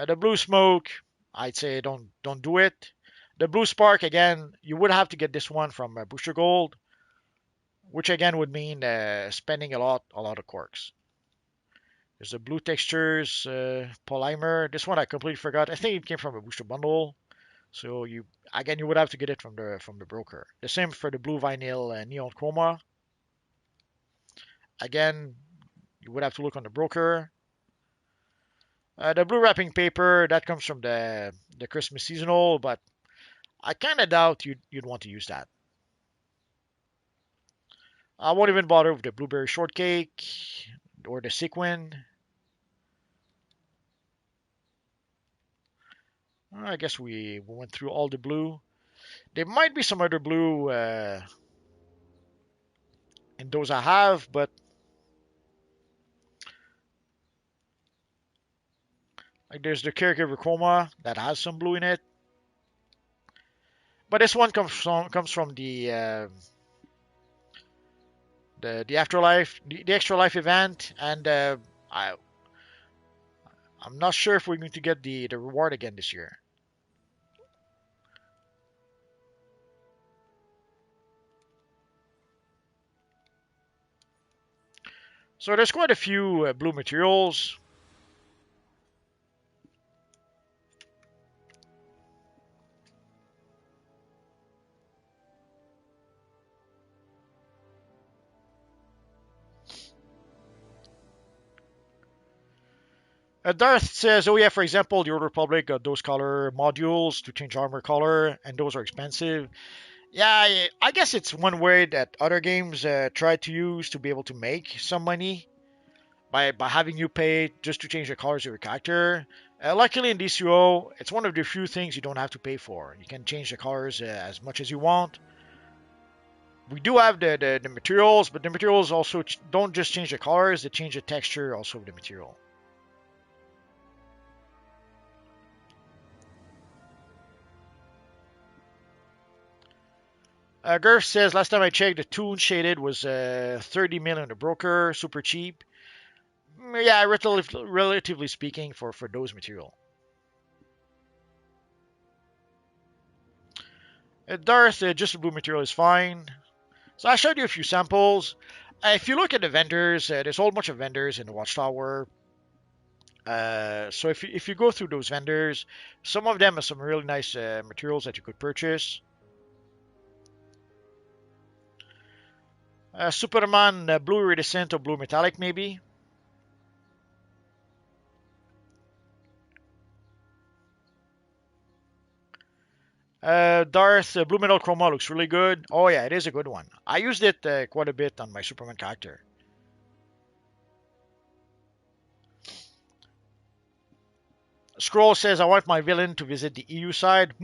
The blue smoke, I'd say don't do it. The blue spark, again, you would have to get this one from Booster Gold, which again would mean spending a lot of quarks. There's the blue textures, polymer. This one I completely forgot. I think it came from a booster bundle. So you would have to get it from the broker. The same for the blue vinyl neon chroma. Again, you would have to look on the broker. The blue wrapping paper that comes from the Christmas seasonal, but I kind of doubt you'd want to use that. I won't even bother with the blueberry shortcake or the sequin. I guess we went through all the blue. There might be some other blue in those I have, but Like there's the caregiver chroma that has some blue in it. But this one comes from the afterlife, the extra life event, and I'm not sure if we're going to get the reward again this year. So there's quite a few blue materials. Darth says, oh yeah, for example, the Old Republic got those color modules to change armor color, and those are expensive. Yeah, I guess it's one way that other games try to use to be able to make some money by having you pay just to change the colors of your character. Luckily in DCUO, it's one of the few things you don't have to pay for. You can change the colors as much as you want. We do have the materials, but the materials also don't just change the colors, they change the texture also of the material. Gerf says, last time I checked, the Toon Shaded was 30 million a broker, super cheap. Yeah, relatively speaking, for those material. Darth, just the blue material is fine. So I showed you a few samples. If you look at the vendors, there's a whole bunch of vendors in the Watchtower. So if you go through those vendors, some of them have some really nice materials that you could purchase. Superman blue iridescent or blue metallic maybe. Darth blue metal chroma looks really good. Oh yeah, it is a good one. I used it quite a bit on my Superman character. Scroll says, I want my villain to visit the EU side.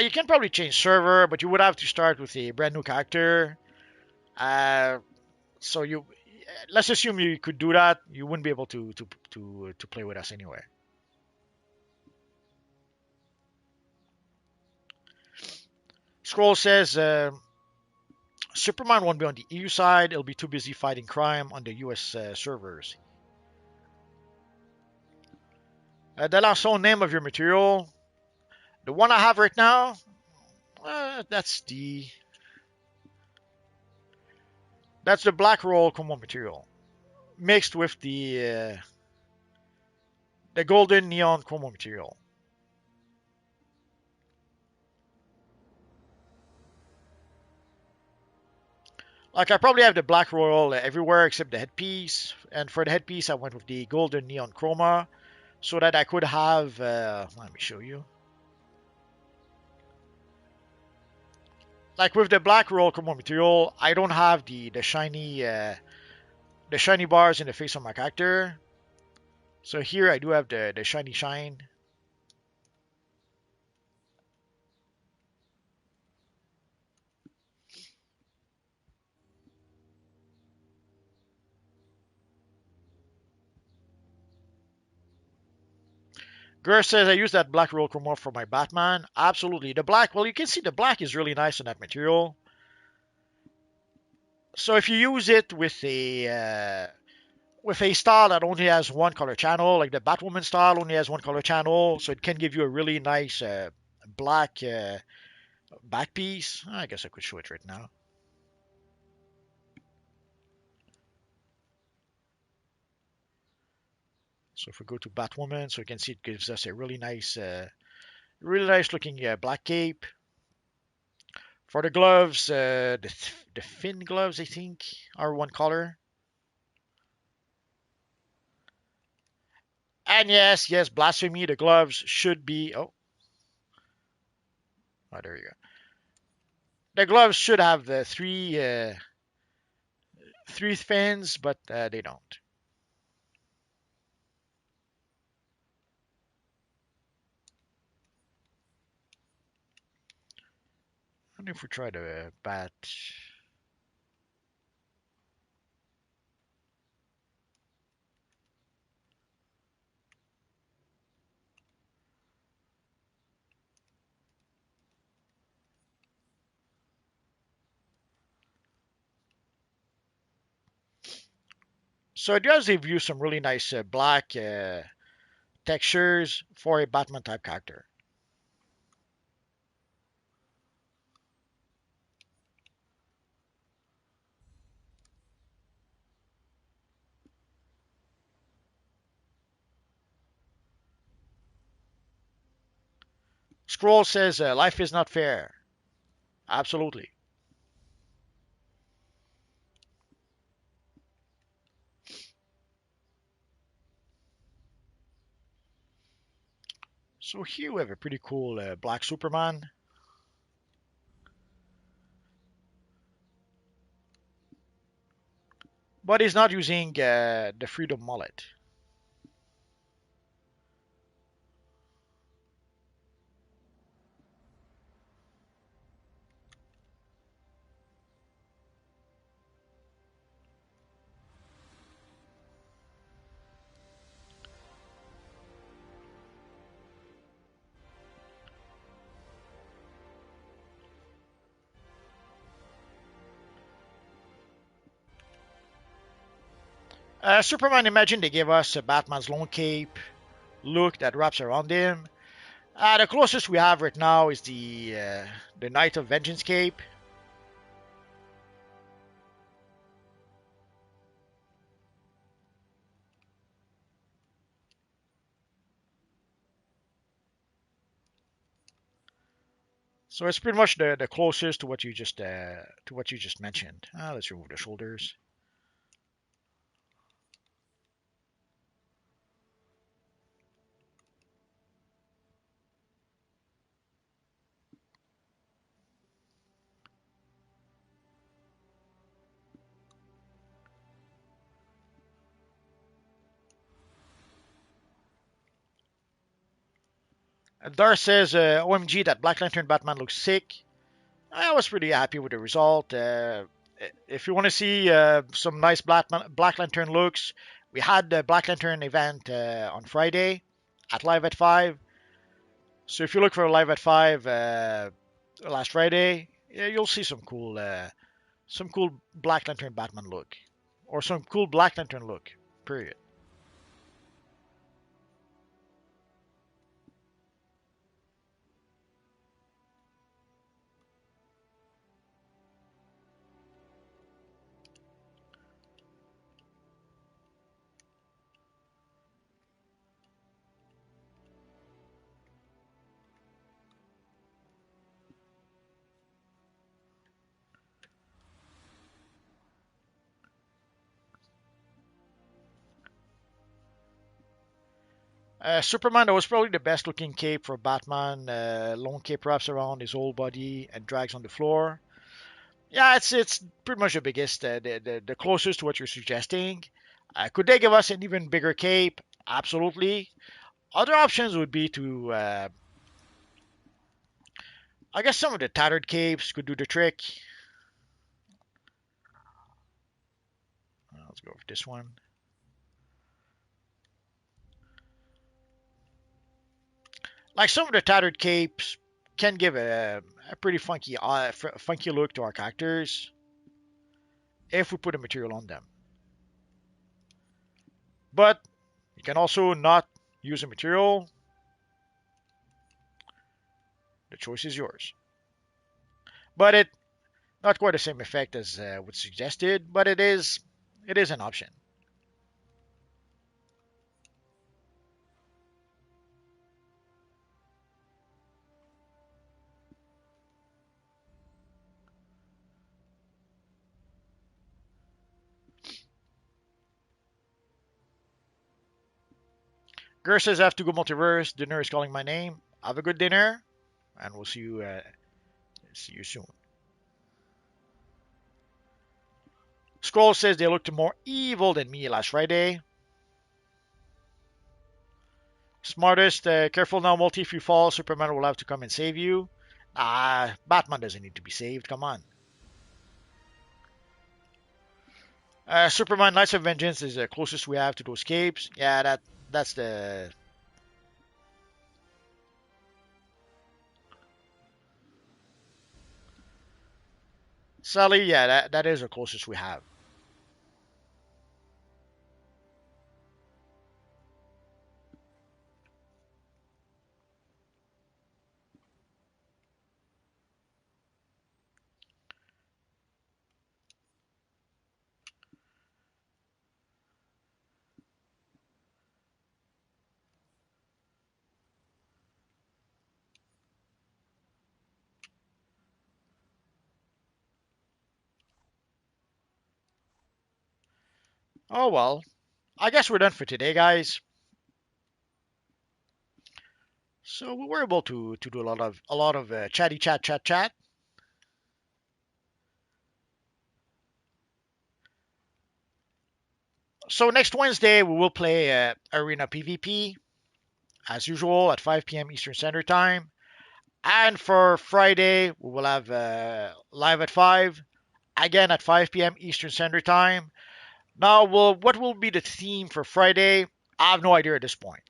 You can probably change server, but you would have to start with a brand new character. So let's assume you could do that. You wouldn't be able to play with us anyway. Scroll says, Superman won't be on the EU side. He'll be too busy fighting crime on the US servers. The last name of your material. The one I have right now, that's the black roll common material mixed with the golden neon chroma material. Like I probably have the black royal everywhere except the headpiece, and for the headpiece I went with the golden neon chroma so that I could have. Let me show you. Like with the black royal chroma material, I don't have the shiny bars in the face of my character. So here I do have the shiny shine. Gur says I use that black roll chroma for my Batman. Absolutely. The black, well, you can see the black is really nice on that material. So if you use it with a style that only has one color channel, like the Batwoman style only has one color channel, so it can give you a really nice black back piece. I guess I could show it right now. So if we go to Batwoman, so you can see it gives us a really nice looking black cape. For the gloves, the thin gloves, I think, are one color. And yes, blasphemy, the gloves should be... Oh, there you go. The gloves should have the three fins, but they don't. wonder if we try to bat. So it does give you some really nice black textures for a Batman type character. Scroll says life is not fair. Absolutely. So here we have a pretty cool black Superman. But he's not using the Freedom Mullet. Superman, imagine they gave us a Batman's long cape look that wraps around him. The closest we have right now is the Knight of Vengeance cape. So it's pretty much the closest to what you just mentioned. Let's remove the shoulders. Dar says, OMG, that Black Lantern Batman looks sick. I was pretty happy with the result. If you want to see some nice Black Lantern looks, we had the Black Lantern event on Friday at Live at 5. So if you look for Live at 5 last Friday, yeah, you'll see some cool Black Lantern Batman look. Or some cool Black Lantern look, period. Superman, that was probably the best looking cape for Batman. Long cape wraps around his whole body and drags on the floor. Yeah, it's pretty much the biggest, the closest to what you're suggesting. Could they give us an even bigger cape? Absolutely. Other options would be to, I guess some of the tattered capes could do the trick. Let's go with this one. Like some of the tattered capes can give a pretty funky look to our characters if we put a material on them. But you can also not use a material. The choice is yours. But it not quite the same effect as what's suggested, but it is an option. Gur says I have to go multiverse. Dinner is calling my name. Have a good dinner, and we'll see you soon. Scroll says they looked more evil than me last Friday. Smartest, careful now, Multi. If you fall, Superman will have to come and save you. Batman doesn't need to be saved. Come on. Superman Knights of Vengeance is the closest we have to those capes. Yeah, that's the. Sally, yeah, that is the closest we have. Oh well, I guess we're done for today, guys. So we were able to do a lot of chatty chat. So next Wednesday we will play Arena PvP as usual at 5 p.m. Eastern Standard Time. And for Friday we will have live at 5 again at 5 p.m. Eastern Standard Time. Now, what will be the theme for Friday? I have no idea at this point.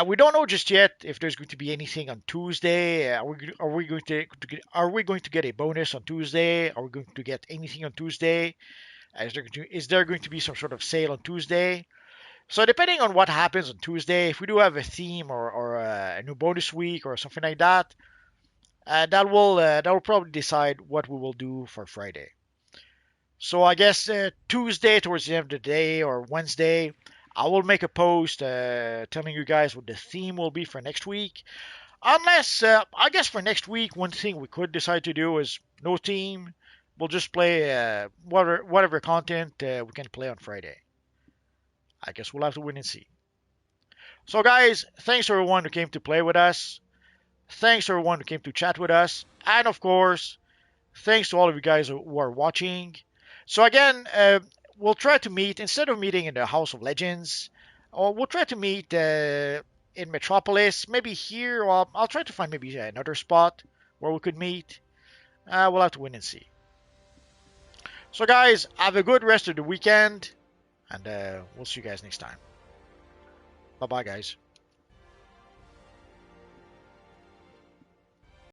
We don't know just yet if there's going to be anything on Tuesday. Are we going to get a bonus on Tuesday? Are we going to get anything on Tuesday? Is there going to be some sort of sale on Tuesday? So depending on what happens on Tuesday, if we do have a theme or a new bonus week or something like that, that will probably decide what we will do for Friday. So I guess Tuesday towards the end of the day or Wednesday, I will make a post telling you guys what the theme will be for next week. Unless, I guess for next week, one thing we could decide to do is no theme. We'll just play whatever content we can play on Friday. I guess we'll have to wait and see. So, guys, thanks to everyone who came to play with us. Thanks to everyone who came to chat with us. And of course, thanks to all of you guys who are watching. So again, we'll try to meet instead of meeting in the House of Legends, or we'll try to meet in Metropolis, maybe here, or I'll try to find maybe another spot where we could meet. We'll have to wait and see. So guys, have a good rest of the weekend, and we'll see you guys next time. Bye bye, guys.